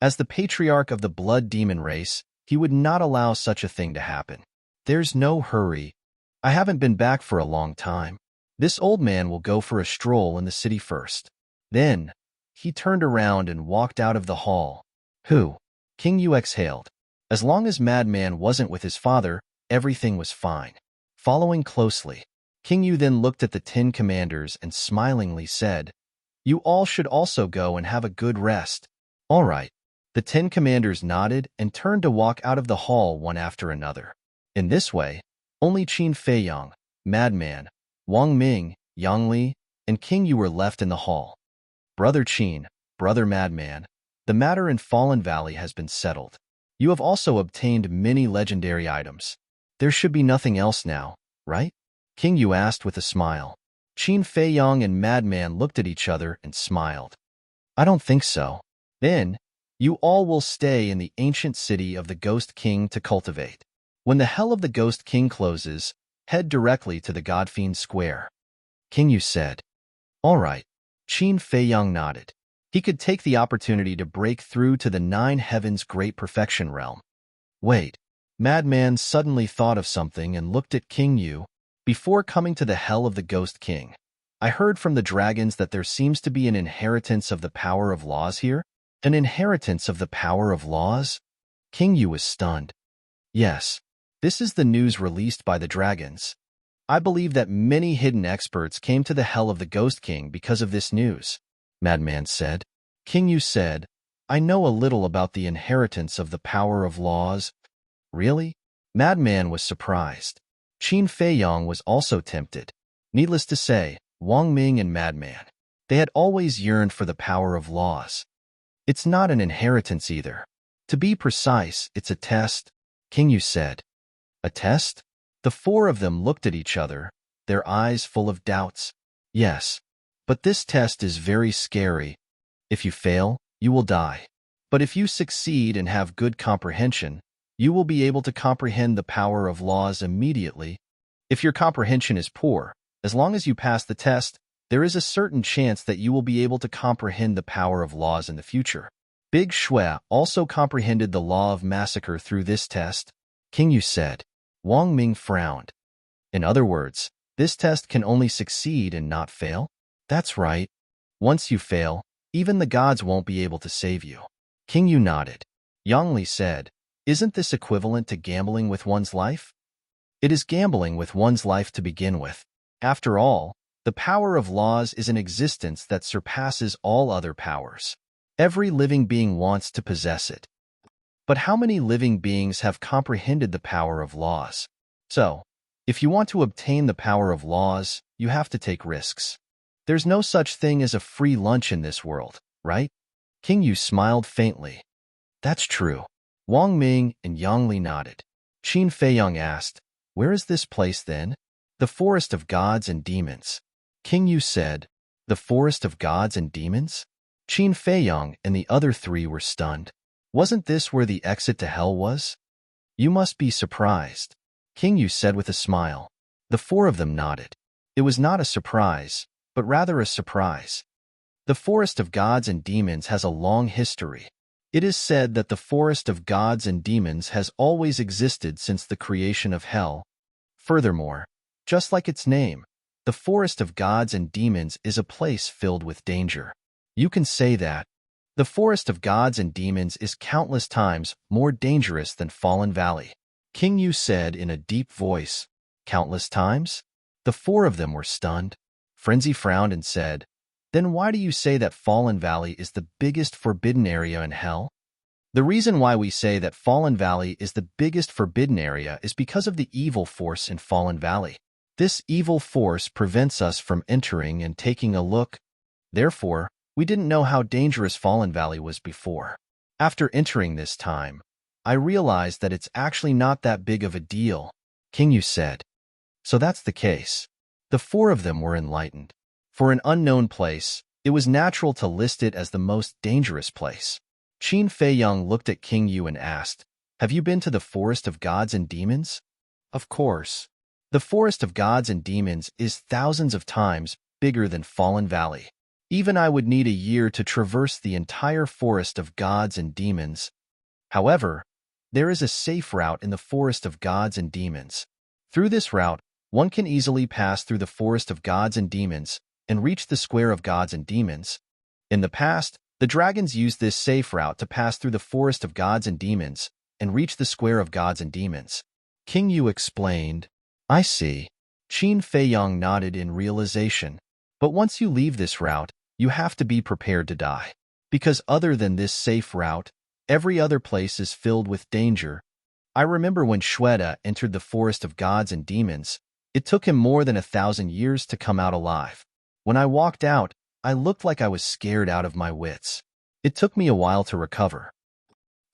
As the patriarch of the blood demon race, he would not allow such a thing to happen. There's no hurry. I haven't been back for a long time. This old man will go for a stroll in the city first. Then, he turned around and walked out of the hall. Who? King Yu exhaled. As long as Madman wasn't with his father, everything was fine. Following closely, King Yu then looked at the 10 commanders and smilingly said, you all should also go and have a good rest. All right. The 10 commanders nodded and turned to walk out of the hall one after another. In this way, only Qin Feiyang, Madman, Wang Ming, Yang Li, and King Yu were left in the hall. Brother Qin, Brother Madman, the matter in Fallen Valley has been settled. You have also obtained many legendary items. There should be nothing else now, right? King Yu asked with a smile. Qin Feiyang and Madman looked at each other and smiled. I don't think so. Then, you all will stay in the ancient city of the Ghost King to cultivate. When the Hell of the Ghost King closes, head directly to the Godfiend Square. King Yu said. All right. Qin Feiyang nodded. He could take the opportunity to break through to the 9 Heavens Great Perfection Realm. Wait. Madman suddenly thought of something and looked at King Yu. Before coming to the Hell of the Ghost King, I heard from the dragons that there seems to be an inheritance of the power of laws here. An inheritance of the power of laws? King Yu was stunned. Yes. This is the news released by the dragons. I believe that many hidden experts came to the Hell of the Ghost King because of this news, Madman said. King Yu said, I know a little about the inheritance of the power of laws. Really? Madman was surprised. Qin Feiyang was also tempted. Needless to say, Wang Ming and Madman, they had always yearned for the power of laws. It's not an inheritance either. To be precise, it's a test, King Yu said. A test? The 4 of them looked at each other, their eyes full of doubts. Yes, but this test is very scary. If you fail, you will die. But if you succeed and have good comprehension, you will be able to comprehend the power of laws immediately. If your comprehension is poor, as long as you pass the test, there is a certain chance that you will be able to comprehend the power of laws in the future. Big Shui also comprehended the law of massacre through this test. King Yu said. Wang Ming frowned. In other words, this test can only succeed and not fail? That's right. Once you fail, even the gods won't be able to save you. King Yu nodded. Yang Li said, isn't this equivalent to gambling with one's life? It is gambling with one's life to begin with. After all, the power of laws is an existence that surpasses all other powers. Every living being wants to possess it. But how many living beings have comprehended the power of laws? So, if you want to obtain the power of laws, you have to take risks. There's no such thing as a free lunch in this world, right? King Yu smiled faintly. That's true. Wang Ming and Yang Li nodded. Qin Feiyang asked, where is this place then? The forest of gods and demons. King Yu said, the forest of gods and demons? Qin Feiyang and the other three were stunned. Wasn't this where the exit to hell was? You must be surprised, King Yu said with a smile. The four of them nodded. It was not a surprise, but rather a surprise. The forest of gods and demons has a long history. It is said that the forest of gods and demons has always existed since the creation of hell. Furthermore, just like its name, the forest of gods and demons is a place filled with danger. You can say that. The forest of gods and demons is countless times more dangerous than Fallen Valley. King Yu said in a deep voice. Countless times? The four of them were stunned. Frenzy frowned and said, then why do you say that Fallen Valley is the biggest forbidden area in hell? The reason why we say that Fallen Valley is the biggest forbidden area is because of the evil force in Fallen Valley. This evil force prevents us from entering and taking a look. Therefore, we didn't know how dangerous Fallen Valley was before. After entering this time, I realized that it's actually not that big of a deal, King Yu said. So that's the case. The four of them were enlightened. For an unknown place, it was natural to list it as the most dangerous place. Qin Feiyang looked at King Yu and asked, have you been to the forest of gods and demons? Of course. The forest of gods and demons is thousands of times bigger than Fallen Valley. Even I would need a year to traverse the entire forest of gods and demons. However, there is a safe route in the forest of gods and demons. Through this route, one can easily pass through the forest of gods and demons and reach the square of gods and demons. In the past, the dragons used this safe route to pass through the forest of gods and demons and reach the square of gods and demons. King Yu explained, I see. Qin Feiyang nodded in realization. But once you leave this route, you have to be prepared to die. Because other than this safe route, every other place is filled with danger. I remember when Shweta entered the forest of gods and demons, it took him more than 1,000 years to come out alive. When I walked out, I looked like I was scared out of my wits. It took me a while to recover.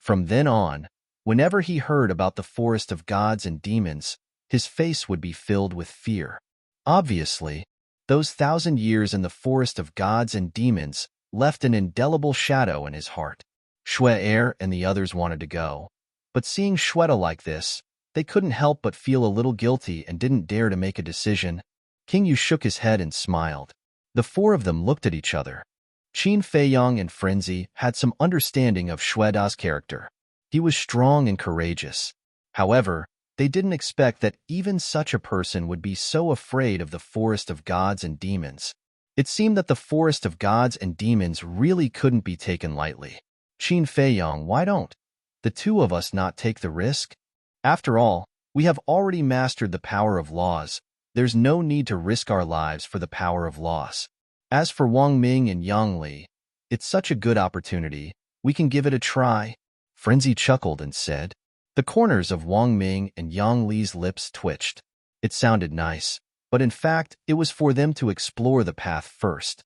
From then on, whenever he heard about the forest of gods and demons, his face would be filled with fear. Obviously, those 1,000 years in the forest of gods and demons left an indelible shadow in his heart. Shue and the others wanted to go, but seeing Shweta like this, they couldn't help but feel a little guilty and didn't dare to make a decision. King Yu shook his head and smiled. The four of them looked at each other. Qin Feiyang and Frenzy had some understanding of Shweta's character. He was strong and courageous. However, they didn't expect that even such a person would be so afraid of the forest of gods and demons. It seemed that the forest of gods and demons really couldn't be taken lightly. Qin Feiyang, why don't the two of us not take the risk? After all, we have already mastered the power of laws. There's no need to risk our lives for the power of laws. As for Wang Ming and Yang Li, it's such a good opportunity. We can give it a try. Frenzy chuckled and said. The corners of Wang Ming and Yang Li's lips twitched. It sounded nice, but in fact, it was for them to explore the path first.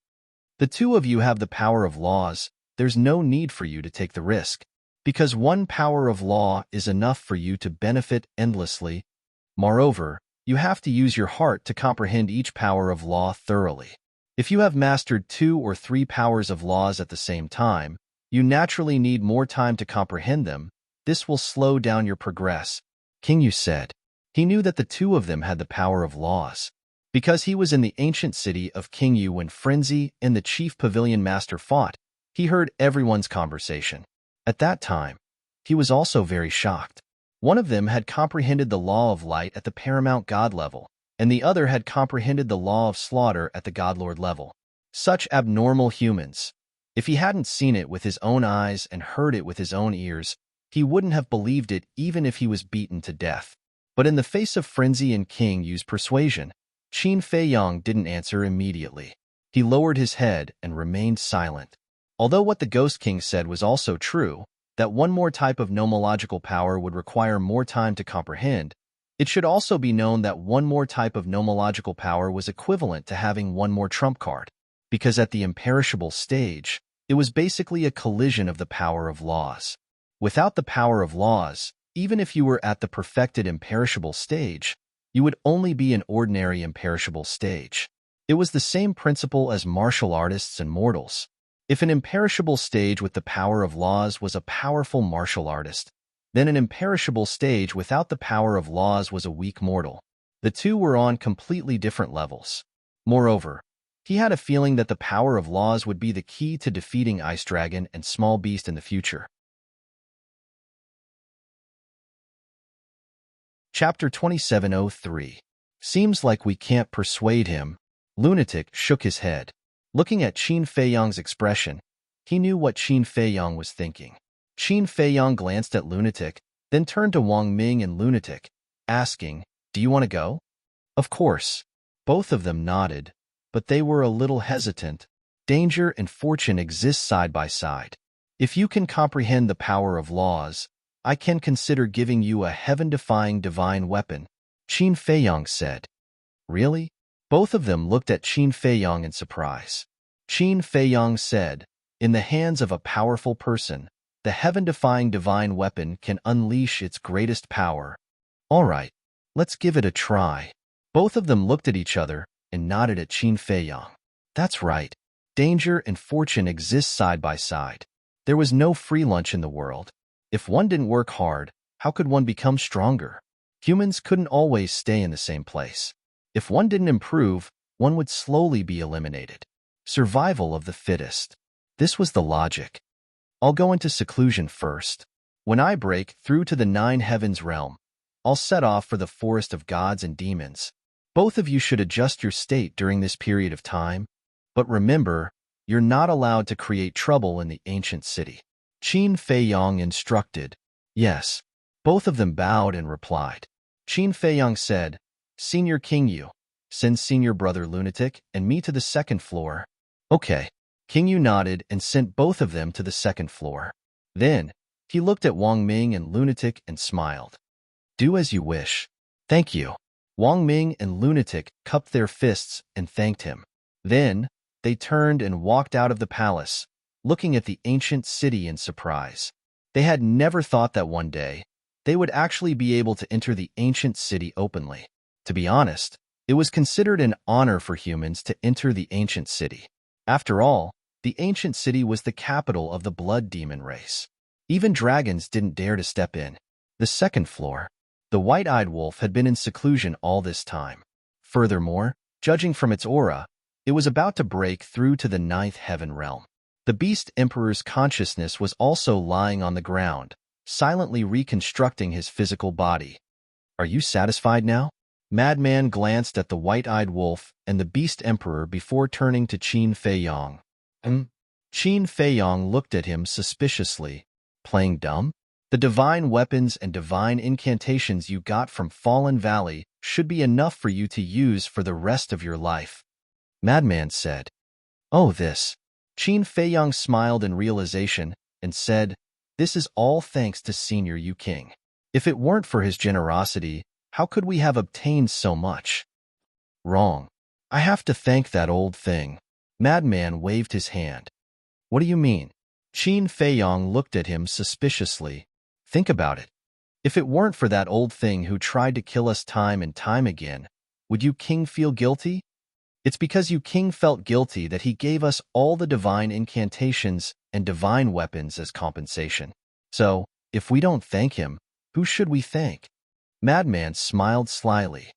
The two of you have the power of laws. There's no need for you to take the risk, because one power of law is enough for you to benefit endlessly. Moreover, you have to use your heart to comprehend each power of law thoroughly. If you have mastered 2 or 3 powers of laws at the same time, you naturally need more time to comprehend them. This will slow down your progress, King Yu said. He knew that the two of them had the power of laws. Because he was in the ancient city of King Yu when Frenzy and the chief pavilion master fought, he heard everyone's conversation. At that time, he was also very shocked. One of them had comprehended the law of light at the paramount god level, and the other had comprehended the law of slaughter at the godlord level. Such abnormal humans. If he hadn't seen it with his own eyes and heard it with his own ears, he wouldn't have believed it even if he was beaten to death. But in the face of Frenzy and King Yu's persuasion, Qin Feiyang didn't answer immediately. He lowered his head and remained silent. Although what the Ghost King said was also true, that one more type of nomological power would require more time to comprehend, it should also be known that one more type of nomological power was equivalent to having one more trump card, because at the imperishable stage, it was basically a collision of the power of laws. Without the power of laws, even if you were at the perfected imperishable stage, you would only be an ordinary imperishable stage. It was the same principle as martial artists and mortals. If an imperishable stage with the power of laws was a powerful martial artist, then an imperishable stage without the power of laws was a weak mortal. The two were on completely different levels. Moreover, he had a feeling that the power of laws would be the key to defeating Ice Dragon and Small Beast in the future. Chapter 2703. Seems like we can't persuade him. Lunatic shook his head. Looking at Qin Feiyang's expression, he knew what Qin Feiyang was thinking. Qin Feiyang glanced at Lunatic, then turned to Wang Ming and Lunatic, asking, "Do you want to go?" Of course. Both of them nodded, but they were a little hesitant. Danger and fortune exist side by side. If you can comprehend the power of laws, I can consider giving you a heaven-defying divine weapon, Qin Feiyang said. Really? Both of them looked at Qin Feiyang in surprise. Qin Feiyang said, in the hands of a powerful person, the heaven-defying divine weapon can unleash its greatest power. All right, let's give it a try. Both of them looked at each other and nodded at Qin Feiyang. That's right. Danger and fortune exist side by side. There was no free lunch in the world. If one didn't work hard, how could one become stronger? Humans couldn't always stay in the same place. If one didn't improve, one would slowly be eliminated. Survival of the fittest. This was the logic. I'll go into seclusion first. When I break through to the Nine Heavens realm, I'll set off for the forest of gods and demons. Both of you should adjust your state during this period of time. But remember, you're not allowed to create trouble in the ancient city. Qin Feiyang instructed. Yes. Both of them bowed and replied. Qin Feiyang said, Senior King Yu, send Senior Brother Lunatic and me to the second floor. Okay. King Yu nodded and sent both of them to the second floor. Then, he looked at Wang Ming and Lunatic and smiled. Do as you wish. Thank you. Wang Ming and Lunatic cupped their fists and thanked him. Then, they turned and walked out of the palace, looking at the ancient city in surprise. They had never thought that one day, they would actually be able to enter the ancient city openly. To be honest, it was considered an honor for humans to enter the ancient city. After all, the ancient city was the capital of the blood demon race. Even dragons didn't dare to step in. The second floor. The white-eyed wolf had been in seclusion all this time. Furthermore, judging from its aura, it was about to break through to the ninth heaven realm. The Beast Emperor's consciousness was also lying on the ground, silently reconstructing his physical body. Are you satisfied now? Madman glanced at the white-eyed wolf and the Beast Emperor before turning to Qin Feiyang. Qin Feiyang looked at him suspiciously. Playing dumb? The divine weapons and divine incantations you got from Fallen Valley should be enough for you to use for the rest of your life. Madman said. Oh, this. Qin Feiyang smiled in realization and said, This is all thanks to Senior Yu King. If it weren't for his generosity, how could we have obtained so much? Wrong. I have to thank that old thing. Madman waved his hand. What do you mean? Qin Feiyang looked at him suspiciously. Think about it. If it weren't for that old thing who tried to kill us time and time again, would you King feel guilty? It's because you King felt guilty that he gave us all the divine incantations and divine weapons as compensation. So, if we don't thank him, who should we thank? Madman smiled slyly.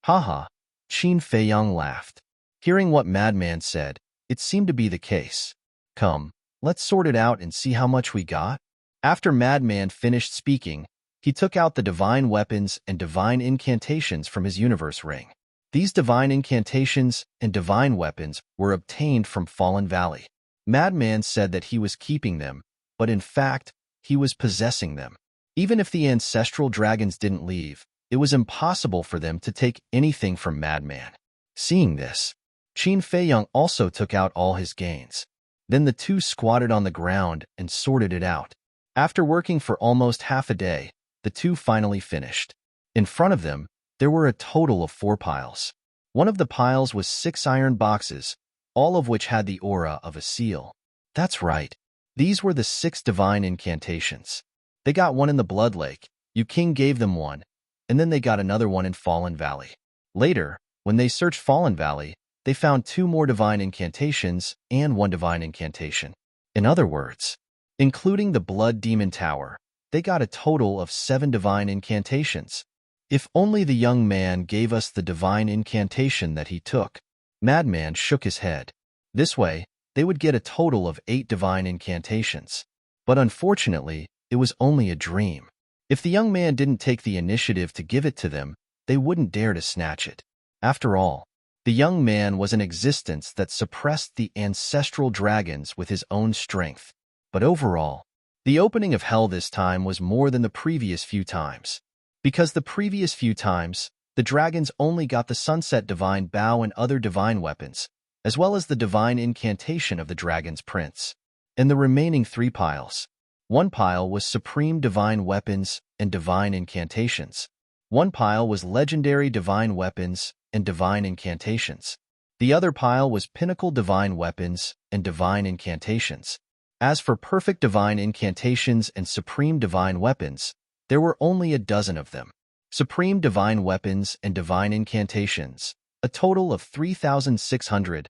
Haha, Qin Feiyang laughed. Hearing what Madman said, it seemed to be the case. Come, let's sort it out and see how much we got. After Madman finished speaking, he took out the divine weapons and divine incantations from his universe ring. These divine incantations and divine weapons were obtained from Fallen Valley. Madman said that he was keeping them, but in fact, he was possessing them. Even if the ancestral dragons didn't leave, it was impossible for them to take anything from Madman. Seeing this, Qin Feiyang also took out all his gains. Then the two squatted on the ground and sorted it out. After working for almost half a day, the two finally finished. In front of them, there were a total of 4 piles. One of the piles was 6 iron boxes, all of which had the aura of a seal. That's right. These were the 6 divine incantations. They got one in the Blood Lake, Yu King gave them one, and then they got another one in Fallen Valley. Later, when they searched Fallen Valley, they found 2 more divine incantations and 1 divine incantation. In other words, including the Blood Demon Tower, they got a total of 7 divine incantations. If only the young man gave us the divine incantation that he took. Madman shook his head. This way, they would get a total of 8 divine incantations. But unfortunately, it was only a dream. If the young man didn't take the initiative to give it to them, they wouldn't dare to snatch it. After all, the young man was an existence that suppressed the ancestral dragons with his own strength. But overall, the opening of hell this time was more than the previous few times. Because the previous few times, the dragons only got the Sunset Divine Bow and other divine weapons, as well as the divine incantation of the Dragon's Prince. In the remaining 3 piles, 1 pile was Supreme Divine Weapons and Divine Incantations. 1 pile was Legendary Divine Weapons and Divine Incantations. The other pile was Pinnacle Divine Weapons and Divine Incantations. As for Perfect Divine Incantations and Supreme Divine Weapons, there were only a dozen of them. Supreme Divine Weapons and Divine Incantations, a total of 3,600.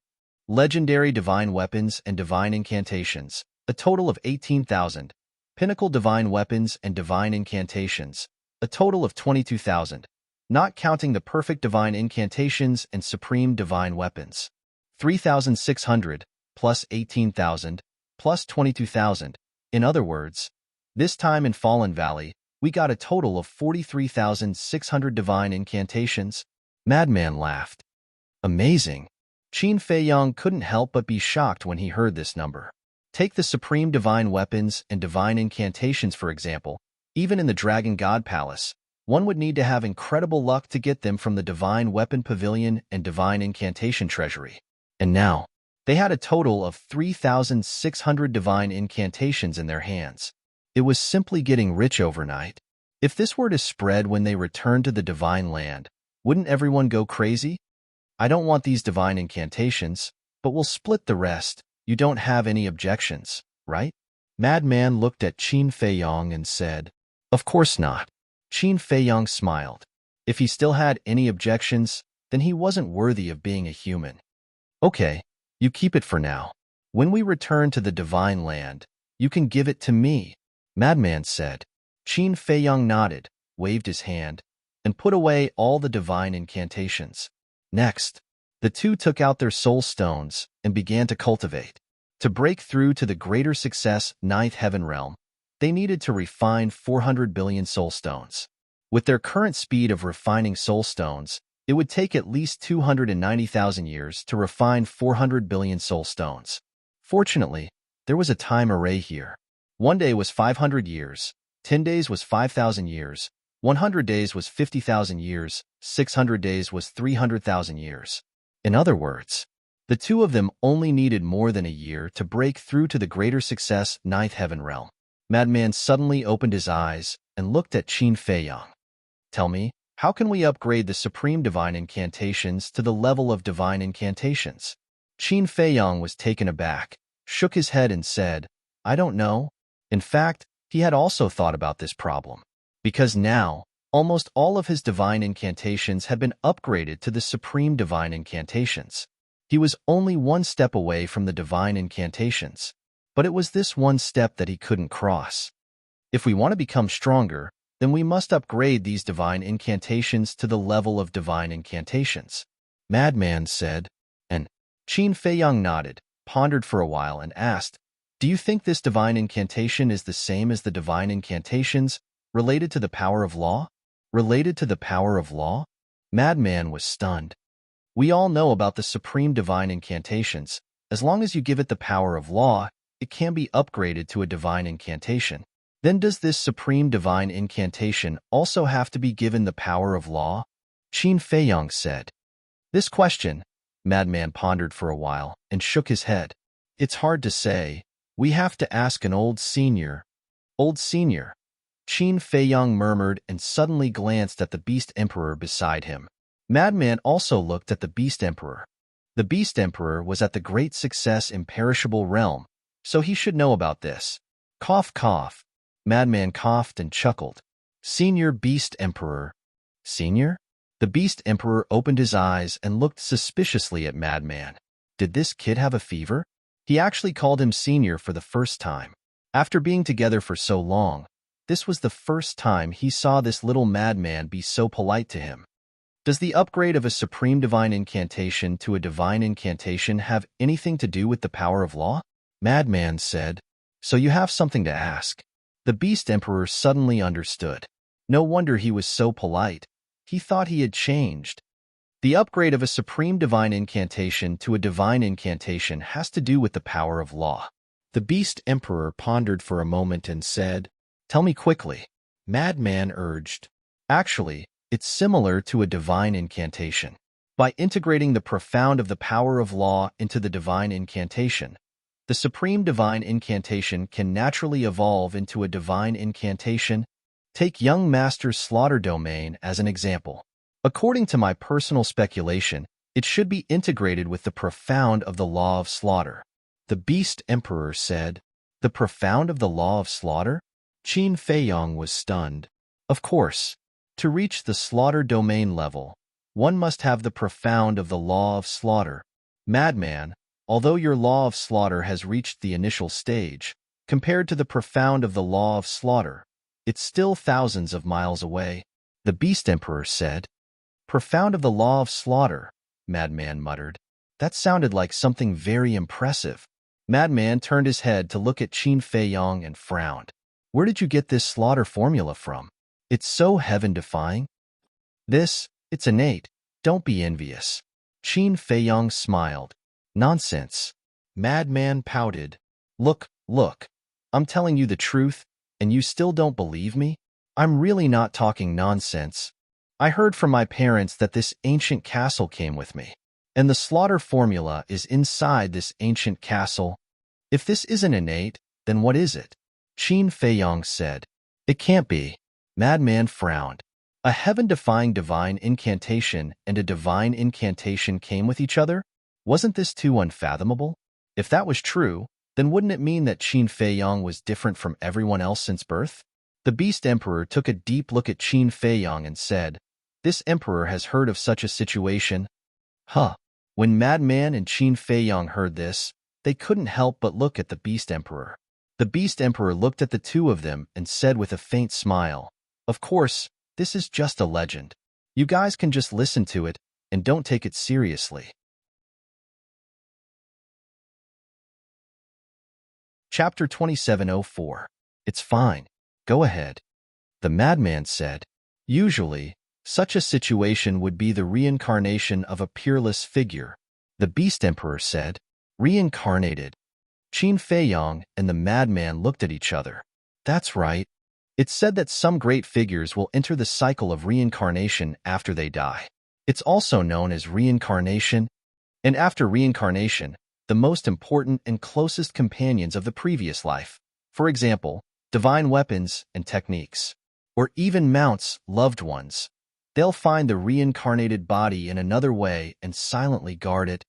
Legendary Divine Weapons and Divine Incantations, a total of 18,000. Pinnacle Divine Weapons and Divine Incantations, a total of 22,000, not counting the Perfect Divine Incantations and Supreme Divine Weapons. 3,600 plus 18,000 plus 22,000. In other words, this time in Fallen Valley, we got a total of 43,600 divine incantations. Madman laughed. Amazing. Qin Feiyang couldn't help but be shocked when he heard this number. Take the Supreme Divine Weapons and Divine Incantations for example. Even in the Dragon God Palace, one would need to have incredible luck to get them from the Divine Weapon Pavilion and Divine Incantation Treasury. And now, they had a total of 3,600 divine incantations in their hands. It was simply getting rich overnight. If this were to spread when they returned to the Divine Land, wouldn't everyone go crazy? I don't want these divine incantations, but we'll split the rest. You don't have any objections, right? Madman looked at Qin Feiyang and said, Of course not. Qin Feiyang smiled. If he still had any objections, then he wasn't worthy of being a human. Okay, you keep it for now. When we return to the Divine Land, you can give it to me, Madman said. Qin Feiyang nodded, waved his hand, and put away all the divine incantations. Next, the two took out their soul stones and began to cultivate. To break through to the greater success Ninth Heaven Realm, they needed to refine 400 billion soul stones. With their current speed of refining soul stones, it would take at least 290,000 years to refine 400 billion soul stones. Fortunately, there was a time array here. 1 day was 500 years, 10 days was 5,000 years, 100 days was 50,000 years, 600 days was 300,000 years. In other words, the two of them only needed more than a year to break through to the greater success Ninth Heaven Realm. Madman suddenly opened his eyes and looked at Qin Feiyang. Tell me, how can we upgrade the Supreme Divine Incantations to the level of Divine Incantations? Qin Feiyang was taken aback, shook his head and said, I don't know. In fact, he had also thought about this problem. Because now, almost all of his divine incantations had been upgraded to the Supreme Divine Incantations. He was only one step away from the divine incantations, but it was this one step that he couldn't cross. If we want to become stronger, then we must upgrade these divine incantations to the level of divine incantations, Madman said. And Qin Feiyang nodded, pondered for a while, and asked, do you think this divine incantation is the same as the divine incantations related to the power of law? Related to the power of law? Madman was stunned. We all know about the supreme divine incantations. As long as you give it the power of law, it can be upgraded to a divine incantation. Then does this supreme divine incantation also have to be given the power of law? Qin Feiyang said. This question, Madman pondered for a while and shook his head. It's hard to say. We have to ask an old senior. Old senior, Qin Feiyang murmured and suddenly glanced at the Beast Emperor beside him. Madman also looked at the Beast Emperor. The Beast Emperor was at the great success imperishable realm, so he should know about this. Cough, cough. Madman coughed and chuckled. Senior Beast Emperor. Senior? The Beast Emperor opened his eyes and looked suspiciously at Madman. Did this kid have a fever? He actually called him senior for the first time. After being together for so long, this was the first time he saw this little madman be so polite to him. Does the upgrade of a supreme divine incantation to a divine incantation have anything to do with the power of law? Madman said. So you have something to ask. The Beast Emperor suddenly understood. No wonder he was so polite. He thought he had changed. The upgrade of a supreme divine incantation to a divine incantation has to do with the power of law. The Beast Emperor pondered for a moment and said, tell me quickly. Madman urged. Actually, it's similar to a divine incantation. By integrating the profound of the power of law into the divine incantation, the supreme divine incantation can naturally evolve into a divine incantation. Take Young Master's Slaughter Domain as an example. According to my personal speculation, it should be integrated with the profound of the law of slaughter. The Beast Emperor said, the profound of the law of slaughter? Qin Feiyang was stunned. Of course, to reach the slaughter domain level, one must have the profound of the law of slaughter. Madman, although your law of slaughter has reached the initial stage, compared to the profound of the law of slaughter, it's still thousands of miles away. The Beast Emperor said. Profound of the law of slaughter, Madman muttered. That sounded like something very impressive. Madman turned his head to look at Qin Feiyang and frowned. Where did you get this slaughter formula from? It's so heaven-defying. It's innate. Don't be envious. Qin Feiyang smiled. Nonsense. Madman pouted. Look. I'm telling you the truth, and you still don't believe me? I'm really not talking nonsense. I heard from my parents that this ancient castle came with me, and the slaughter formula is inside this ancient castle. If this isn't innate, then what is it? Qin Feiyang said. It can't be. Madman frowned. A heaven-defying divine incantation and a divine incantation came with each other? Wasn't this too unfathomable? If that was true, then wouldn't it mean that Qin Feiyang was different from everyone else since birth? The Beast Emperor took a deep look at Qin Feiyang and said, this emperor has heard of such a situation. When Madman and Qin Feiyang heard this, they couldn't help but look at the Beast Emperor. The Beast Emperor looked at the two of them and said with a faint smile, of course, this is just a legend. You guys can just listen to it and don't take it seriously. Chapter 2704. It's fine. Go ahead. The Madman said. Usually, such a situation would be the reincarnation of a peerless figure. The Beast Emperor said. Reincarnated. Qin Feiyang and the Madman looked at each other. That's right. It's said that some great figures will enter the cycle of reincarnation after they die. It's also known as reincarnation, and after reincarnation, the most important and closest companions of the previous life, for example, divine weapons and techniques, or even mounts, loved ones, they'll find the reincarnated body in another way and silently guard it.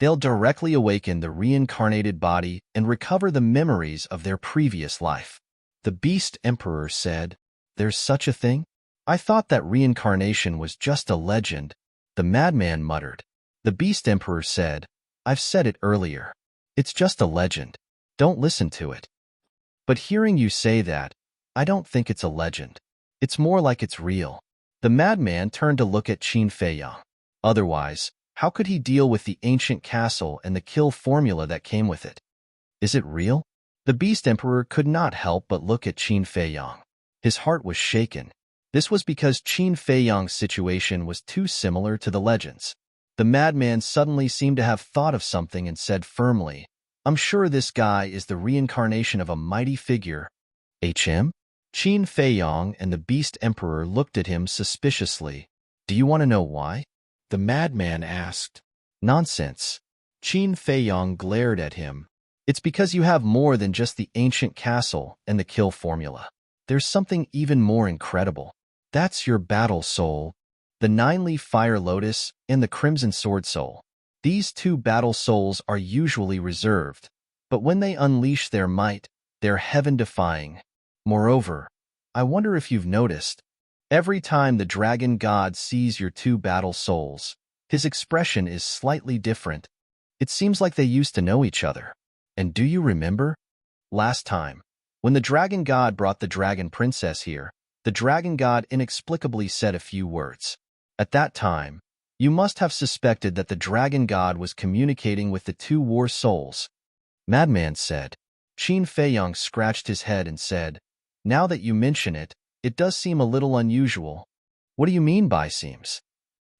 They'll directly awaken the reincarnated body and recover the memories of their previous life. The Beast Emperor said, There's such a thing? I thought that reincarnation was just a legend. The Madman muttered. The Beast Emperor said, I've said it earlier. It's just a legend. Don't listen to it. But hearing you say that, I don't think it's a legend. It's more like it's real. The madman turned to look at Qin Feiyang. Otherwise, how could he deal with the ancient castle and the kill formula that came with it? Is it real? The Beast Emperor could not help but look at Qin Feiyang. His heart was shaken. This was because Qin Feiyang's situation was too similar to the legends. The madman suddenly seemed to have thought of something and said firmly, "I'm sure this guy is the reincarnation of a mighty figure." HM? Qin Feiyang and the Beast Emperor looked at him suspiciously. "Do you want to know why?" The madman asked. "Nonsense." Qin Feiyang glared at him. "It's because you have more than just the ancient castle and the kill formula. There's something even more incredible. That's your battle soul, the nine-leaf fire lotus and the crimson sword soul. These two battle souls are usually reserved, but when they unleash their might, they're heaven-defying. Moreover, I wonder if you've noticed, every time the dragon god sees your two battle souls, his expression is slightly different. It seems like they used to know each other. And do you remember? Last time, when the dragon god brought the dragon princess here, the dragon god inexplicably said a few words. At that time, you must have suspected that the dragon god was communicating with the two war souls." Madman said. Qin Feiyang scratched his head and said, "Now that you mention it, it does seem a little unusual." "What do you mean by seems?"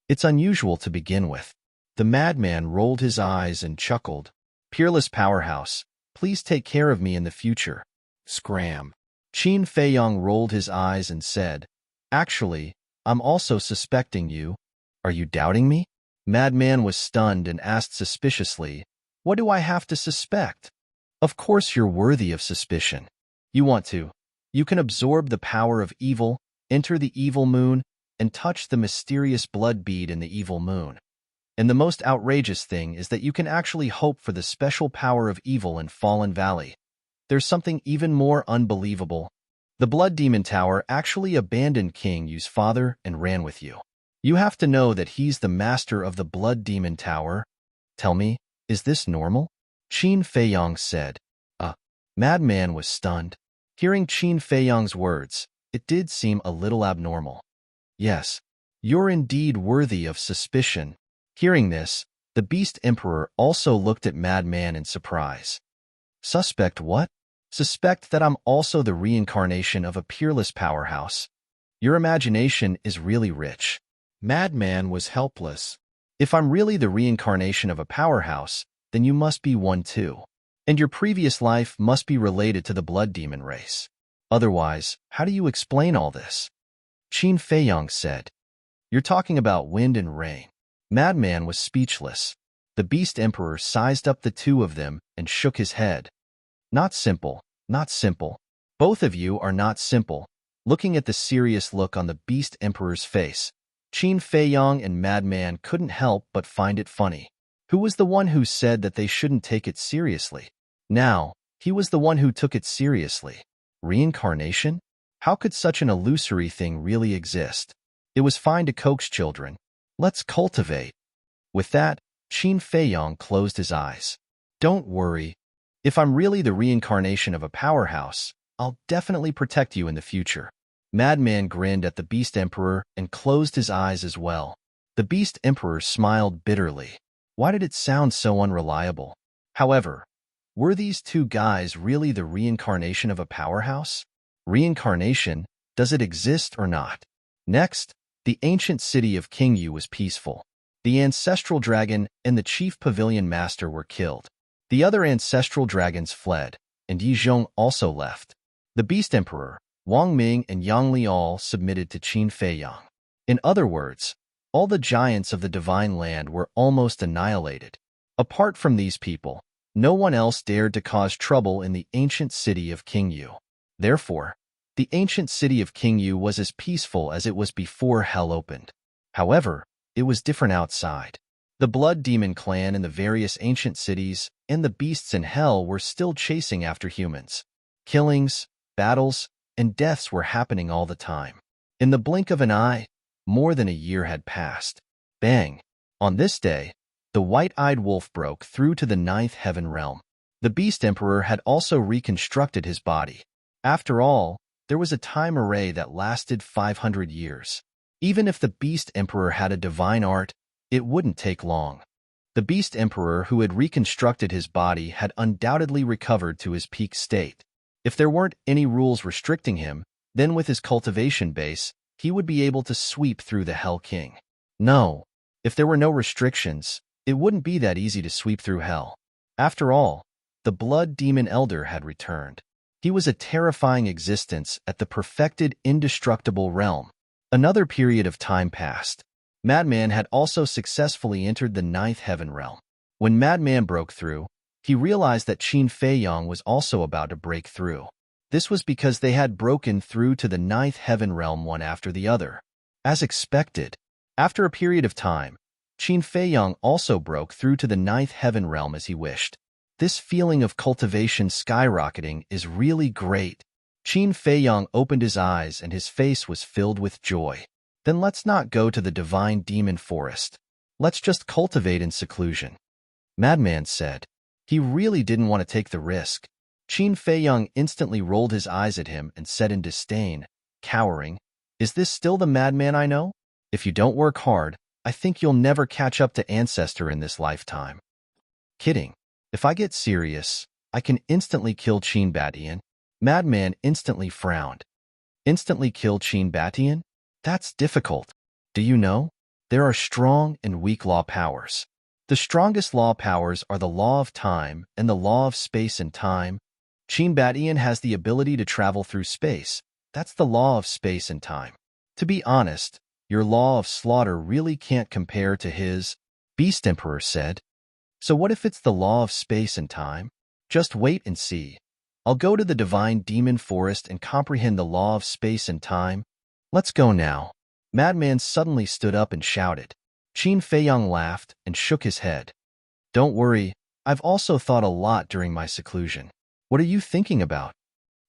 "It's unusual to begin with." The madman rolled his eyes and chuckled. "Peerless powerhouse, please take care of me in the future." Scram. Qin Feiyang rolled his eyes and said, "Actually, I'm also suspecting you. Are you doubting me?" Madman was stunned and asked suspiciously, "What do I have to suspect?" "Of course you're worthy of suspicion. You want to. You can absorb the power of evil, enter the evil moon, and touch the mysterious blood bead in the evil moon. And the most outrageous thing is that you can actually hope for the special power of evil in Fallen Valley. There's something even more unbelievable. The Blood Demon Tower actually abandoned King Yu's father and ran with you. You have to know that he's the master of the Blood Demon Tower. Tell me, is this normal?" Qin Feiyang said. Madman was stunned. Hearing Qin Feiyang's words, it did seem a little abnormal. "Yes, you're indeed worthy of suspicion." Hearing this, the Beast Emperor also looked at Madman in surprise. "Suspect what?" "Suspect that I'm also the reincarnation of a peerless powerhouse. Your imagination is really rich." Madman was helpless. "If I'm really the reincarnation of a powerhouse, then you must be one too. And your previous life must be related to the blood demon race. Otherwise, how do you explain all this?" Qin Feiyang said. "You're talking about wind and rain." Madman was speechless. The Beast Emperor sized up the two of them and shook his head. "Not simple, not simple. Both of you are not simple." Looking at the serious look on the Beast Emperor's face, Qin Feiyang and Madman couldn't help but find it funny. Who was the one who said that they shouldn't take it seriously? Now, he was the one who took it seriously. Reincarnation? How could such an illusory thing really exist? It was fine to coax children. Let's cultivate. With that, Qin Feiyang closed his eyes. "Don't worry. If I'm really the reincarnation of a powerhouse, I'll definitely protect you in the future." Madman grinned at the Beast Emperor and closed his eyes as well. The Beast Emperor smiled bitterly. Why did it sound so unreliable? However, were these two guys really the reincarnation of a powerhouse? Reincarnation, does it exist or not? Next, the ancient city of King Yu was peaceful. The ancestral dragon and the chief pavilion master were killed. The other ancestral dragons fled, and Yi Zhong also left. The Beast Emperor, Wang Ming and Yang Li all submitted to Qin Feiyang. In other words, all the giants of the divine land were almost annihilated. Apart from these people, no one else dared to cause trouble in the ancient city of King Yu. Therefore, the ancient city of King Yu was as peaceful as it was before hell opened. However, it was different outside. The Blood Demon clan in the various ancient cities and the beasts in hell were still chasing after humans. Killings, battles, and deaths were happening all the time. In the blink of an eye, more than a year had passed. Bang! On this day, the white-eyed wolf broke through to the ninth heaven realm. The Beast Emperor had also reconstructed his body. After all, There was a time array that lasted 500 years. Even if the Beast Emperor had a divine art, it wouldn't take long. The Beast Emperor who had reconstructed his body had undoubtedly recovered to his peak state. If there weren't any rules restricting him, then with his cultivation base, he would be able to sweep through the Hell King. No, if there were no restrictions, it wouldn't be that easy to sweep through hell. After all, the Blood Demon Elder had returned. He was a terrifying existence at the perfected, indestructible realm. Another period of time passed. Madman had also successfully entered the ninth heaven realm. When Madman broke through, he realized that Qin Feiyang was also about to break through. This was because they had broken through to the ninth heaven realm one after the other. As expected, after a period of time, Qin Feiyang also broke through to the ninth heaven realm as he wished. This feeling of cultivation skyrocketing is really great. Qin Feiyang opened his eyes and his face was filled with joy. Then let's not go to the divine demon forest. Let's just cultivate in seclusion. Madman said. He really didn't want to take the risk. Qin Feiyang instantly rolled his eyes at him and said in disdain, cowering, "Is this still the madman I know? If you don't work hard, I think you'll never catch up to Ancestor in this lifetime." Kidding. If I get serious, I can instantly kill Qin Batian. Madman instantly frowned. Instantly kill Qin Batian? That's difficult. Do you know? There are strong and weak law powers. The strongest law powers are the law of time and the law of space and time. Qin Batian has the ability to travel through space. That's the law of space and time. To be honest, your law of slaughter really can't compare to his, Beast Emperor said. So what if it's the law of space and time? Just wait and see. I'll go to the divine demon forest and comprehend the law of space and time. Let's go now. Madman suddenly stood up and shouted. Qin Feiyang laughed and shook his head. Don't worry, I've also thought a lot during my seclusion. What are you thinking about?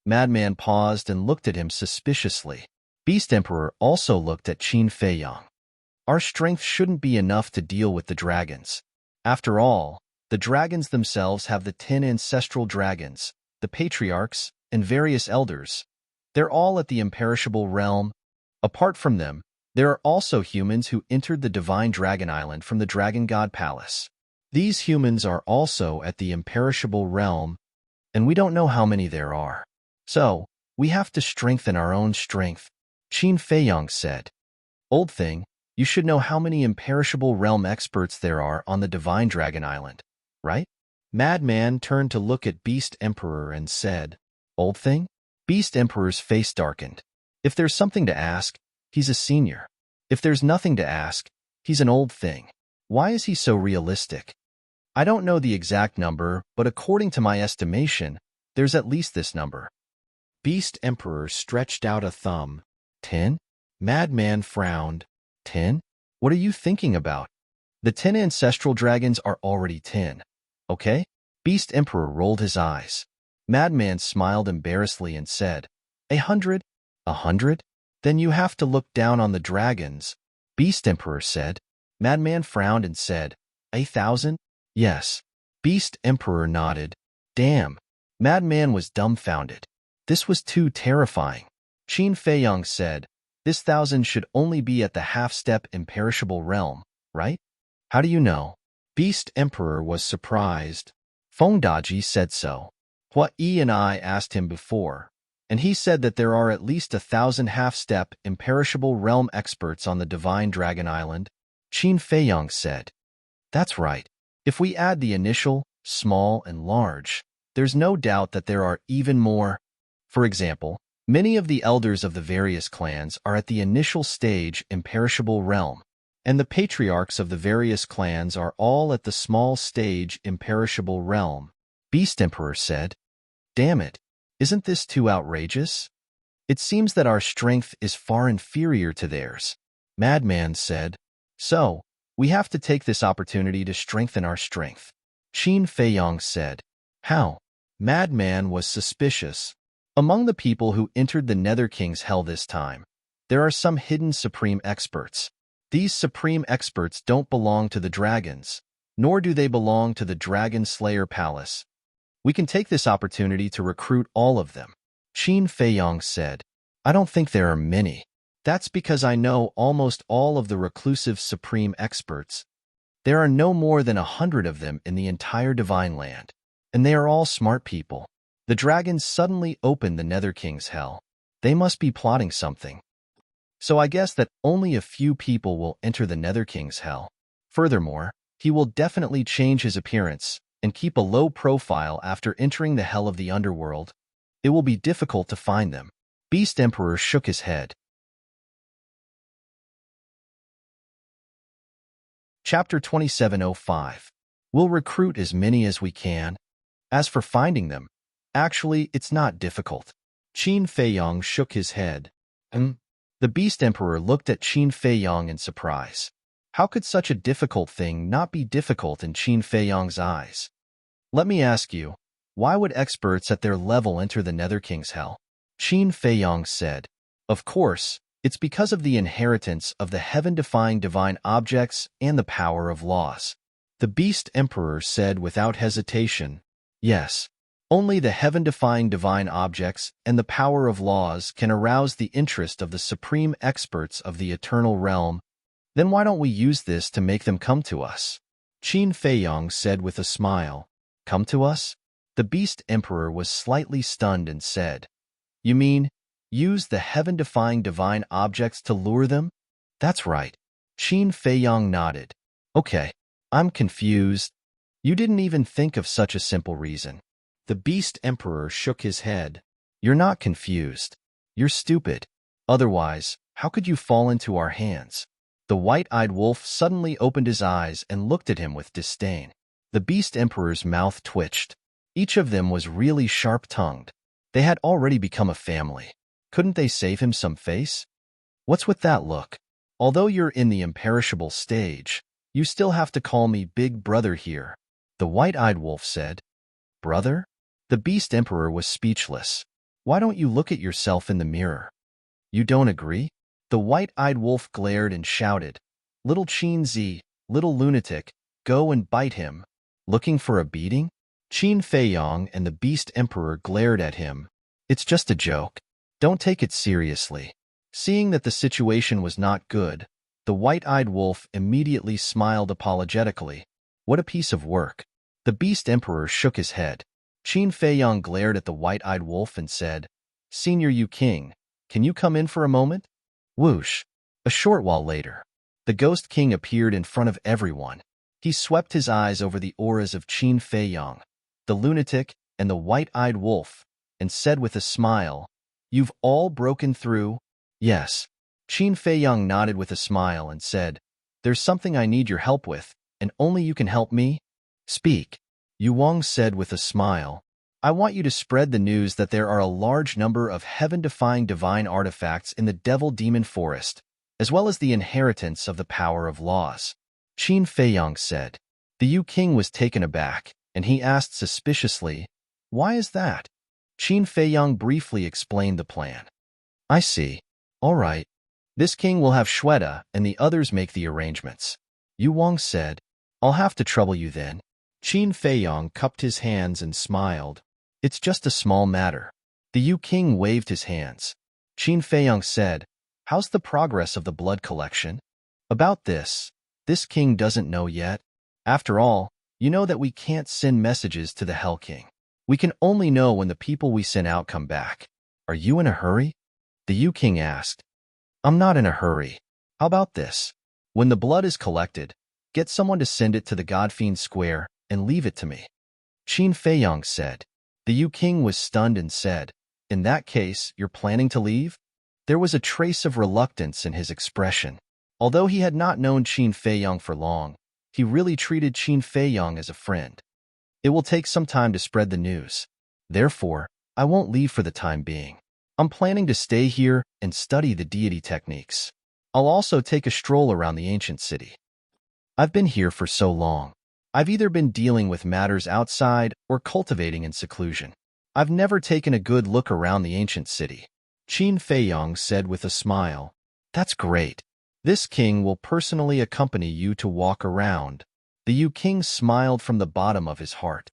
Madman paused and looked at him suspiciously. Beast Emperor also looked at Qin Feiyang. Our strength shouldn't be enough to deal with the dragons. After all, the dragons themselves have the 10 ancestral dragons, the patriarchs, and various elders. They're all at the imperishable realm. Apart from them, there are also humans who entered the divine dragon island from the dragon god palace. These humans are also at the imperishable realm, and we don't know how many there are. So, we have to strengthen our own strength, Qin Feiyang said. Old thing, you should know how many imperishable realm experts there are on the divine dragon island, right? Madman turned to look at Beast Emperor and said, Old thing? Beast Emperor's face darkened. If there's something to ask, he's a senior. If there's nothing to ask, he's an old thing. Why is he so realistic? I don't know the exact number, but according to my estimation, there's at least this number. Beast Emperor stretched out a thumb. 10? Madman frowned. 10? What are you thinking about? The 10 ancestral dragons are already 10. Okay? Beast Emperor rolled his eyes. Madman smiled embarrassedly and said, 100? 100? Then you have to look down on the dragons, Beast Emperor said. Madman frowned and said, 1,000? Yes. Beast Emperor nodded. Damn. Madman was dumbfounded. This was too terrifying. Qin Feiyang said, This 1,000 should only be at the half-step imperishable realm, right? How do you know? Beast Emperor was surprised. Feng Daji said so. Hua Yi and I asked him before, and he said that there are at least 1,000 half-step imperishable realm experts on the divine dragon island. Qin Feiyang said. That's right. If we add the initial, small, and large, there's no doubt that there are even more. For example, many of the elders of the various clans are at the initial stage imperishable realm, and the patriarchs of the various clans are all at the small stage imperishable realm, Beast Emperor said. Damn it, isn't this too outrageous? It seems that our strength is far inferior to theirs, Madman said. So, we have to take this opportunity to strengthen our strength, Qin Feiyang said. How? Madman was suspicious. Among the people who entered the Nether King's Hell this time, there are some hidden supreme experts. These supreme experts don't belong to the dragons, nor do they belong to the Dragon Slayer Palace. We can take this opportunity to recruit all of them. Qin Feiyong said, I don't think there are many. That's because I know almost all of the reclusive supreme experts. There are no more than 100 of them in the entire divine land, and they are all smart people. The dragons suddenly opened the Nether King's hell. They must be plotting something. So I guess that only a few people will enter the Nether King's hell. Furthermore, he will definitely change his appearance and keep a low profile after entering the hell of the underworld. It will be difficult to find them. Beast Emperor shook his head. Chapter 2705. We'll recruit as many as we can. As for finding them, actually, it's not difficult. Qin Feiyong shook his head. The Beast Emperor looked at Qin Feiyong in surprise. How could such a difficult thing not be difficult in Qin Feiyong's eyes? Let me ask you, why would experts at their level enter the Nether King's hell? Qin Feiyong said, Of course, it's because of the inheritance of the heaven-defying divine objects and the power of laws. The Beast Emperor said without hesitation, Yes, only the heaven-defying divine objects and the power of laws can arouse the interest of the supreme experts of the eternal realm. Then why don't we use this to make them come to us? Qin Feiyong said with a smile, Come to us? The Beast Emperor was slightly stunned and said, You mean, use the heaven-defying divine objects to lure them? That's right. Qin Feiyong nodded. Okay, I'm confused. You didn't even think of such a simple reason. The Beast Emperor shook his head. You're not confused. You're stupid. Otherwise, how could you fall into our hands? The white-eyed wolf suddenly opened his eyes and looked at him with disdain. The Beast Emperor's mouth twitched. Each of them was really sharp-tongued. They had already become a family. Couldn't they save him some face? What's with that look? Although you're in the imperishable stage, you still have to call me Big Brother here. The white-eyed wolf said. Brother? The Beast Emperor was speechless. Why don't you look at yourself in the mirror? You don't agree? The white-eyed wolf glared and shouted, Little Qin Zi, little lunatic, go and bite him. Looking for a beating? Qin Feiyong and the Beast Emperor glared at him. It's just a joke. Don't take it seriously. Seeing that the situation was not good, the white-eyed wolf immediately smiled apologetically. What a piece of work. The Beast Emperor shook his head. Qin Feiyong glared at the white-eyed wolf and said, Senior Yu King, can you come in for a moment? Whoosh. A short while later, the Ghost King appeared in front of everyone. He swept his eyes over the auras of Qin Feiyong, the lunatic, and the white-eyed wolf, and said with a smile, You've all broken through? Yes. Qin Feiyong nodded with a smile and said, There's something I need your help with, and only you can help me. Speak. Yu Wang said with a smile, I want you to spread the news that there are a large number of heaven-defying divine artifacts in the Devil-Demon Forest, as well as the inheritance of the power of laws. Qin Feiyong said. The Yu King was taken aback, and he asked suspiciously, Why is that? Qin Feiyong briefly explained the plan. I see. All right. This king will have Shweta and the others make the arrangements. Yu Wang said, I'll have to trouble you then. Qin Feiyong cupped his hands and smiled. It's just a small matter. The Yu King waved his hands. Qin Feiyong said, How's the progress of the blood collection? About this king doesn't know yet. After all, you know that we can't send messages to the Hell King. We can only know when the people we send out come back. Are you in a hurry? The Yu King asked. I'm not in a hurry. How about this? When the blood is collected, get someone to send it to the Godfiend Square and leave it to me. Qin Feiyong said. The Yu King was stunned and said, In that case, you're planning to leave? There was a trace of reluctance in his expression. Although he had not known Qin Feiyong for long, he really treated Qin Feiyong as a friend. It will take some time to spread the news. Therefore, I won't leave for the time being. I'm planning to stay here and study the deity techniques. I'll also take a stroll around the ancient city. I've been here for so long. I've either been dealing with matters outside or cultivating in seclusion. I've never taken a good look around the ancient city. Qin Feiyong said with a smile. That's great. This king will personally accompany you to walk around. The Yu King smiled from the bottom of his heart.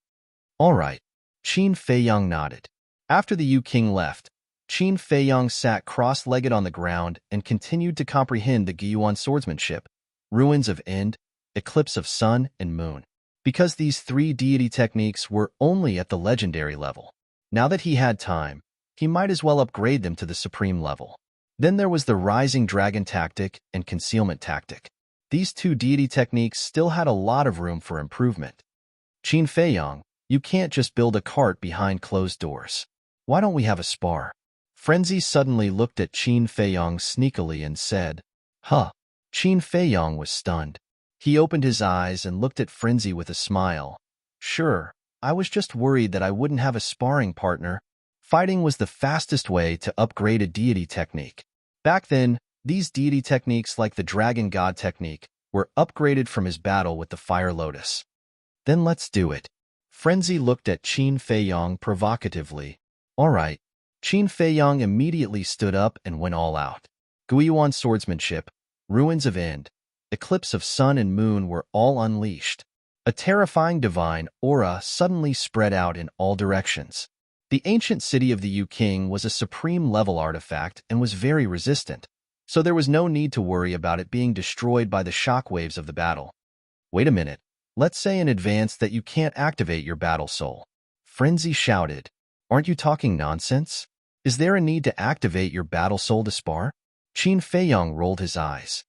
All right. Qin Feiyong nodded. After the Yu King left, Qin Feiyang sat cross-legged on the ground and continued to comprehend the Gyuan swordsmanship, ruins of end, eclipse of sun and moon. Because these three deity techniques were only at the legendary level. Now that he had time, he might as well upgrade them to the supreme level. Then there was the rising dragon tactic and concealment tactic. These two deity techniques still had a lot of room for improvement. Qin Feiyang, you can't just build a cart behind closed doors. Why don't we have a spar? Frenzy suddenly looked at Qin Feiyang sneakily and said, Huh. Qin Feiyang was stunned. He opened his eyes and looked at Frenzy with a smile. Sure, I was just worried that I wouldn't have a sparring partner. Fighting was the fastest way to upgrade a deity technique. Back then, these deity techniques like the Dragon God technique were upgraded from his battle with the Fire Lotus. Then let's do it. Frenzy looked at Qin Feiyang provocatively. All right. Qin Feiyang immediately stood up and went all out. Gyuan swordsmanship, ruins of end, eclipse of sun and moon were all unleashed. A terrifying divine aura suddenly spread out in all directions. The ancient city of the Yu King was a supreme level artifact and was very resistant, so there was no need to worry about it being destroyed by the shockwaves of the battle. Wait a minute. Let's say in advance that you can't activate your battle soul. Frenzy shouted. Aren't you talking nonsense? Is there a need to activate your battle soul to spar? Qin Feiyang rolled his eyes.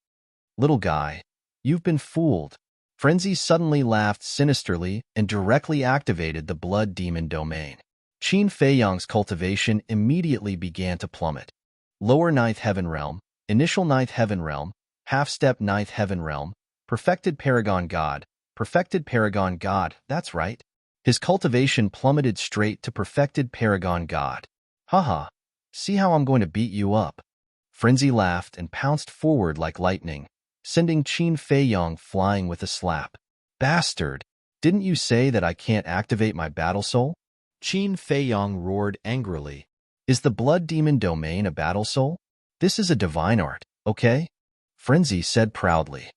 Little guy, you've been fooled. Frenzy suddenly laughed sinisterly and directly activated the blood demon domain. Qin Feiyang's cultivation immediately began to plummet. Lower Ninth Heaven Realm, Initial Ninth Heaven Realm, Half-Step Ninth Heaven Realm, Perfected Paragon God, that's right. His cultivation plummeted straight to Perfected Paragon God. Haha, see how I'm going to beat you up. Frenzy laughed and pounced forward like lightning, sending Qin Feiyang flying with a slap. Bastard, didn't you say that I can't activate my battle soul? Qin Feiyang roared angrily. Is the blood demon domain a battle soul? This is a divine art, okay? Frenzy said proudly.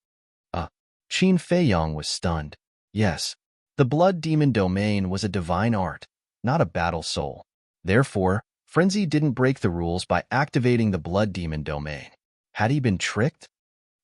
Qin Feiyang was stunned. Yes, the blood demon domain was a divine art, not a battle soul. Therefore, Frenzy didn't break the rules by activating the blood demon domain. Had he been tricked?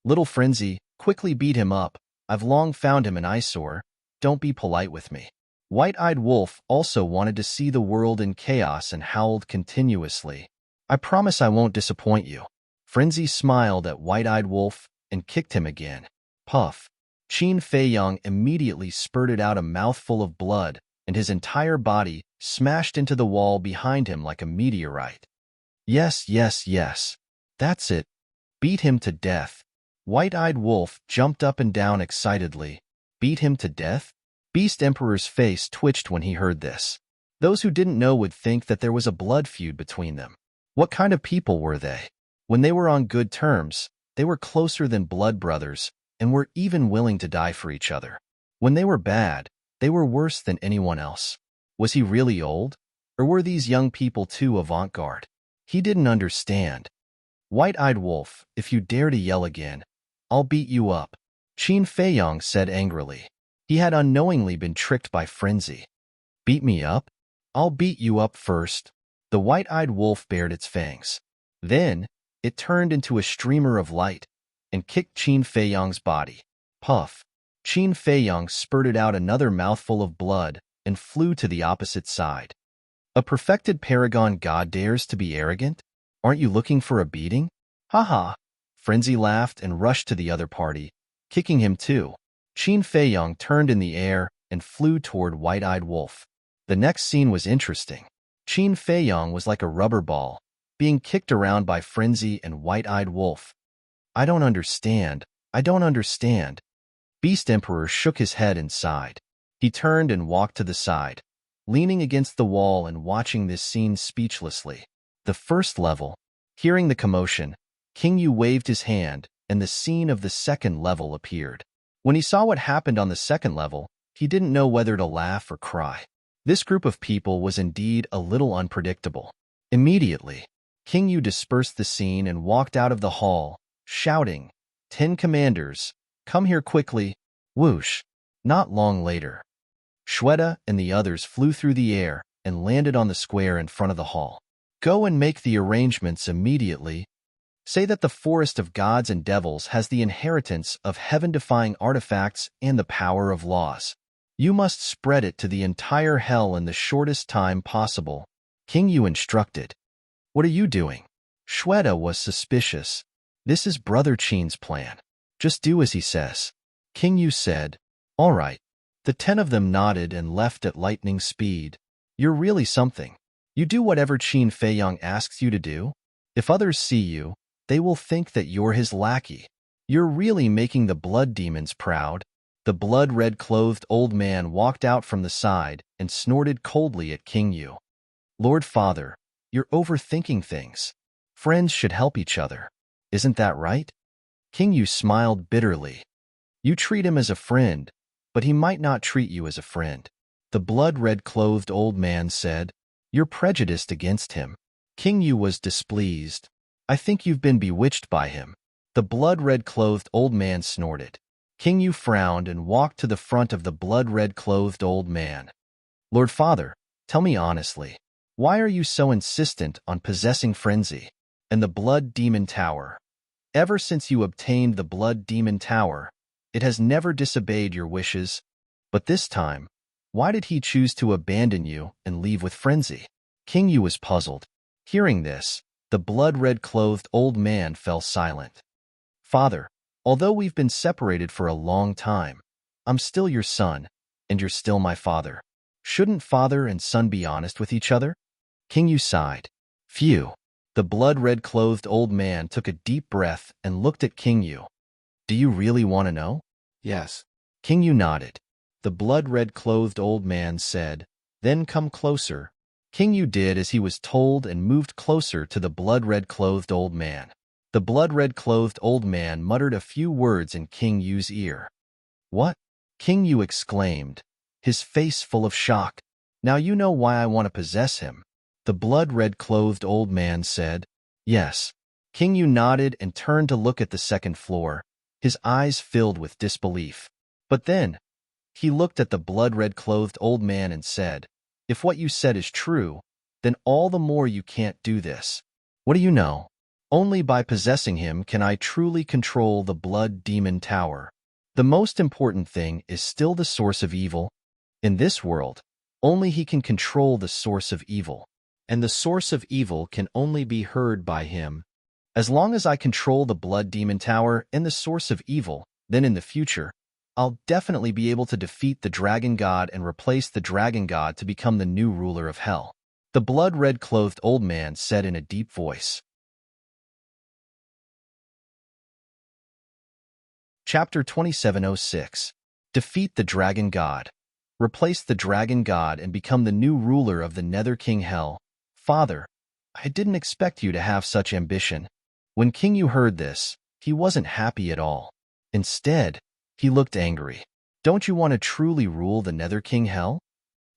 Little Frenzy, quickly beat him up. I've long found him an eyesore. Don't be polite with me. White-Eyed Wolf also wanted to see the world in chaos and howled continuously. I promise I won't disappoint you. Frenzy smiled at White-Eyed Wolf and kicked him again. Puff. Qin Feiyang immediately spurted out a mouthful of blood, and his entire body smashed into the wall behind him like a meteorite. Yes, yes, yes. That's it. Beat him to death. White-Eyed Wolf jumped up and down excitedly. Beat him to death? Beast Emperor's face twitched when he heard this. Those who didn't know would think that there was a blood feud between them. What kind of people were they? When they were on good terms, they were closer than blood brothers, and were even willing to die for each other. When they were bad, they were worse than anyone else. Was he really old? Or were these young people too avant-garde? He didn't understand. White-Eyed Wolf, if you dare to yell again, I'll beat you up, Qin Feiyang said angrily. He had unknowingly been tricked by Frenzy. Beat me up? I'll beat you up first. The white-eyed wolf bared its fangs. Then, it turned into a streamer of light and kicked Qin Feiyang's body. Puff. Qin Feiyang spurted out another mouthful of blood and flew to the opposite side. A perfected paragon god dares to be arrogant? Aren't you looking for a beating? Ha. Frenzy laughed and rushed to the other party, kicking him too. Qin Feiyang turned in the air and flew toward White-Eyed Wolf. The next scene was interesting. Qin Feiyang was like a rubber ball, being kicked around by Frenzy and White-Eyed Wolf. I don't understand. Beast Emperor shook his head and sighed. He turned and walked to the side, leaning against the wall and watching this scene speechlessly. The first level. Hearing the commotion, King Yu waved his hand, and the scene of the second level appeared. When he saw what happened on the second level, he didn't know whether to laugh or cry. This group of people was indeed a little unpredictable. Immediately, King Yu dispersed the scene and walked out of the hall, shouting, 10 commanders, come here quickly. Whoosh. Not long later, Shweta and the others flew through the air and landed on the square in front of the hall. Go and make the arrangements immediately. Say that the forest of gods and devils has the inheritance of heaven-defying artifacts and the power of laws. You must spread it to the entire hell in the shortest time possible. King Yu instructed. What are you doing? Shweta was suspicious. This is Brother Qin's plan. Just do as he says. King Yu said, All right. The 10 of them nodded and left at lightning speed. You're really something. You do whatever Qin Feiyang asks you to do. If others see you, they will think that you're his lackey. You're really making the blood demons proud. The blood-red clothed old man walked out from the side and snorted coldly at King Yu. Lord Father, you're overthinking things. Friends should help each other. Isn't that right? King Yu smiled bitterly. You treat him as a friend, but he might not treat you as a friend. The blood-red clothed old man said, You're prejudiced against him. King Yu was displeased. I think you've been bewitched by him. The blood-red clothed old man snorted. King Yu frowned and walked to the front of the blood-red clothed old man. Lord Father, tell me honestly, why are you so insistent on possessing Frenzy and the Blood Demon Tower? Ever since you obtained the Blood Demon Tower, it has never disobeyed your wishes. But this time, why did he choose to abandon you and leave with Frenzy? King Yu was puzzled. Hearing this, the blood-red clothed old man fell silent. Father, although we've been separated for a long time, I'm still your son, and you're still my father. Shouldn't father and son be honest with each other? King Yu sighed. Phew. The blood-red clothed old man took a deep breath and looked at King Yu. Do you really want to know? Yes. King Yu nodded. The blood-red clothed old man said, Then come closer. King Yu did as he was told and moved closer to the blood-red clothed old man. The blood-red clothed old man muttered a few words in King Yu's ear. What? King Yu exclaimed, his face full of shock. Now you know why I want to possess him. The blood-red clothed old man said, Yes. King Yu nodded and turned to look at the second floor, his eyes filled with disbelief. But then, he looked at the blood-red clothed old man and said, If what you said is true, then all the more you can't do this. What do you know? Only by possessing him can I truly control the Blood Demon Tower. The most important thing is still the source of evil. In this world, only he can control the source of evil. And the source of evil can only be heard by him. As long as I control the Blood Demon Tower and the source of evil, then in the future, I'll definitely be able to defeat the Dragon God and replace the Dragon God to become the new ruler of Hell. The blood-red clothed old man said in a deep voice. Chapter 2706. Defeat the Dragon God. Replace the Dragon God and become the new ruler of the Nether King Hell. Father, I didn't expect you to have such ambition. When King Yu heard this, he wasn't happy at all. Instead, he looked angry. Don't you want to truly rule the Nether King Hell?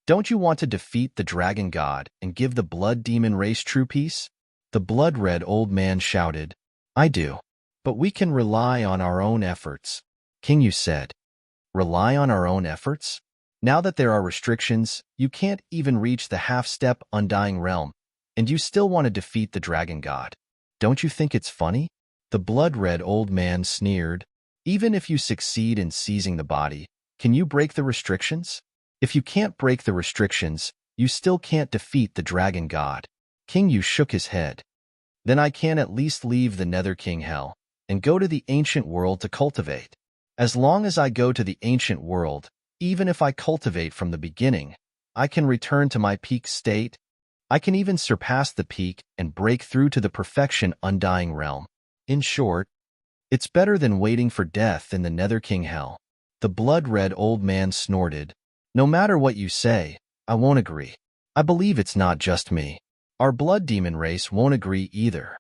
Don't you want to defeat the Dragon God and give the Blood Demon race true peace? The blood-red old man shouted, I do. But we can rely on our own efforts. King Yu said, Rely on our own efforts? Now that there are restrictions, you can't even reach the half-step Undying Realm, and you still want to defeat the Dragon God. Don't you think it's funny? The blood-red old man sneered. Even if you succeed in seizing the body, can you break the restrictions? If you can't break the restrictions, you still can't defeat the Dragon God. King Yu shook his head. Then I can at least leave the Nether King Hell and go to the ancient world to cultivate. As long as I go to the ancient world, even if I cultivate from the beginning, I can return to my peak state. I can even surpass the peak and break through to the perfection Undying Realm. In short, it's better than waiting for death in the Nether King Hell. The blood-red old man snorted. No matter what you say, I won't agree. I believe it's not just me. Our blood demon race won't agree either.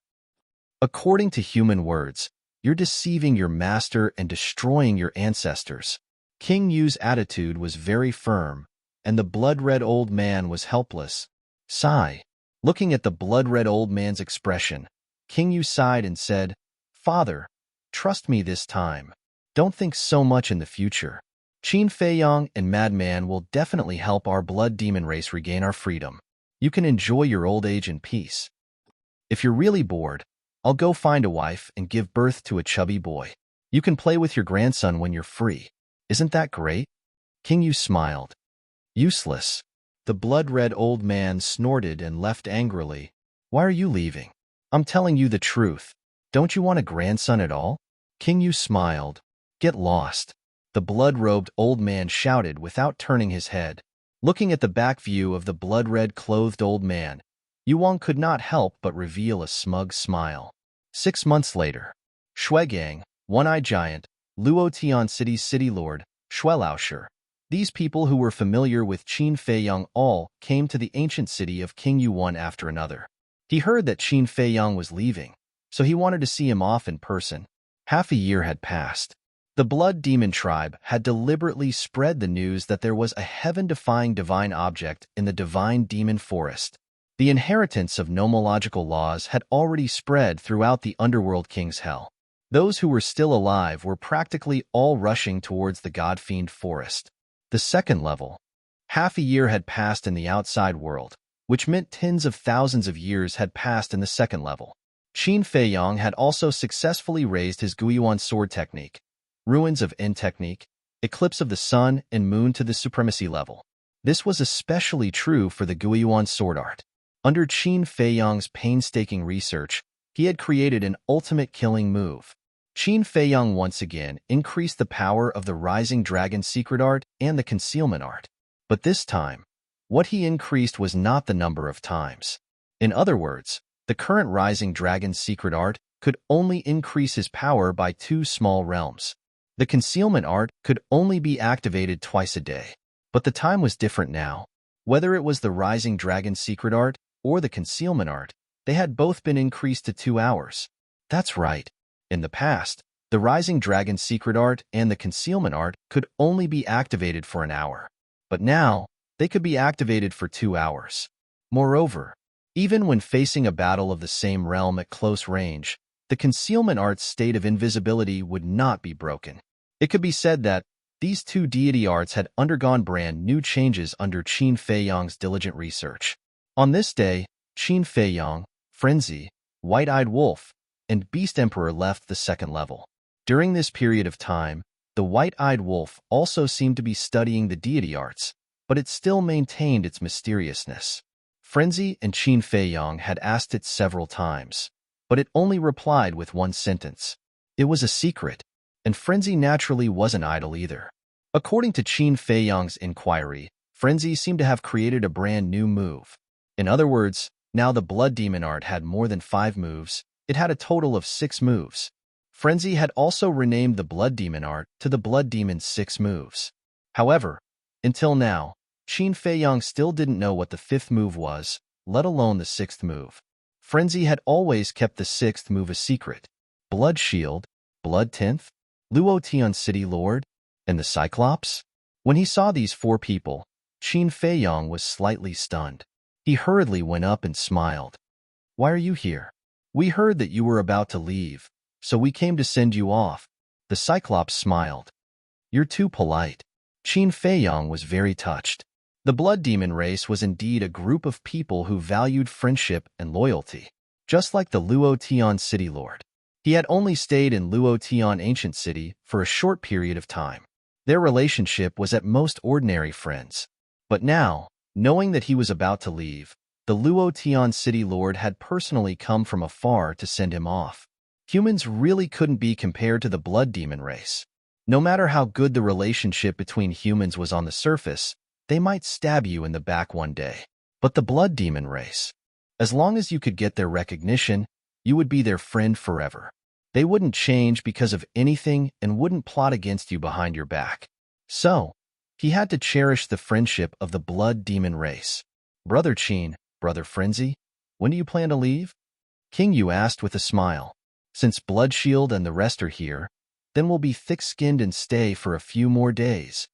According to human words, you're deceiving your master and destroying your ancestors. King Yu's attitude was very firm, and the blood-red old man was helpless. Sigh. Looking at the blood-red old man's expression, King Yu sighed and said, Father, trust me this time. Don't think so much in the future. Qin Feiyang and Madman will definitely help our blood demon race regain our freedom. You can enjoy your old age in peace. If you're really bored, I'll go find a wife and give birth to a chubby boy. You can play with your grandson when you're free. Isn't that great? King Yu smiled. Useless. The blood-red old man snorted and left angrily. Why are you leaving? I'm telling you the truth. Don't you want a grandson at all? King Yu smiled. Get lost. The blood-robed old man shouted without turning his head. Looking at the back view of the blood-red clothed old man, Yuang could not help but reveal a smug smile. 6 months later, Shuegang, One-Eyed Giant, Luotian City's city lord, Shuelaosher. These people who were familiar with Qin Feiyang all came to the ancient city of King Yu one after another. He heard that Qin Feiyang was leaving, so he wanted to see him off in person. Half a year had passed. The Blood Demon tribe had deliberately spread the news that there was a heaven-defying divine object in the divine demon forest. The inheritance of nomological laws had already spread throughout the underworld king's hell. Those who were still alive were practically all rushing towards the god-fiend forest. The second level. Half a year had passed in the outside world, which meant tens of thousands of years had passed in the second level. Qin Feiyang had also successfully raised his Guiyuan sword technique, Ruins of N technique, Eclipse of the Sun and Moon to the supremacy level. This was especially true for the Guiyuan sword art. Under Qin Feiyang's painstaking research, he had created an ultimate killing move. Qin Feiyang once again increased the power of the Rising Dragon secret art and the concealment art. But this time, what he increased was not the number of times. In other words, the current Rising Dragon secret art could only increase his power by 2 small realms. The concealment art could only be activated twice a day. But the time was different now. Whether it was the Rising Dragon secret art or the concealment art, they had both been increased to 2 hours. That's right. In the past, the Rising Dragon secret art and the concealment art could only be activated for an hour. But now, they could be activated for 2 hours. Moreover, even when facing a battle of the same realm at close range, the concealment art's state of invisibility would not be broken. It could be said that these 2 deity arts had undergone brand new changes under Qin Feiyang's diligent research. On this day, Qin Feiyang, Frenzy, White-Eyed Wolf, and Beast Emperor left the second level. During this period of time, the White-Eyed Wolf also seemed to be studying the deity arts, but it still maintained its mysteriousness. Frenzy and Qin Feiyang had asked it several times, but it only replied with one sentence. It was a secret, and Frenzy naturally wasn't idle either. According to Qin Feiyang's inquiry, Frenzy seemed to have created a brand new move. In other words, now the Blood Demon art had more than 5 moves. It had a total of 6 moves. Frenzy had also renamed the Blood Demon art to the Blood Demon's 6 moves. However, until now, Qin Feiyang still didn't know what the 5th move was, let alone the 6th move. Frenzy had always kept the 6th move a secret. Blood Shield, Blood 10th, Luotian City Lord, and the Cyclops? When he saw these 4 people, Qin Feiyang was slightly stunned. He hurriedly went up and smiled. Why are you here? We heard that you were about to leave, so we came to send you off. The Cyclops smiled. You're too polite. Qin Feiyang was very touched. The Blood Demon race was indeed a group of people who valued friendship and loyalty, just like the Luotian City Lord. He had only stayed in Luotian Ancient City for a short period of time. Their relationship was at most ordinary friends. But now, knowing that he was about to leave, the Luotian City Lord had personally come from afar to send him off. Humans really couldn't be compared to the Blood Demon race. No matter how good the relationship between humans was on the surface, they might stab you in the back one day. But the Blood Demon race, as long as you could get their recognition, you would be their friend forever. They wouldn't change because of anything and wouldn't plot against you behind your back. So, he had to cherish the friendship of the Blood Demon race. Brother Qin, Brother Frenzy, when do you plan to leave? King Yu asked with a smile. Since Blood Shield and the rest are here, then we'll be thick-skinned and stay for a few more days.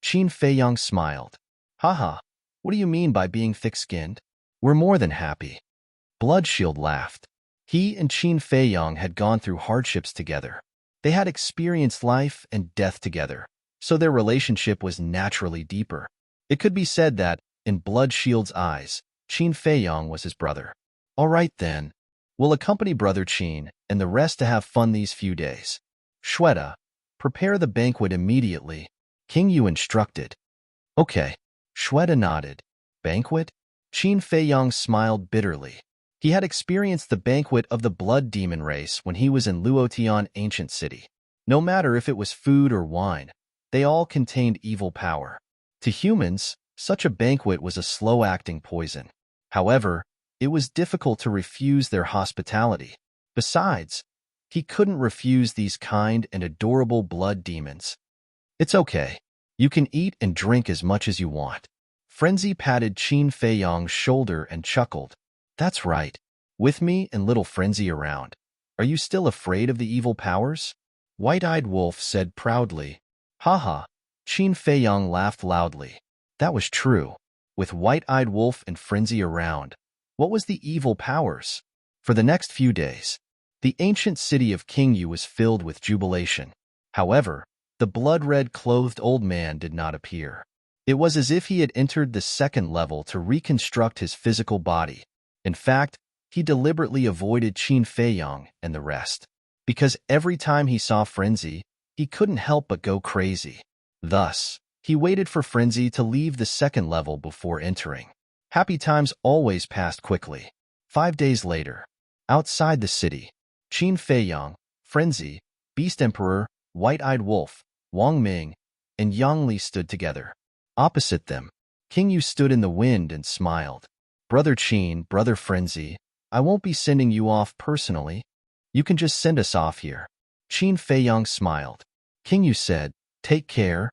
Qin Feiyang smiled. Haha, what do you mean by being thick-skinned? We're more than happy. Blood Shield laughed. He and Qin Feiyang had gone through hardships together. They had experienced life and death together, so their relationship was naturally deeper. It could be said that, in Blood Shield's eyes, Qin Feiyang was his brother. All right then, We'll accompany Brother Qin and the rest to have fun these few days. Shweta, prepare the banquet immediately, King Yu instructed. Okay. Shweta nodded. Banquet? Qin Feiyang smiled bitterly. He had experienced the banquet of the blood demon race when he was in Luotian ancient city. No matter if it was food or wine, they all contained evil power. To humans, such a banquet was a slow-acting poison. However, it was difficult to refuse their hospitality. Besides, he couldn't refuse these kind and adorable blood demons. It's okay. You can eat and drink as much as you want. Frenzy patted Qin Feiyang's shoulder and chuckled. That's right. With me and little Frenzy around. Are you still afraid of the evil powers? White-eyed Wolf said proudly. Haha. Qin Feiyang laughed loudly. That was true. With White-eyed Wolf and Frenzy around, what was the evil powers? For the next few days, the ancient city of Qingyu was filled with jubilation. However, the blood-red clothed old man did not appear. It was as if he had entered the second level to reconstruct his physical body. In fact, he deliberately avoided Qin Feiyang and the rest, because every time he saw Frenzy, he couldn't help but go crazy. Thus, he waited for Frenzy to leave the second level before entering. Happy times always passed quickly. 5 days later, outside the city, Qin Feiyang, Frenzy, Beast Emperor, White-eyed Wolf, Wang Ming, and Yang Li stood together. Opposite them, King Yu stood in the wind and smiled. Brother Qin, Brother Frenzy, I won't be sending you off personally. You can just send us off here. Qin Feiyang smiled. King Yu said, take care.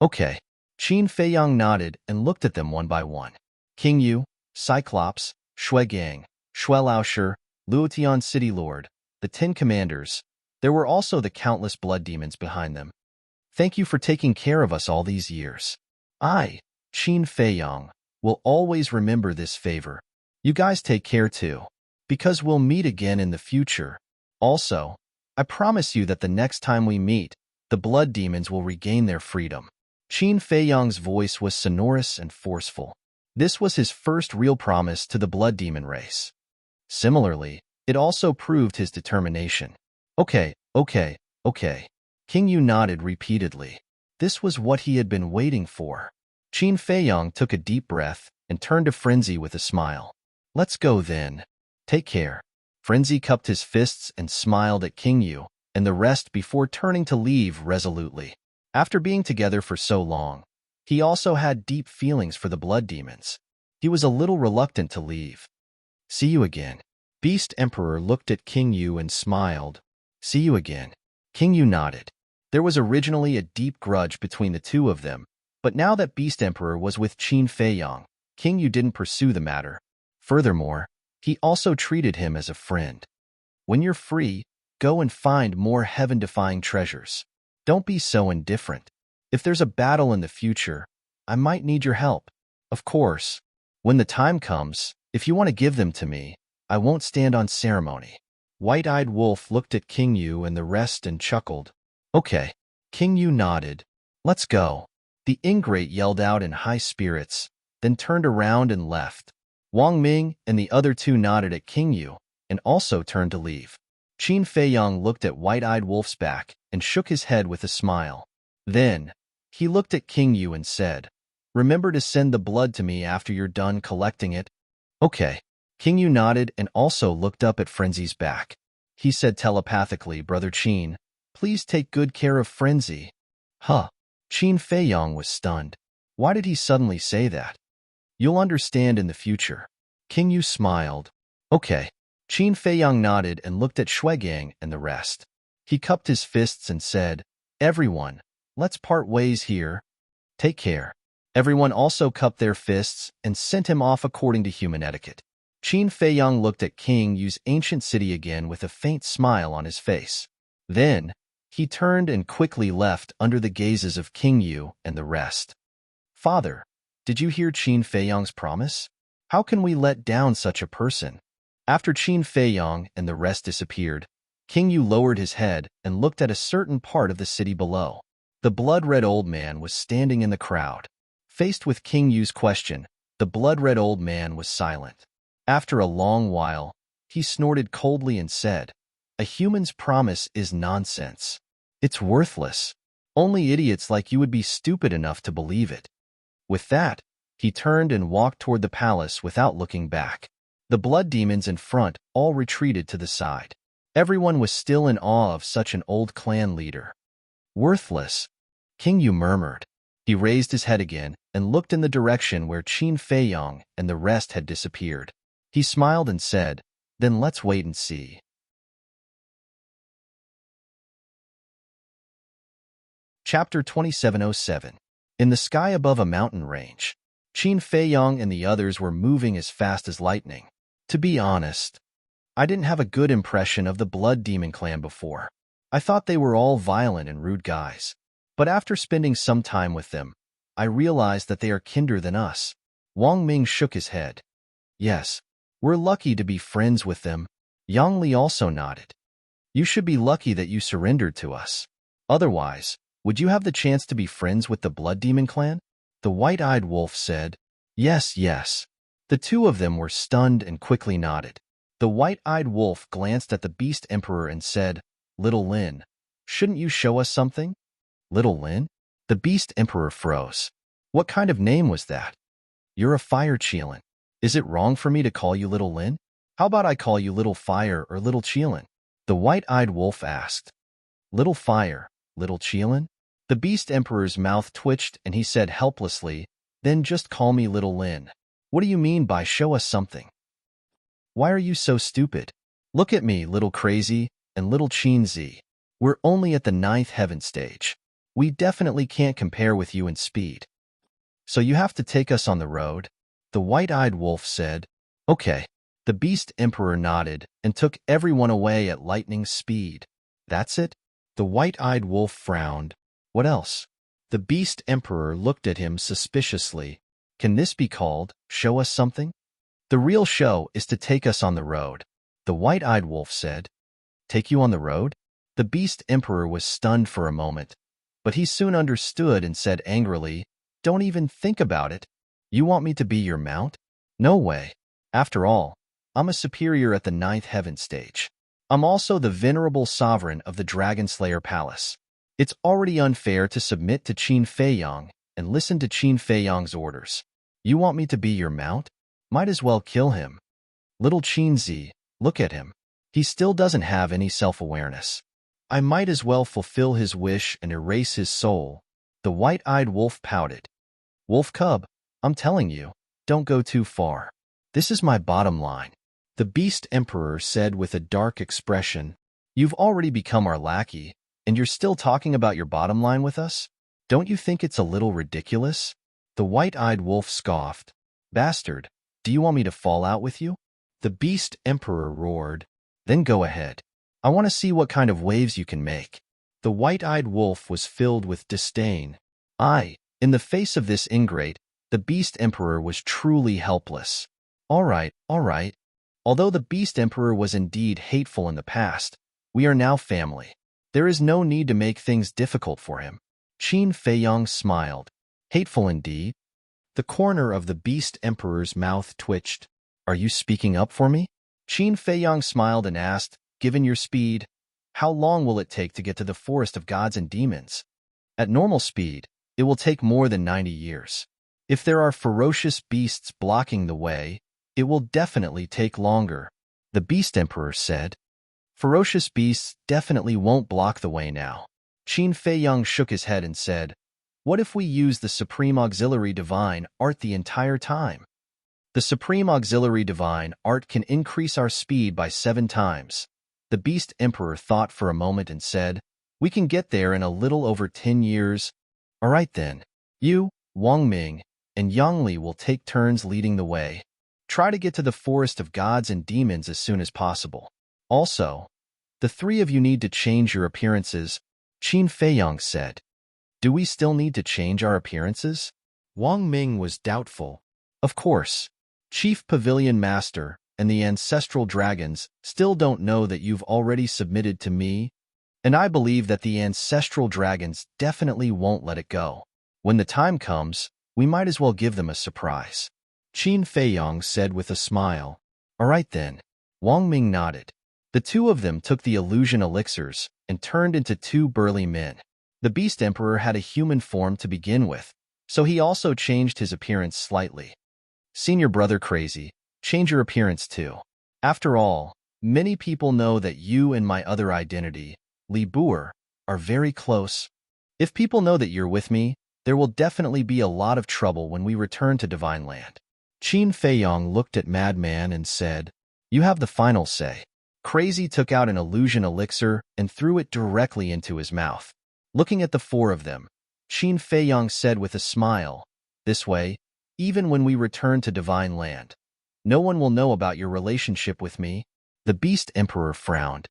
Okay. Qin Feiyang nodded and looked at them one by one. King Yu, Cyclops, Shui Gang, Shui Laoshi, Luotian City Lord, the 10 commanders. There were also the countless blood demons behind them. Thank you for taking care of us all these years. I, Qin Feiyang, will always remember this favor. You guys take care too, because we'll meet again in the future. Also, I promise you that the next time we meet, the blood demons will regain their freedom. Qin Feiyang's voice was sonorous and forceful. This was his first real promise to the blood demon race. Similarly, it also proved his determination. Okay. King Yu nodded repeatedly. This was what he had been waiting for. Qin Feiyang took a deep breath and turned to Frenzy with a smile. Let's go then. Take care. Frenzy cupped his fists and smiled at King Yu and the rest before turning to leave resolutely. After being together for so long, he also had deep feelings for the blood demons. He was a little reluctant to leave. See you again. Beast Emperor looked at King Yu and smiled. See you again. King Yu nodded. There was originally a deep grudge between the two of them, but now that Beast Emperor was with Qin Feiyang, King Yu didn't pursue the matter. Furthermore, he also treated him as a friend. When you're free, go and find more heaven-defying treasures. Don't be so indifferent. If there's a battle in the future, I might need your help. Of course, when the time comes, if you want to give them to me, I won't stand on ceremony. White-eyed Wolf looked at King Yu and the rest and chuckled. Okay. King Yu nodded. Let's go. The ingrate yelled out in high spirits, then turned around and left. Wang Ming and the other two nodded at King Yu and also turned to leave. Qin Feiyang looked at White-eyed Wolf's back and shook his head with a smile. Then, he looked at King Yu and said, remember to send the blood to me after you're done collecting it. Okay. King Yu nodded and also looked up at Frenzy's back. He said telepathically, Brother Qin, please take good care of Frenzy. Huh. Qin Feiyang was stunned. Why did he suddenly say that? You'll understand in the future. King Yu smiled. Okay. Qin Feiyang nodded and looked at Shuigang and the rest. He cupped his fists and said, everyone, let's part ways here. Take care. Everyone also cupped their fists and sent him off according to human etiquette. Qin Feiyang looked at King Yu's ancient city again with a faint smile on his face. Then, he turned and quickly left under the gazes of King Yu and the rest. Father, did you hear Qin Feiyang's promise? How can we let down such a person? After Qin Feiyang and the rest disappeared, King Yu lowered his head and looked at a certain part of the city below. The blood-red old man was standing in the crowd. Faced with King Yu's question, the blood-red old man was silent. After a long while, He snorted coldly and said, "A human's promise is nonsense. It's worthless. Only idiots like you would be stupid enough to believe it." With that, he turned and walked toward the palace without looking back. The blood demons in front all retreated to the side. Everyone was still in awe of such an old clan leader. "Worthless," King Yu murmured. He raised his head again and looked in the direction where Qin Feiyong and the rest had disappeared. He smiled and said, "Then let's wait and see." Chapter 2707. In the sky above a mountain range, Qin Feiyong and the others were moving as fast as lightning. To be honest, I didn't have a good impression of the Blood Demon clan before. I thought they were all violent and rude guys. But after spending some time with them, I realized that they are kinder than us. Wang Ming shook his head. "Yes, we're lucky to be friends with them." Yang Li also nodded. "You should be lucky that you surrendered to us. Otherwise, would you have the chance to be friends with the Blood Demon clan?" The white-eyed wolf said, "Yes, yes." The two of them were stunned and quickly nodded. The white-eyed wolf glanced at the Beast Emperor and said, "Little Lin, shouldn't you show us something?" "Little Lin?" The Beast Emperor froze. What kind of name was that? "You're a fire Qilin. Is it wrong for me to call you Little Lin? How about I call you Little Fire or Little Qilin?" The white-eyed wolf asked. "Little Fire, Little Qilin?" The Beast Emperor's mouth twitched and he said helplessly, "Then just call me Little Lin." "What do you mean by show us something? Why are you so stupid? Look at me, Little Crazy, and Little Qinzi. We're only at the 9th heaven stage. We definitely can't compare with you in speed. So you have to take us on the road?" The white-eyed wolf said. "Okay." The Beast Emperor nodded and took everyone away at lightning speed. "That's it?" The white-eyed wolf frowned. "What else?" The Beast Emperor looked at him suspiciously. "Can this be called, show us something?" "The real show is to take us on the road," the white-eyed wolf said. "Take you on the road?" The Beast Emperor was stunned for a moment, but he soon understood and said angrily, "Don't even think about it. You want me to be your mount? No way. After all, I'm a superior at the 9th heaven stage. I'm also the venerable sovereign of the Dragon Slayer Palace. It's already unfair to submit to Qin Feiyong and listen to Qin Feiyong's orders. You want me to be your mount? Might as well kill him." Little Qinzi, look at him. He still doesn't have any self-awareness. I might as well fulfill his wish and erase his soul. The white-eyed wolf pouted. "Wolf Cub, I'm telling you, don't go too far. This is my bottom line." The Beast Emperor said with a dark expression, "You've already become our lackey, and you're still talking about your bottom line with us? Don't you think it's a little ridiculous?" The white-eyed wolf scoffed. "Bastard, do you want me to fall out with you?" The Beast Emperor roared. "Then go ahead. I want to see what kind of waves you can make." The white-eyed wolf was filled with disdain. In the face of this ingrate, the Beast Emperor was truly helpless. All right. Although the Beast Emperor was indeed hateful in the past, we are now family. There is no need to make things difficult for him. Qin Feiyong smiled. Hateful indeed? The corner of the Beast Emperor's mouth twitched. "Are you speaking up for me?" Qin Feiyong smiled and asked, "Given your speed, how long will it take to get to the Forest of Gods and Demons?" "At normal speed, it will take more than 90 years. If there are ferocious beasts blocking the way, it will definitely take longer," the Beast Emperor said. "Ferocious beasts definitely won't block the way now." Qin Feiyong shook his head and said, "What if we use the Supreme Auxiliary Divine Art the entire time? The Supreme Auxiliary Divine Art can increase our speed by 7 times. The Beast Emperor thought for a moment and said, "We can get there in a little over 10 years. All right then. You, Wang Ming, and Yang Li will take turns leading the way. Try to get to the Forest of Gods and Demons as soon as possible. Also, the 3 of you need to change your appearances," Qin Feiyong said. "Do we still need to change our appearances?" Wang Ming was doubtful. "Of course. Chief Pavilion Master and the Ancestral Dragons still don't know that you've already submitted to me, and I believe that the Ancestral Dragons definitely won't let it go. When the time comes, we might as well give them a surprise," Qin Feiyong said with a smile. "All right then. Wang Ming nodded. The two of them took the illusion elixirs and turned into two burly men. The Beast Emperor had a human form to begin with, so he also changed his appearance slightly. Senior brother crazy, change your appearance too. After all, many people know that you and my other identity, Li Buer, are very close. If people know that you're with me, there will definitely be a lot of trouble when we return to Divine Land. Qin Feiyong looked at Madman and said, "You have the final say." Crazy took out an illusion elixir and threw it directly into his mouth. Looking at the four of them, Qin Feiyong said with a smile, "This way, even when we return to Divine Land, no one will know about your relationship with me." The Beast Emperor frowned.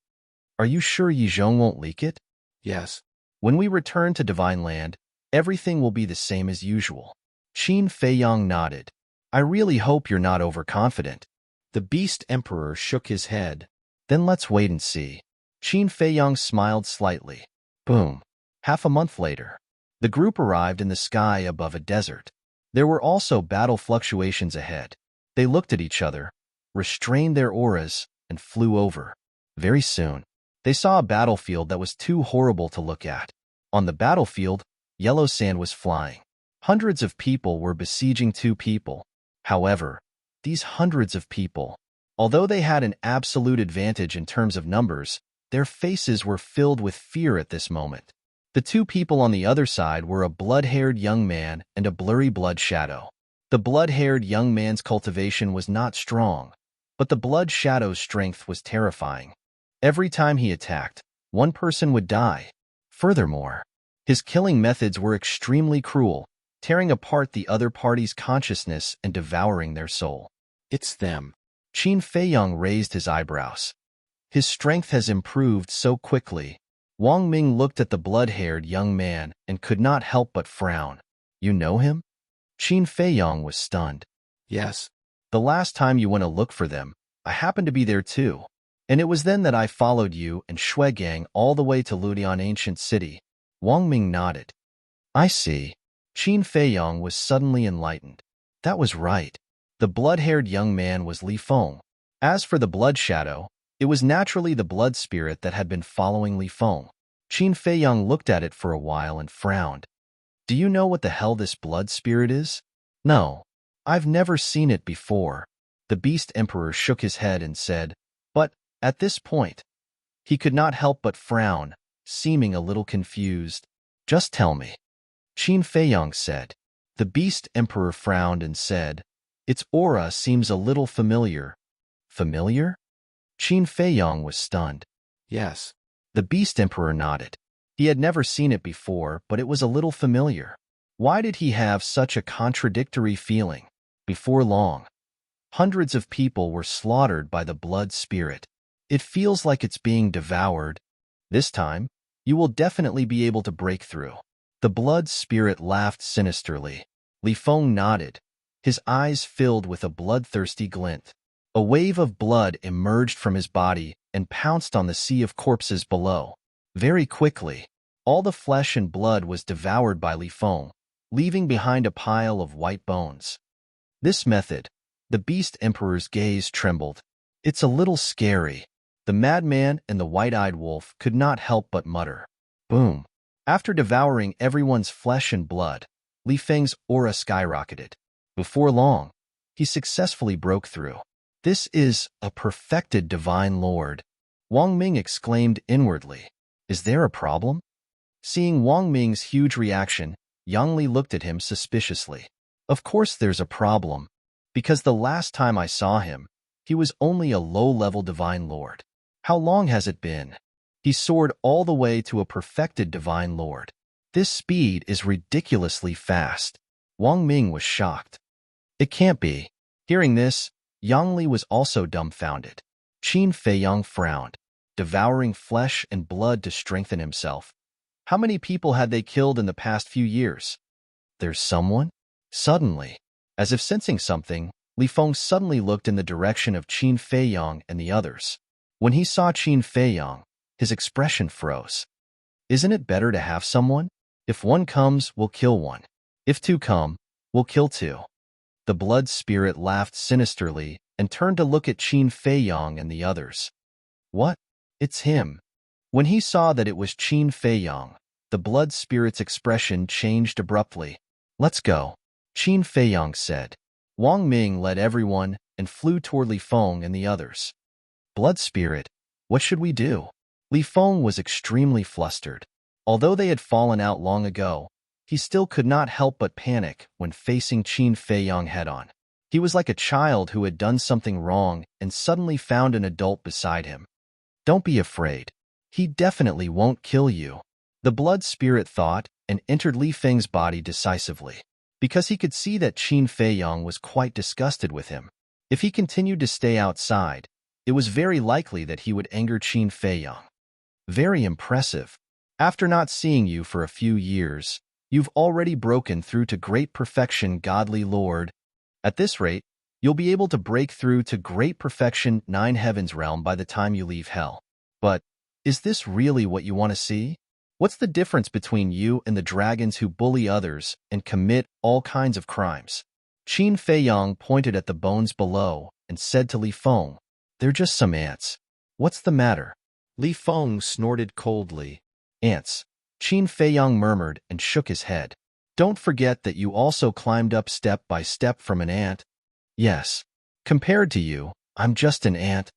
"Are you sure Yi Zhong won't leak it?" Yes. "When we return to Divine Land, everything will be the same as usual." Qin Feiyong nodded. "I really hope you're not overconfident." The Beast Emperor shook his head. "Then let's wait and see." Qin Feiyong smiled slightly. Boom. Half a month later, the group arrived in the sky above a desert. There were also battle fluctuations ahead. They looked at each other, restrained their auras, and flew over. Very soon, they saw a battlefield that was too horrible to look at. On the battlefield, yellow sand was flying. Hundreds of people were besieging two people. However, these hundreds of people, although they had an absolute advantage in terms of numbers, their faces were filled with fear at this moment. The two people on the other side were a blood-haired young man and a blurry blood shadow. The blood-haired young man's cultivation was not strong, but the blood shadow's strength was terrifying. Every time he attacked, one person would die. Furthermore, his killing methods were extremely cruel, tearing apart the other party's consciousness and devouring their soul. It's them. Qin Feiyong raised his eyebrows. His strength has improved so quickly. Wang Ming looked at the blood-haired young man and could not help but frown. "You know him?" Qin Feiyong was stunned. Yes. "The last time you went to look for them, I happened to be there too. And it was then that I followed you and Shui Gang all the way to Ludian Ancient City." Wang Ming nodded. "I see." Qin Feiyong was suddenly enlightened. That was right. The blood-haired young man was Li Feng. As for the blood shadow, it was naturally the blood spirit that had been following Li Feng. Qin Feiyong looked at it for a while and frowned. "Do you know what the hell this blood spirit is?" "No. I've never seen it before." The Beast Emperor shook his head and said, but at this point, he could not help but frown, seeming a little confused. "Just tell me." Qin Feiyong said. The Beast Emperor frowned and said, "Its aura seems a little familiar." "Familiar?" Qin Feiyong was stunned. Yes. The Beast Emperor nodded. He had never seen it before, but it was a little familiar. Why did he have such a contradictory feeling? Before long, hundreds of people were slaughtered by the blood spirit. It feels like it's being devoured. This time, you will definitely be able to break through. The blood spirit laughed sinisterly. Li Feng nodded, his eyes filled with a bloodthirsty glint. A wave of blood emerged from his body and pounced on the sea of corpses below. Very quickly, all the flesh and blood was devoured by Li Feng, leaving behind a pile of white bones. This method, the Beast Emperor's gaze trembled. "It's a little scary." The madman and the white-eyed wolf could not help but mutter. Boom. After devouring everyone's flesh and blood, Li Feng's aura skyrocketed. Before long, he successfully broke through. "This is a perfected divine lord," Wang Ming exclaimed inwardly. "Is there a problem?" Seeing Wang Ming's huge reaction, Yang Li looked at him suspiciously. "Of course there's a problem, because the last time I saw him, he was only a low-level divine lord. How long has it been? He soared all the way to a perfected divine lord. This speed is ridiculously fast." Wang Ming was shocked. "It can't be." Hearing this, Yang Li was also dumbfounded. Qin Feiyong frowned, devouring flesh and blood to strengthen himself. How many people had they killed in the past few years? "There's someone?" Suddenly, as if sensing something, Li Feng suddenly looked in the direction of Qin Feiyong and the others. When he saw Qin Feiyong, his expression froze. "Isn't it better to have someone? If one comes, we'll kill one. If two come, we'll kill two." The blood spirit laughed sinisterly and turned to look at Qin Feiyang and the others. What? It's him. When he saw that it was Qin Feiyang, the blood spirit's expression changed abruptly. Let's go, Qin Feiyang said. Wang Ming led everyone and flew toward Li Feng and the others. Blood spirit, what should we do? Li Feng was extremely flustered. Although they had fallen out long ago, he still could not help but panic when facing Qin Feiyang head-on. He was like a child who had done something wrong and suddenly found an adult beside him. Don't be afraid. He definitely won't kill you. The blood spirit thought and entered Li Feng's body decisively, because he could see that Qin Feiyang was quite disgusted with him. If he continued to stay outside, it was very likely that he would anger Qin Feiyang. Very impressive. After not seeing you for a few years, you've already broken through to great perfection, godly lord. At this rate, you'll be able to break through to great perfection 9 heavens realm by the time you leave hell. But, is this really what you want to see? What's the difference between you and the dragons who bully others and commit all kinds of crimes? Qin Feiyang pointed at the bones below and said to Li Feng, "They're just some ants. What's the matter?" Li Feng snorted coldly. Ants. Qin Feiyang murmured and shook his head. Don't forget that you also climbed up step by step from an ant. Yes. Compared to you, I'm just an ant.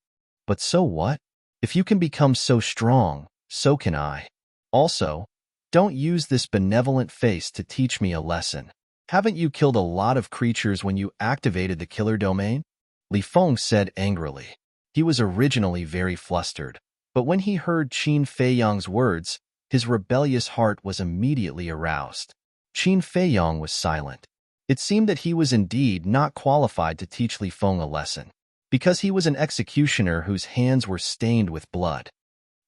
But so what? If you can become so strong, so can I. Also, don't use this benevolent face to teach me a lesson. Haven't you killed a lot of creatures when you activated the killer domain? Li Feng said angrily. He was originally very flustered, but when he heard Qin Feiyang's words, his rebellious heart was immediately aroused. Qin Feiyang was silent. It seemed that he was indeed not qualified to teach Li Feng a lesson, because he was an executioner whose hands were stained with blood.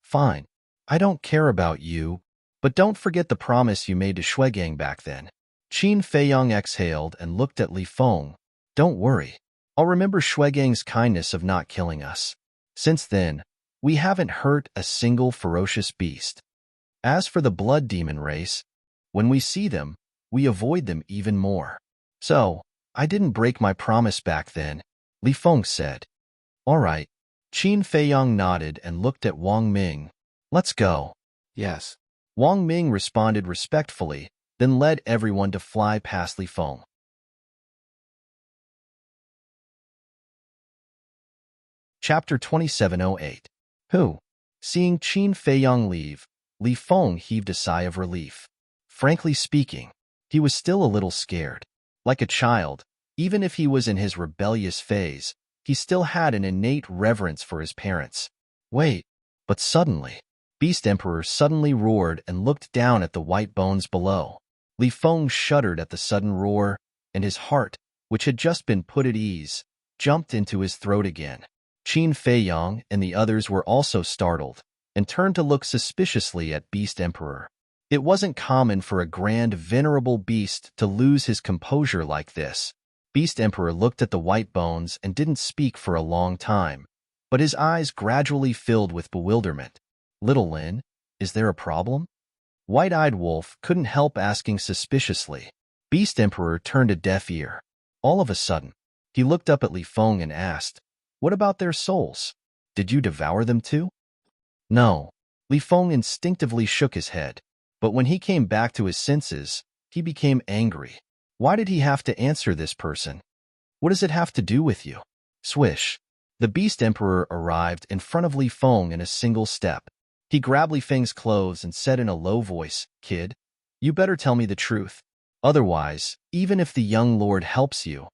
Fine. I don't care about you, but don't forget the promise you made to Shuigang back then. Qin Feiyang exhaled and looked at Li Feng. Don't worry. I'll remember Shuigang's kindness of not killing us. Since then, we haven't hurt a single ferocious beast. As for the blood demon race, when we see them, we avoid them even more. So, I didn't break my promise back then, Li Feng said. All right. Qin Feiyang nodded and looked at Wang Ming. Let's go. Yes. Wang Ming responded respectfully, then led everyone to fly past Li Feng. Chapter 2708. Who? Seeing Qin Feiyang leave, Li Feng heaved a sigh of relief. Frankly speaking, he was still a little scared. Like a child, even if he was in his rebellious phase, he still had an innate reverence for his parents. Wait, but suddenly, Beast Emperor suddenly roared and looked down at the white bones below. Li Feng shuddered at the sudden roar, and his heart, which had just been put at ease, jumped into his throat again. Qin Feiyang and the others were also startled, and turned to look suspiciously at Beast Emperor. It wasn't common for a grand, venerable beast to lose his composure like this. Beast Emperor looked at the white bones and didn't speak for a long time, but his eyes gradually filled with bewilderment. Little Lin, is there a problem? White-eyed Wolf couldn't help asking suspiciously. Beast Emperor turned a deaf ear. All of a sudden, he looked up at Li Feng and asked, "What about their souls? Did you devour them too?" No. Li Feng instinctively shook his head, but when he came back to his senses, he became angry. Why did he have to answer this person? What does it have to do with you? Swish. The Beast Emperor arrived in front of Li Feng in a single step. He grabbed Li Feng's clothes and said in a low voice, "Kid, you better tell me the truth. Otherwise, even if the young lord helps you,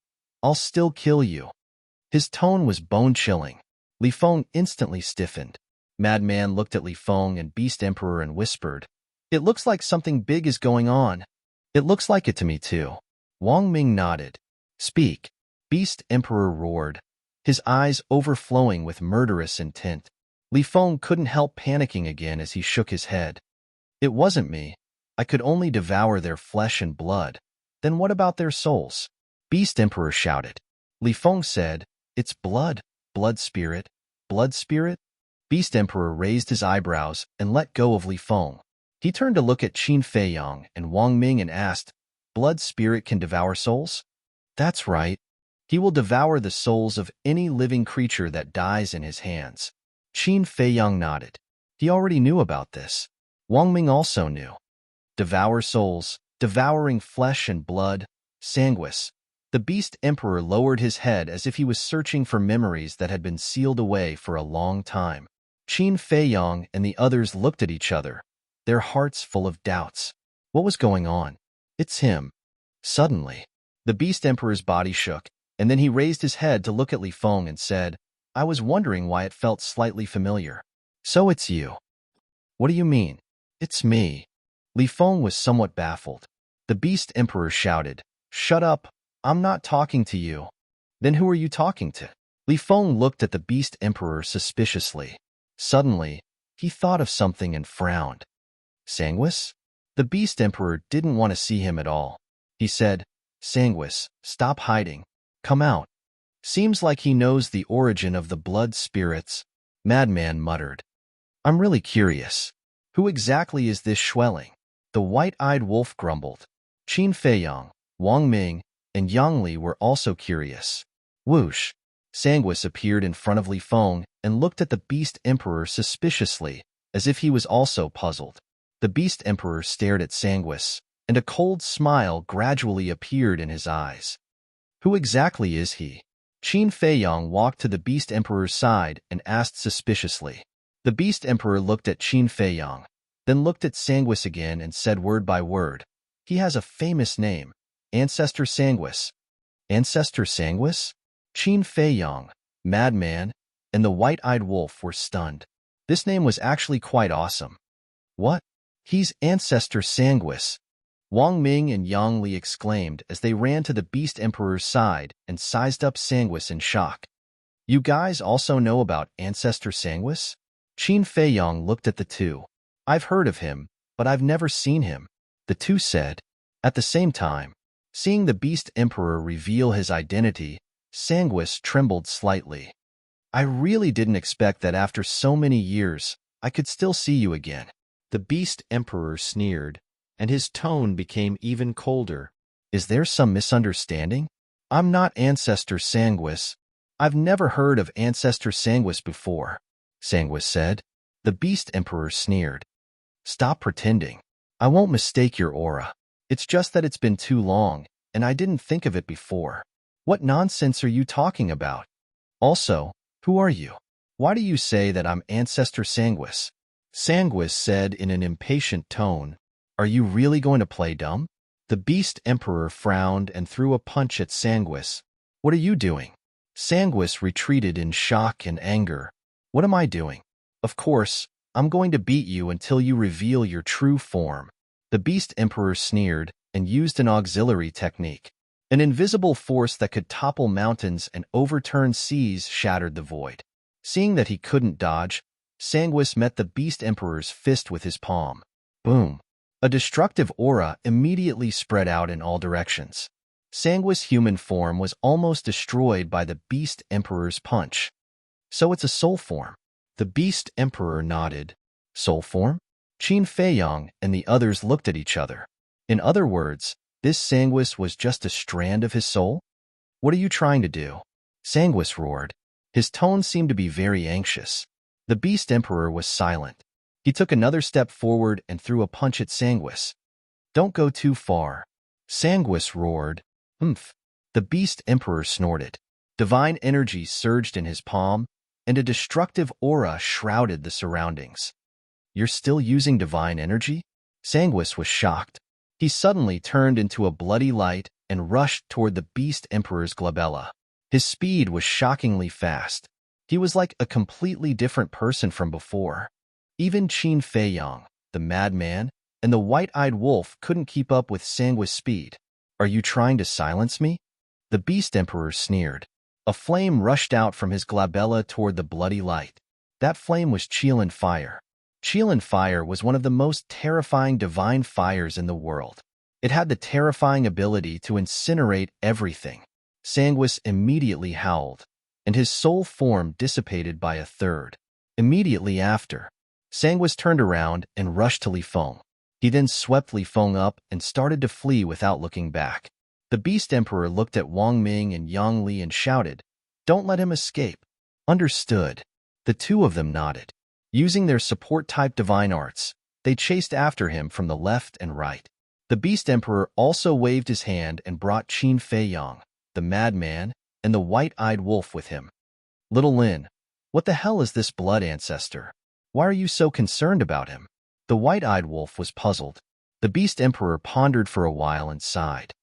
I'll still kill you." His tone was bone-chilling. Li Feng instantly stiffened. Madman looked at Li Feng and Beast Emperor and whispered, "It looks like something big is going on." "It looks like it to me too." Wang Ming nodded. "Speak." Beast Emperor roared, his eyes overflowing with murderous intent. Li Feng couldn't help panicking again as he shook his head. "It wasn't me. I could only devour their flesh and blood. Then what about their souls?" Beast Emperor shouted. Li Feng said, "It's blood, blood spirit, blood spirit." Beast Emperor raised his eyebrows and let go of Li Feng. He turned to look at Qin Feiyang and Wang Ming and asked, "Blood spirit can devour souls?" That's right. He will devour the souls of any living creature that dies in his hands. Qin Feiyang nodded. He already knew about this. Wang Ming also knew. Devour souls, devouring flesh and blood, sanguis. The Beast Emperor lowered his head as if he was searching for memories that had been sealed away for a long time. Qin Feiyang and the others looked at each other, their hearts full of doubts. What was going on? It's him. Suddenly, the Beast Emperor's body shook, and then he raised his head to look at Li Feng and said, I was wondering why it felt slightly familiar. So it's you. What do you mean? It's me. Li Feng was somewhat baffled. The Beast Emperor shouted, Shut up, I'm not talking to you. Then who are you talking to? Li Feng looked at the Beast Emperor suspiciously. Suddenly, he thought of something and frowned. Sanguis? The Beast Emperor didn't want to see him at all. He said, Sanguis, stop hiding. Come out. Seems like he knows the origin of the blood spirits, Madman muttered. I'm really curious. Who exactly is this Schwelling? The white-eyed wolf grumbled. Qin Feiyang, Wang Ming, and Yang Li were also curious. Whoosh! Sanguis appeared in front of Li Feng and looked at the Beast Emperor suspiciously, as if he was also puzzled. The Beast Emperor stared at Sanguis, and a cold smile gradually appeared in his eyes. Who exactly is he? Qin Feiyang walked to the Beast Emperor's side and asked suspiciously. The Beast Emperor looked at Qin Feiyang, then looked at Sanguis again and said word by word, He has a famous name, Ancestor Sanguis. Ancestor Sanguis? Qin Feiyang, Madman, and the white-eyed wolf were stunned. This name was actually quite awesome. What? He's Ancestor Sanguis. Wang Ming and Yang Li exclaimed as they ran to the Beast Emperor's side and sized up Sanguis in shock. You guys also know about Ancestor Sanguis? Qin Feiyang looked at the two. I've heard of him, but I've never seen him, the two said. At the same time, seeing the Beast Emperor reveal his identity, Sanguis trembled slightly. I really didn't expect that after so many years, I could still see you again. The Beast Emperor sneered, and his tone became even colder. Is there some misunderstanding? I'm not Ancestor Sanguis. I've never heard of Ancestor Sanguis before, Sanguis said. The Beast Emperor sneered. Stop pretending. I won't mistake your aura. It's just that it's been too long, and I didn't think of it before. What nonsense are you talking about? Also, who are you? Why do you say that I'm Ancestor Sanguis? Sanguis said in an impatient tone, Are you really going to play dumb? The Beast Emperor frowned and threw a punch at Sanguis. What are you doing? Sanguis retreated in shock and anger. What am I doing? Of course, I'm going to beat you until you reveal your true form. The Beast Emperor sneered and used an auxiliary technique. An invisible force that could topple mountains and overturn seas shattered the void. Seeing that he couldn't dodge, Sanguis met the Beast Emperor's fist with his palm. Boom! A destructive aura immediately spread out in all directions. Sanguis' human form was almost destroyed by the Beast Emperor's punch. So it's a soul form. The Beast Emperor nodded. Soul form? Qin Feiyang and the others looked at each other. In other words, this Sanguis was just a strand of his soul? What are you trying to do? Sanguis roared. His tone seemed to be very anxious. The Beast Emperor was silent. He took another step forward and threw a punch at Sanguis. Don't go too far. Sanguis roared. Humph. The Beast Emperor snorted. Divine energy surged in his palm, and a destructive aura shrouded the surroundings. You're still using divine energy? Sanguis was shocked. He suddenly turned into a bloody light and rushed toward the Beast Emperor's glabella. His speed was shockingly fast. He was like a completely different person from before. Even Qin Feiyang, the madman, and the white-eyed wolf couldn't keep up with Sanguis' speed. Are you trying to silence me? The Beast Emperor sneered. A flame rushed out from his glabella toward the bloody light. That flame was Qilin fire. Qilin fire was one of the most terrifying divine fires in the world. It had the terrifying ability to incinerate everything. Sanguis immediately howled, and his soul form dissipated by a third. Immediately after, Sanguis turned around and rushed to Li Feng. He then swept Li Feng up and started to flee without looking back. The Beast Emperor looked at Wang Ming and Yang Li and shouted, "Don't let him escape." Understood. The two of them nodded. Using their support-type divine arts, they chased after him from the left and right. The Beast Emperor also waved his hand and brought Qin Fei Yang, the madman, and the white-eyed wolf with him. "Little Lin, what the hell is this blood ancestor? Why are you so concerned about him?" The white-eyed wolf was puzzled. The Beast Emperor pondered for a while and sighed.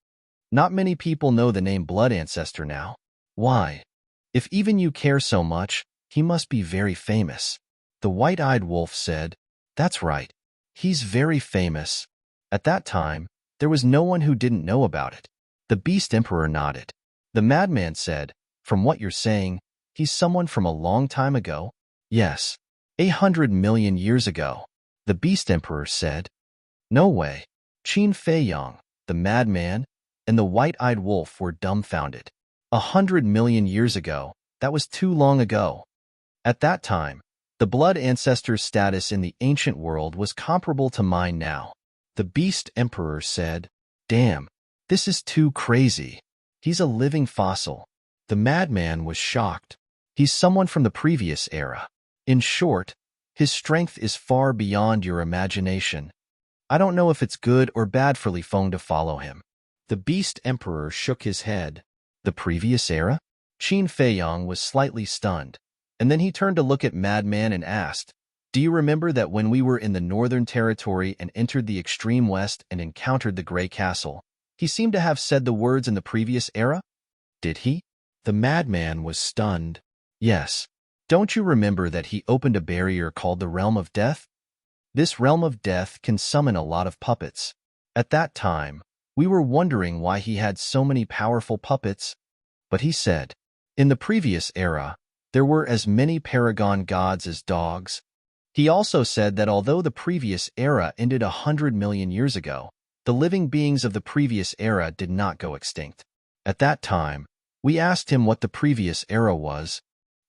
"Not many people know the name Blood Ancestor now. Why? If even you care so much, he must be very famous." The white-eyed wolf said, "That's right. He's very famous. At that time, there was no one who didn't know about it." The Beast Emperor nodded. The madman said, "From what you're saying, he's someone from a long time ago?" "Yes. 800 million years ago." The Beast Emperor said. "No way." Qin Fei Yang, the madman, and the white-eyed wolf were dumbfounded. 100 million years ago, that was too long ago. At that time, the blood ancestor's status in the ancient world was comparable to mine now. The Beast Emperor said, "Damn, this is too crazy. He's a living fossil." The madman was shocked. "He's someone from the previous era. In short, his strength is far beyond your imagination. I don't know if it's good or bad for Li Feng to follow him." The Beast Emperor shook his head. "The previous era?" Qin Fei Yang was slightly stunned, and then he turned to look at Madman and asked, "Do you remember that when we were in the Northern Territory and entered the extreme west and encountered the Grey Castle, he seemed to have said the words in the previous era?" "Did he?" The madman was stunned. "Yes. Don't you remember that he opened a barrier called the Realm of Death? This Realm of Death can summon a lot of puppets. At that time, we were wondering why he had so many powerful puppets. But he said, in the previous era, there were as many paragon gods as dogs. He also said that although the previous era ended 100 million years ago, the living beings of the previous era did not go extinct. At that time, we asked him what the previous era was.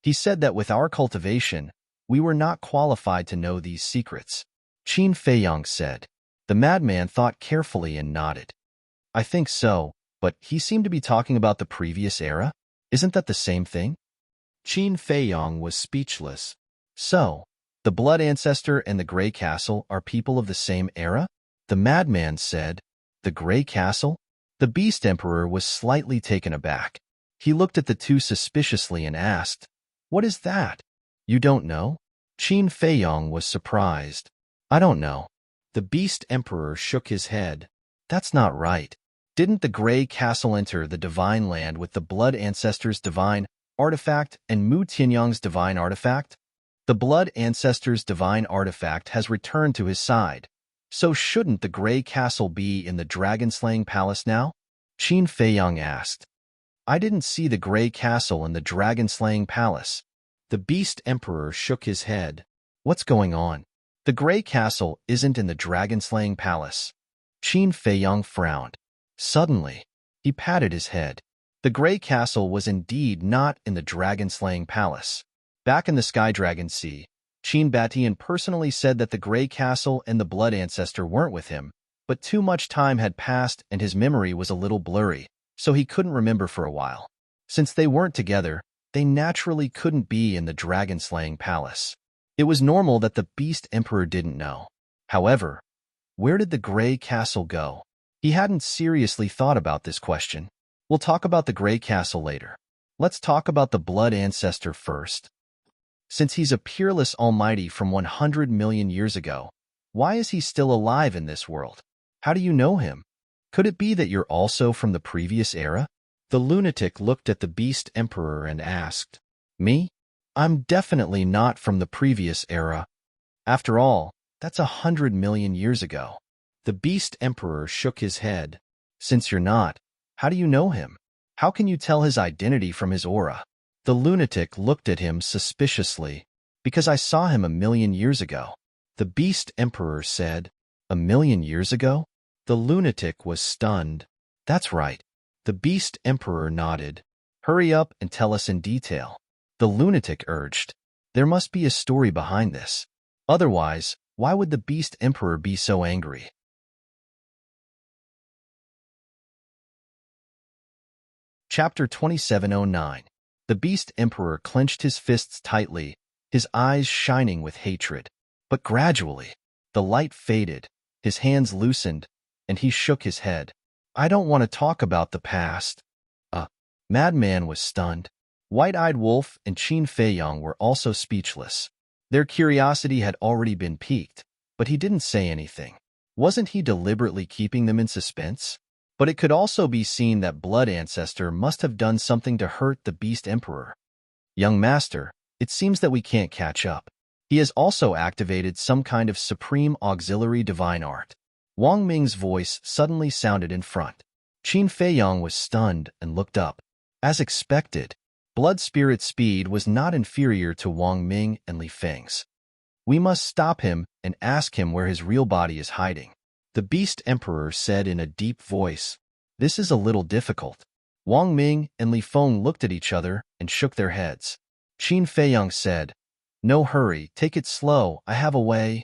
He said that with our cultivation, we were not qualified to know these secrets." Qin Fei Yang said. The madman thought carefully and nodded. "I think so, but he seemed to be talking about the previous era. Isn't that the same thing?" Qin Fei Yang was speechless. "So, the Blood Ancestor and the Grey Castle are people of the same era?" The madman said. "The Grey Castle?" The Beast Emperor was slightly taken aback. He looked at the two suspiciously and asked, "What is that?" "You don't know?" Qin Fei Yang was surprised. "I don't know." The Beast Emperor shook his head. "That's not right. Didn't the Grey Castle enter the Divine Land with the Blood Ancestor's divine artifact and Mu Tianyang's divine artifact? The Blood Ancestor's divine artifact has returned to his side. So shouldn't the Grey Castle be in the Dragon-Slaying Palace now?" Qin Fei Yang asked. "I didn't see the Grey Castle in the Dragon-Slaying Palace." The Beast Emperor shook his head. "What's going on? The Grey Castle isn't in the Dragon-Slaying Palace." Qin Fei Yang frowned. Suddenly, he patted his head. The Grey Castle was indeed not in the Dragon-Slaying Palace. Back in the Sky Dragon Sea, Qin Batian personally said that the Grey Castle and the Blood Ancestor weren't with him, but too much time had passed and his memory was a little blurry, so he couldn't remember for a while. Since they weren't together, they naturally couldn't be in the Dragon-Slaying Palace. It was normal that the Beast Emperor didn't know. However, where did the Grey Castle go? He hadn't seriously thought about this question. We'll talk about the Grey Castle later. Let's talk about the Blood Ancestor first. Since he's a peerless almighty from 100 million years ago, why is he still alive in this world? How do you know him? Could it be that you're also from the previous era? The lunatic looked at the Beast Emperor and asked, "Me? I'm definitely not from the previous era. After all, that's 100 million years ago." The Beast Emperor shook his head. "Since you're not, how do you know him? How can you tell his identity from his aura?" The lunatic looked at him suspiciously. "Because I saw him 1,000,000 years ago." The Beast Emperor said, 1,000,000 years ago? The lunatic was stunned. "That's right." The Beast Emperor nodded. "Hurry up and tell us in detail." The lunatic urged. "There must be a story behind this. Otherwise, why would the Beast Emperor be so angry?" Chapter 2709. The Beast Emperor clenched his fists tightly, his eyes shining with hatred. But gradually, the light faded, his hands loosened, and he shook his head. I don't want to talk about the past. Madman was stunned. White-Eyed Wolf and Qin Feiyang were also speechless. Their curiosity had already been piqued, but he didn't say anything. Wasn't he deliberately keeping them in suspense? But it could also be seen that Blood Ancestor must have done something to hurt the Beast Emperor. Young Master, it seems that we can't catch up. He has also activated some kind of supreme auxiliary divine art. Wang Ming's voice suddenly sounded in front. Qin Feiyang was stunned and looked up. As expected, Blood Spirit speed was not inferior to Wang Ming and Li Feng's. We must stop him and ask him where his real body is hiding, the Beast Emperor said in a deep voice. This is a little difficult. Wang Ming and Li Feng looked at each other and shook their heads. Qin Feiyang said, No hurry, take it slow, I have a way.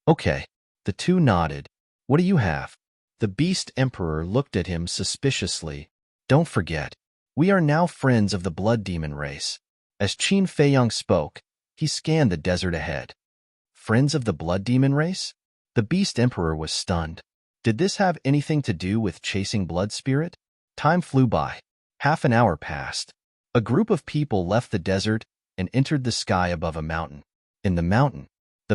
Okay. The two nodded. What do you have? The Beast Emperor looked at him suspiciously. Don't forget, we are now friends of the Blood Demon race. As Qin Feiyang spoke, he scanned the desert ahead. Friends of the Blood Demon race? The Beast Emperor was stunned. Did this have anything to do with chasing Blood Spirit? Time flew by. Half an hour passed. A group of people left the desert and entered the sky above a mountain. In the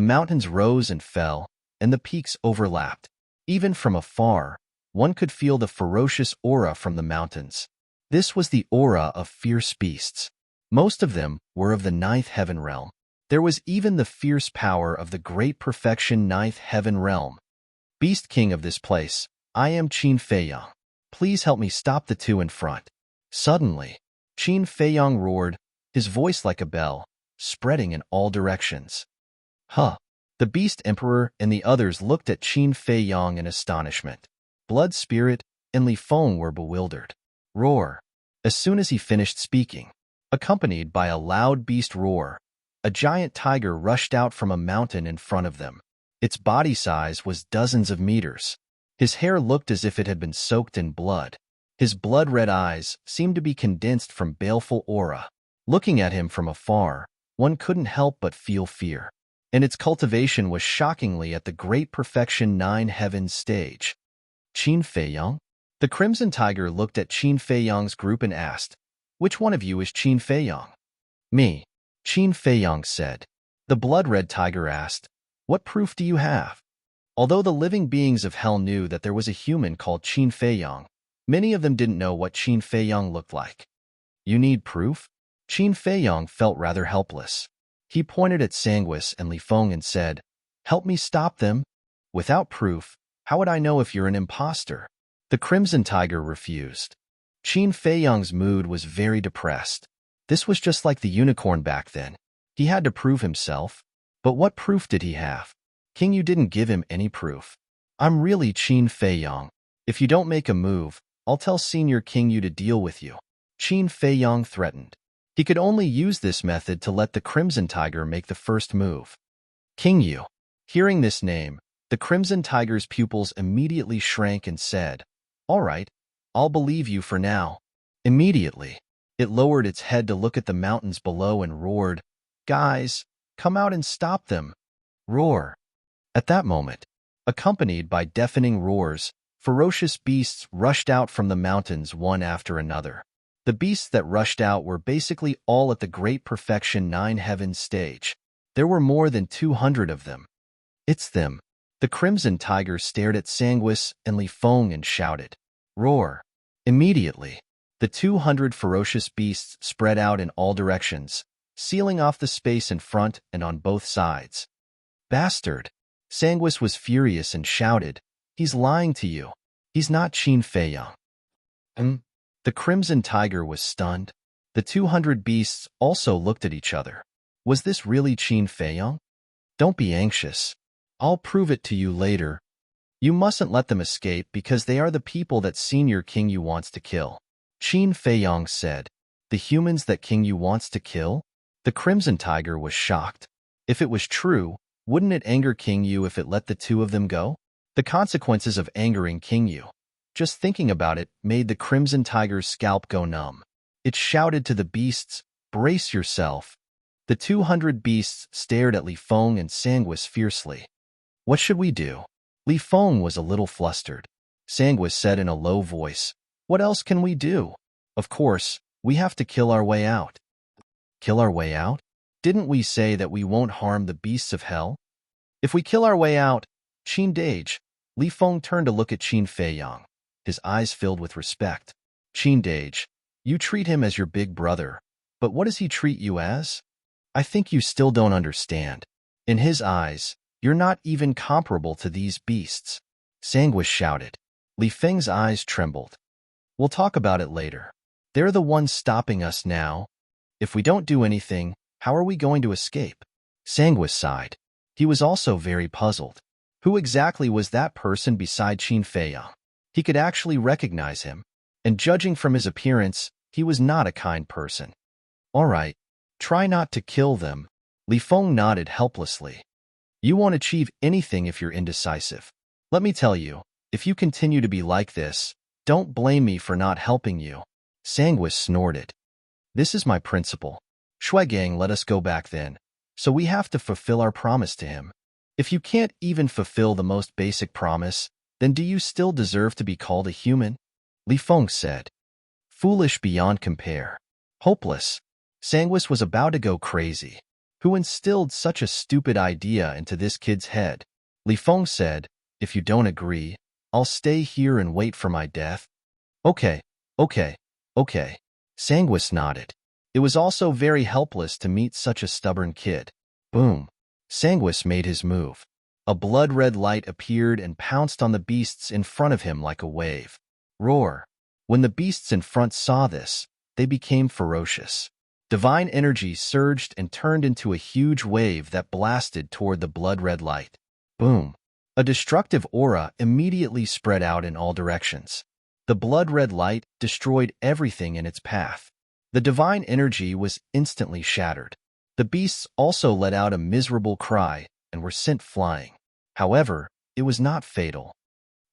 mountains rose and fell, and the peaks overlapped. Even from afar, one could feel the ferocious aura from the mountains. This was the aura of fierce beasts. Most of them were of the ninth heaven realm. There was even the fierce power of the great perfection ninth heaven realm. Beast King of this place, I am Qin Feiyang. Please help me stop the two in front. Suddenly, Qin Feiyang roared, his voice like a bell, spreading in all directions. The Beast Emperor and the others looked at Qin Feiyang in astonishment. Blood Spirit and Li Feng were bewildered. Roar. As soon as he finished speaking, accompanied by a loud beast roar, a giant tiger rushed out from a mountain in front of them. Its body size was dozens of meters. His hair looked as if it had been soaked in blood. His blood-red eyes seemed to be condensed from baleful aura. Looking at him from afar, one couldn't help but feel fear. And its cultivation was shockingly at the great perfection nine heavens stage. Qin Feiyang? The Crimson Tiger looked at Qin Feiyang's group and asked, Which one of you is Qin Feiyang? Me, Qin Feiyang said. The Blood-Red Tiger asked, What proof do you have? Although the living beings of hell knew that there was a human called Qin Feiyang, many of them didn't know what Qin Feiyang looked like. You need proof? Qin Feiyang felt rather helpless. He pointed at Sanguis and Li Feng and said, Help me stop them. Without proof, how would I know if you're an imposter? The Crimson Tiger refused. Qin Feiyang's mood was very depressed. This was just like the unicorn back then. He had to prove himself. But what proof did he have? King Yu didn't give him any proof. I'm really Qin Feiyang. If you don't make a move, I'll tell Senior King Yu to deal with you. Qin Feiyang threatened. He could only use this method to let the Crimson Tiger make the first move. King Yu. Hearing this name, the Crimson Tiger's pupils immediately shrank and said, All right, I'll believe you for now. Immediately, it lowered its head to look at the mountains below and roared, Guys, come out and stop them. Roar. At that moment, accompanied by deafening roars, ferocious beasts rushed out from the mountains one after another. The beasts that rushed out were basically all at the Great Perfection Nine Heavens stage. There were more than 200 of them. It's them. The Crimson Tiger stared at Sanguis and Li Feng and shouted, Roar. Immediately, the 200 ferocious beasts spread out in all directions, sealing off the space in front and on both sides. Bastard! Sanguis was furious and shouted, He's lying to you. He's not Qin Feiyang. The Crimson Tiger was stunned. The 200 beasts also looked at each other. Was this really Qin Feiyang? Don't be anxious. I'll prove it to you later. You mustn't let them escape because they are the people that Senior King Yu wants to kill. Qin Feiyang said, The humans that King Yu wants to kill? The Crimson Tiger was shocked. If it was true, wouldn't it anger King Yu if it let the two of them go? The consequences of angering King Yu. Just thinking about it made the crimson tiger's scalp go numb. It shouted to the beasts, "Brace yourself." The 200 beasts stared at Li Feng and Sanguis fiercely. "What should we do?" Li Feng was a little flustered. Sanguis said in a low voice, "What else can we do? Of course, we have to kill our way out." Kill our way out? Didn't we say that we won't harm the beasts of hell? If we kill our way out, Qin Dage. Li Feng turned to look at Qin Feiyang, his eyes filled with respect. "Qin Dage, you treat him as your big brother, but what does he treat you as? I think you still don't understand. In his eyes, you're not even comparable to these beasts." Sanguis shouted. Li Feng's eyes trembled. "We'll talk about it later. They're the ones stopping us now. If we don't do anything, how are we going to escape?" Sanguis sighed. He was also very puzzled. Who exactly was that person beside Qin Feiyang? He could actually recognize him, and judging from his appearance, he was not a kind person. "All right, try not to kill them." Li Feng nodded helplessly. "You won't achieve anything if you're indecisive. Let me tell you, if you continue to be like this, don't blame me for not helping you." Sanguis snorted. "This is my principle. Shuigang let us go back then, so we have to fulfill our promise to him. If you can't even fulfill the most basic promise, then do you still deserve to be called a human?" Li Feng said. "Foolish beyond compare. Hopeless." Sanguis was about to go crazy. Who instilled such a stupid idea into this kid's head? Li Feng said, "If you don't agree, I'll stay here and wait for my death." Okay. Sanguis nodded. It was also very helpless to meet such a stubborn kid. Boom. Sanguis made his move. A blood-red light appeared and pounced on the beasts in front of him like a wave. Roar. When the beasts in front saw this, they became ferocious. Divine energy surged and turned into a huge wave that blasted toward the blood-red light. Boom. A destructive aura immediately spread out in all directions. The blood-red light destroyed everything in its path. The divine energy was instantly shattered. The beasts also let out a miserable cry and were sent flying. However, it was not fatal.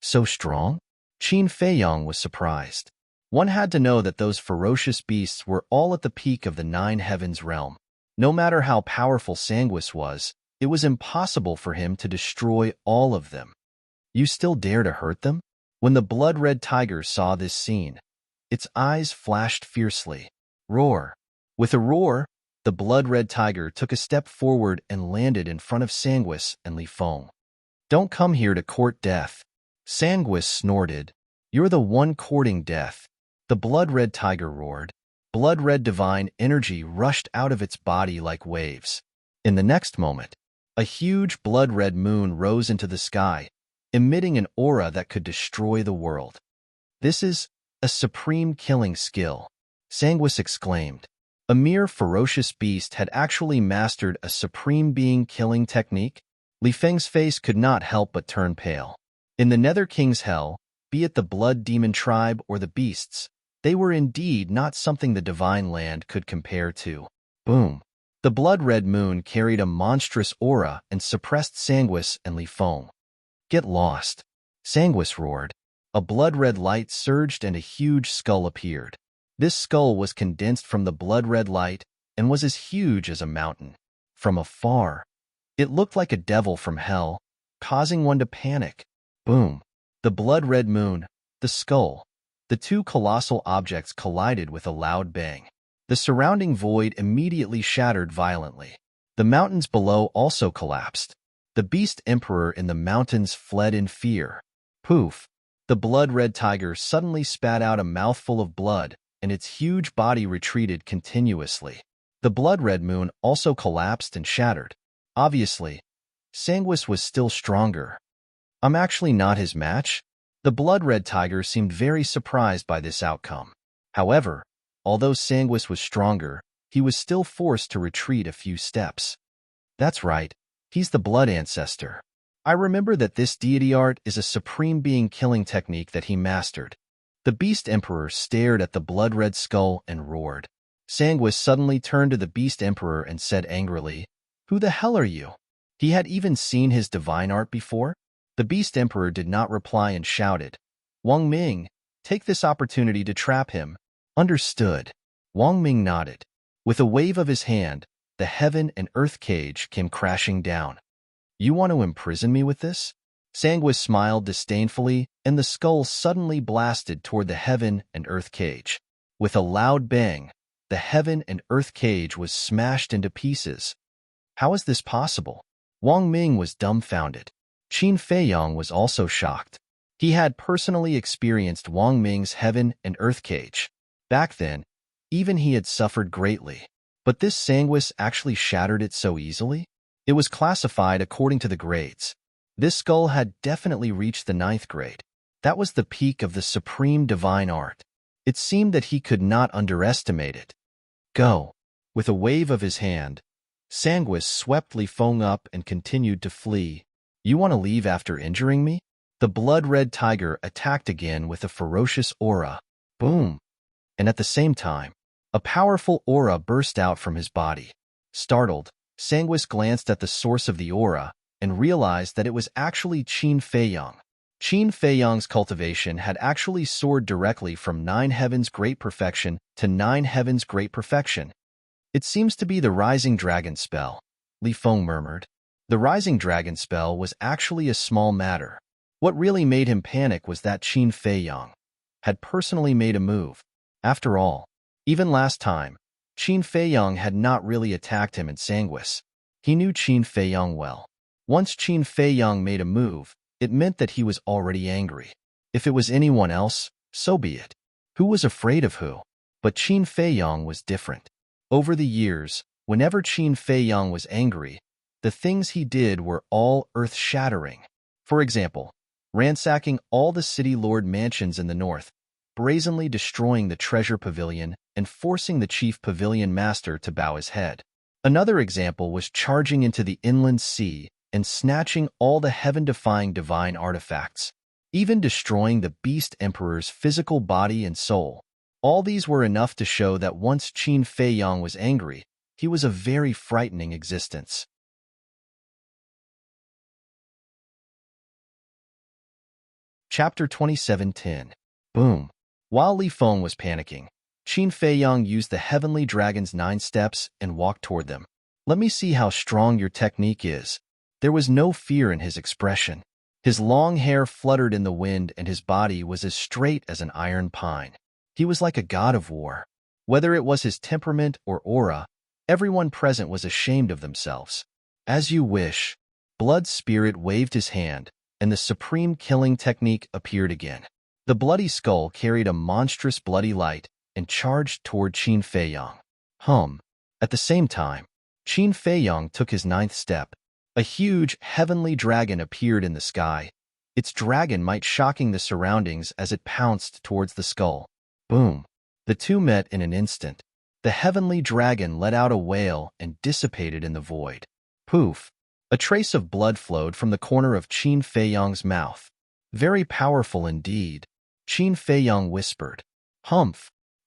So strong? Qin Feiyang was surprised. One had to know that those ferocious beasts were all at the peak of the Nine Heavens realm. No matter how powerful Sanguis was, it was impossible for him to destroy all of them. "You still dare to hurt them?" When the blood-red tiger saw this scene, its eyes flashed fiercely. Roar. With a roar, the blood-red tiger took a step forward and landed in front of Sanguis and Li Feng. "Don't come here to court death." Sanguis snorted. "You're the one courting death." The blood-red tiger roared. Blood-red divine energy rushed out of its body like waves. In the next moment, a huge blood-red moon rose into the sky, emitting an aura that could destroy the world. "This is a supreme killing skill," Sanguis exclaimed. A mere ferocious beast had actually mastered a supreme being killing technique. Li Feng's face could not help but turn pale. In the Nether King's hell, be it the Blood Demon tribe or the beasts, they were indeed not something the divine land could compare to. Boom. The blood-red moon carried a monstrous aura and suppressed Sanguis and Li Feng. "Get lost." Sanguis roared. A blood-red light surged and a huge skull appeared. This skull was condensed from the blood-red light and was as huge as a mountain. From afar, it looked like a devil from hell, causing one to panic. Boom. The blood-red moon, the skull, the two colossal objects collided with a loud bang. The surrounding void immediately shattered violently. The mountains below also collapsed. The beast emperor in the mountains fled in fear. Poof! The blood-red tiger suddenly spat out a mouthful of blood, and its huge body retreated continuously. The blood-red moon also collapsed and shattered. Obviously, Sanguis was still stronger. "I'm actually not his match?" The blood-red tiger seemed very surprised by this outcome. However, although Sanguis was stronger, he was still forced to retreat a few steps. "That's right, he's the blood ancestor. I remember that this deity art is a supreme being killing technique that he mastered." The beast emperor stared at the blood-red skull and roared. Sanguis suddenly turned to the beast emperor and said angrily, "Who the hell are you?" He had even seen his divine art before. The beast emperor did not reply and shouted, Wang Ming, take this opportunity to trap him. Understood. Wang Ming nodded. With a wave of his hand, the heaven and earth cage came crashing down. You want to imprison me with this? Sanguis smiled disdainfully, and the skull suddenly blasted toward the heaven and earth cage. With a loud bang, the heaven and earth cage was smashed into pieces. How is this possible? Wang Ming was dumbfounded. Qin Feiyong was also shocked. He had personally experienced Wang Ming's heaven and earth cage. Back then, even he had suffered greatly. But this Sanguis actually shattered it so easily? It was classified according to the grades. This skull had definitely reached the 9th grade. That was the peak of the supreme divine art. It seemed that he could not underestimate it. Go. With a wave of his hand, Sanguis swept Li Feng up and continued to flee. You want to leave after injuring me? The blood-red tiger attacked again with a ferocious aura. Boom! And at the same time, a powerful aura burst out from his body. Startled, Sanguis glanced at the source of the aura and realized that it was actually Qin Feiyong. Qin Feiyong's cultivation had actually soared directly from 9 heavens great perfection to 9 heavens great perfection. It seems to be the Rising Dragon spell, Li Feng murmured. The Rising Dragon spell was actually a small matter. What really made him panic was that Qin Feiyong had personally made a move. After all, even last time, Qin Feiyong had not really attacked him in Sanguis. He knew Qin Feiyong well. Once Qin Feiyong made a move, it meant that he was already angry. If it was anyone else, so be it. Who was afraid of who? But Qin Feiyong was different. Over the years, whenever Qin Feiyong was angry, the things he did were all earth-shattering. For example, ransacking all the city lord mansions in the north, brazenly destroying the treasure pavilion, and forcing the chief pavilion master to bow his head. Another example was charging into the inland sea and snatching all the heaven-defying divine artifacts, even destroying the beast emperor's physical body and soul. All these were enough to show that once Qin Feiyong was angry, he was a very frightening existence. Chapter 27:10. Boom. While Li Feng was panicking, Qin Feiyong used the Heavenly Dragon's 9 steps and walked toward them. Let me see how strong your technique is. There was no fear in his expression. His long hair fluttered in the wind and his body was as straight as an iron pine. He was like a god of war. Whether it was his temperament or aura, everyone present was ashamed of themselves. As you wish. Blood Spirit waved his hand, and the supreme killing technique appeared again. The bloody skull carried a monstrous bloody light and charged toward Qin Feiyong. At the same time, Qin Feiyong took his 9th step. A huge, heavenly dragon appeared in the sky, its dragon might shocking the surroundings as it pounced towards the skull. Boom! The two met in an instant. The heavenly dragon let out a wail and dissipated in the void. Poof! A trace of blood flowed from the corner of Qin Feiyong's mouth. Very powerful indeed. Qin Feiyong whispered.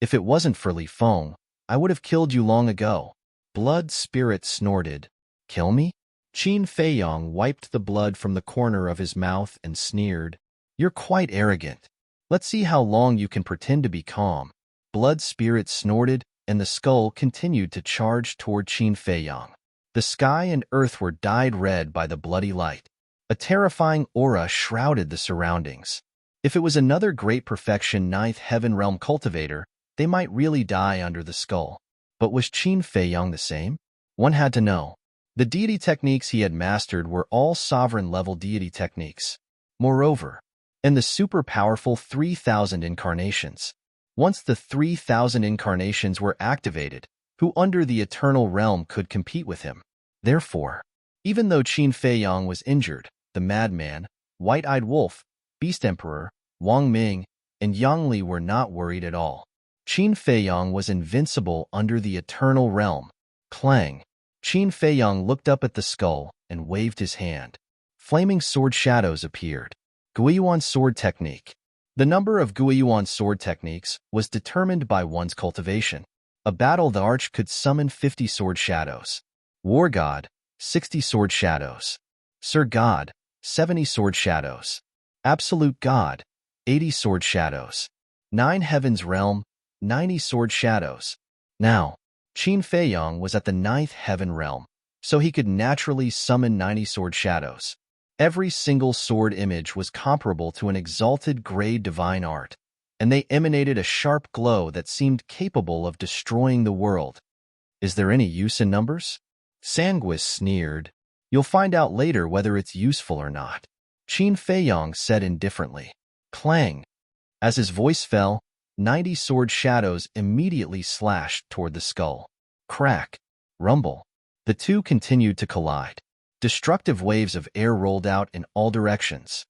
If it wasn't for Li Feng, I would have killed you long ago. Blood Spirit snorted. Kill me? Qin Feiyong wiped the blood from the corner of his mouth and sneered. You're quite arrogant. Let's see how long you can pretend to be calm. Blood Spirit snorted, and the skull continued to charge toward Qin Feiyong. The sky and earth were dyed red by the bloody light. A terrifying aura shrouded the surroundings. If it was another great perfection 9th heaven realm cultivator, they might really die under the skull. But was Qin Feiyong the same? One had to know. The deity techniques he had mastered were all sovereign-level deity techniques. Moreover, and the super-powerful 3,000 incarnations. Once the 3,000 incarnations were activated, who under the eternal realm could compete with him? Therefore, even though Qin Feiyong was injured, the madman, white-eyed wolf, beast emperor, Wang Ming, and Yang Li were not worried at all. Qin Feiyong was invincible under the eternal realm. Clang! Qin Feiyong looked up at the skull and waved his hand. Flaming sword shadows appeared. Guiyuan sword technique. The number of Guiyuan sword techniques was determined by one's cultivation. A battle the arch could summon 50 sword shadows. War God, 60 sword shadows. Sir God, 70 sword shadows. Absolute God, 80 sword shadows. 9 heavens realm, 90 sword shadows. Now, Qin Feiyang was at the 9th heaven realm, so he could naturally summon 90 sword shadows. Every single sword image was comparable to an exalted grade divine art, and they emanated a sharp glow that seemed capable of destroying the world. Is there any use in numbers? Sanguis sneered. You'll find out later whether it's useful or not. Qin Feiyang said indifferently. Clang. As his voice fell, 90 sword shadows immediately slashed toward the skull. Crack. Rumble. The two continued to collide. Destructive waves of air rolled out in all directions.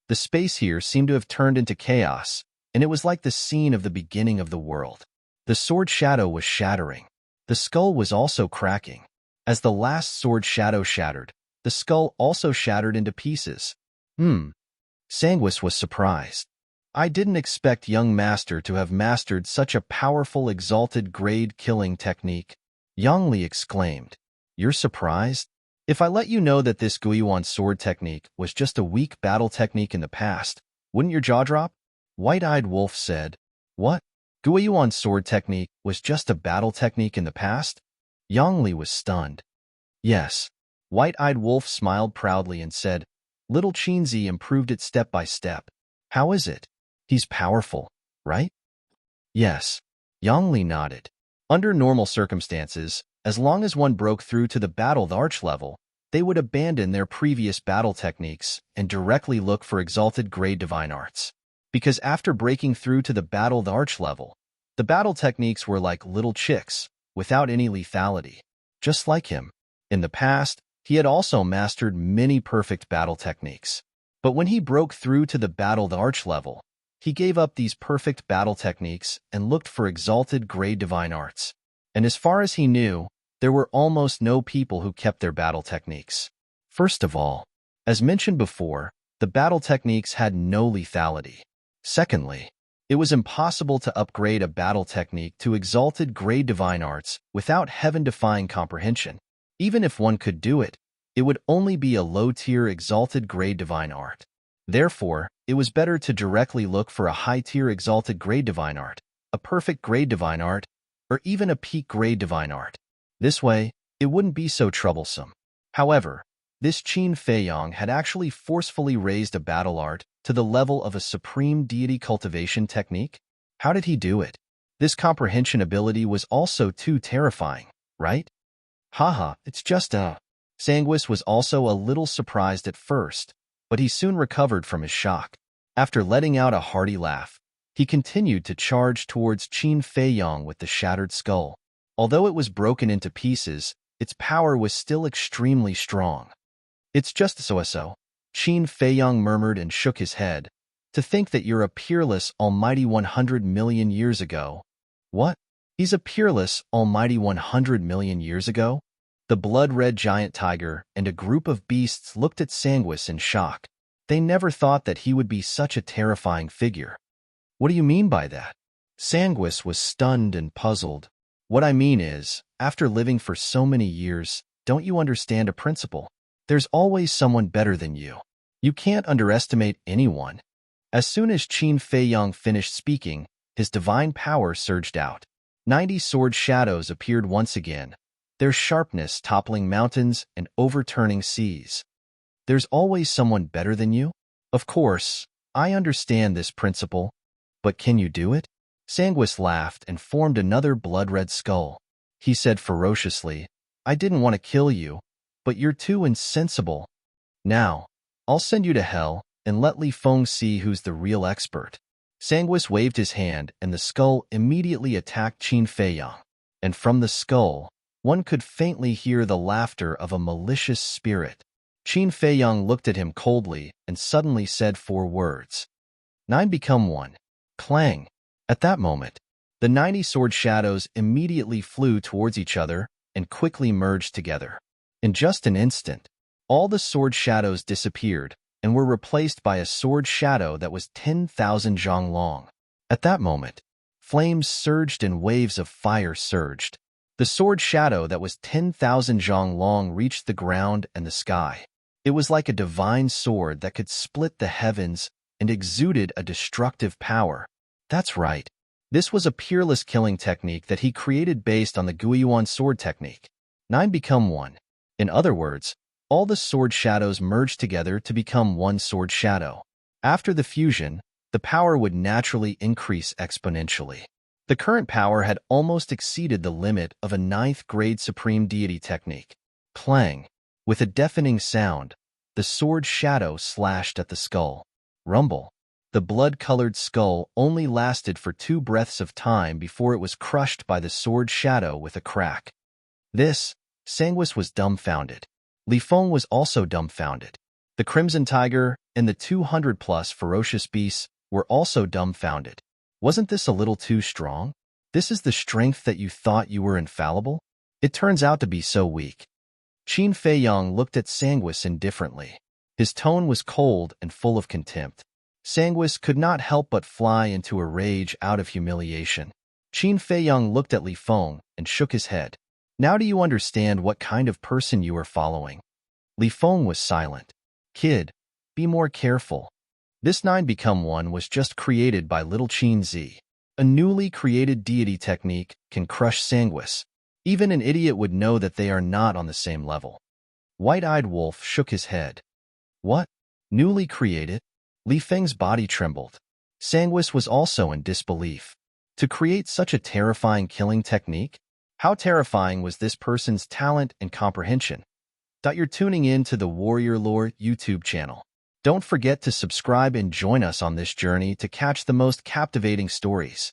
The space here seemed to have turned into chaos, and it was like the scene of the beginning of the world. The sword shadow was shattering. The skull was also cracking. As the last sword shadow shattered, the skull also shattered into pieces. Sanguis was surprised. I didn't expect young master to have mastered such a powerful exalted grade killing technique. Yangli exclaimed. You're surprised? If I let you know that this Guiyuan sword technique was just a weak battle technique in the past, wouldn't your jaw drop? White-eyed Wolf said. What? Guiyuan sword technique was just a battle technique in the past? Yangli was stunned. Yes. White-eyed Wolf smiled proudly and said, Little Qinzi improved it step by step. How is it? He's powerful, right? Yes. Yangli nodded. Under normal circumstances, as long as one broke through to the battle arch level, they would abandon their previous battle techniques and directly look for exalted grade divine arts. Because after breaking through to the battle arch level, the battle techniques were like little chicks, without any lethality. Just like him. In the past, he had also mastered many perfect battle techniques. But when he broke through to the battle arch level, he gave up these perfect battle techniques and looked for exalted grade divine arts. And as far as he knew, there were almost no people who kept their battle techniques. First of all, as mentioned before, the battle techniques had no lethality. Secondly, it was impossible to upgrade a battle technique to exalted grade divine arts without heaven-defying comprehension. Even if one could do it, it would only be a low-tier exalted grade divine art. Therefore, it was better to directly look for a high-tier exalted grade divine art, a perfect grade divine art, or even a peak grade divine art. This way, it wouldn't be so troublesome. However, this Qin Feiyang had actually forcefully raised a battle art to the level of a supreme deity cultivation technique. How did he do it? This comprehension ability was also too terrifying, right? Haha, it's just Sanguis was also a little surprised at first, but he soon recovered from his shock. After letting out a hearty laugh, he continued to charge towards Qin Feiyang with the shattered skull. Although it was broken into pieces, its power was still extremely strong. It's just so. Qin Feiyang murmured and shook his head. To think that you're a peerless, almighty 100 million years ago. What? He's a peerless, almighty 100 million years ago? The blood-red giant tiger and a group of beasts looked at Sanguis in shock. They never thought that he would be such a terrifying figure. What do you mean by that? Sanguis was stunned and puzzled. What I mean is, after living for so many years, don't you understand a principle? There's always someone better than you. You can't underestimate anyone. As soon as Qin Feiyang finished speaking, his divine power surged out. 90 sword shadows appeared once again, their sharpness toppling mountains and overturning seas. There's always someone better than you? Of course, I understand this principle, but can you do it? Sanguis laughed and formed another blood-red skull. He said ferociously, I didn't want to kill you, but you're too insensible. Now, I'll send you to hell and let Li Feng see who's the real expert. Sanguis waved his hand and the skull immediately attacked Qin Feiyang. And from the skull, one could faintly hear the laughter of a malicious spirit. Qin Feiyang looked at him coldly and suddenly said 4 words. 9 become 1. Clang. At that moment, the 90 sword shadows immediately flew towards each other and quickly merged together. In just an instant, all the sword shadows disappeared and were replaced by a sword shadow that was 10,000 zhang long. At that moment, flames surged and waves of fire surged. The sword shadow that was 10,000 zhang long reached the ground and the sky. It was like a divine sword that could split the heavens and exuded a destructive power. That's right. This was a peerless killing technique that he created based on the Guiyuan sword technique. 9 become 1. In other words, all the sword shadows merged together to become one sword shadow. After the fusion, the power would naturally increase exponentially. The current power had almost exceeded the limit of a 9th-grade supreme deity technique. Clang. With a deafening sound, the sword shadow slashed at the skull. Rumble. The blood-colored skull only lasted for 2 breaths of time before it was crushed by the sword shadow with a crack. Sanguis was dumbfounded. Li Feng was also dumbfounded. The Crimson Tiger and the 200-plus ferocious beasts were also dumbfounded. Wasn't this a little too strong? This is the strength that you thought you were infallible? It turns out to be so weak. Qin Feiyang looked at Sanguis indifferently. His tone was cold and full of contempt. Sanguis could not help but fly into a rage out of humiliation. Qin Feiyang looked at Li Feng and shook his head. Now do you understand what kind of person you are following? Li Feng was silent. Kid, be more careful. This 9 become 1 was just created by little Qin Zi. A newly created deity technique can crush Sanguis. Even an idiot would know that they are not on the same level. White-eyed Wolf shook his head. What? Newly created? Li Feng's body trembled. Sanguis was also in disbelief. To create such a terrifying killing technique? How terrifying was this person's talent and comprehension? You're tuning in to the Warrior Lore YouTube channel. Don't forget to subscribe and join us on this journey to catch the most captivating stories.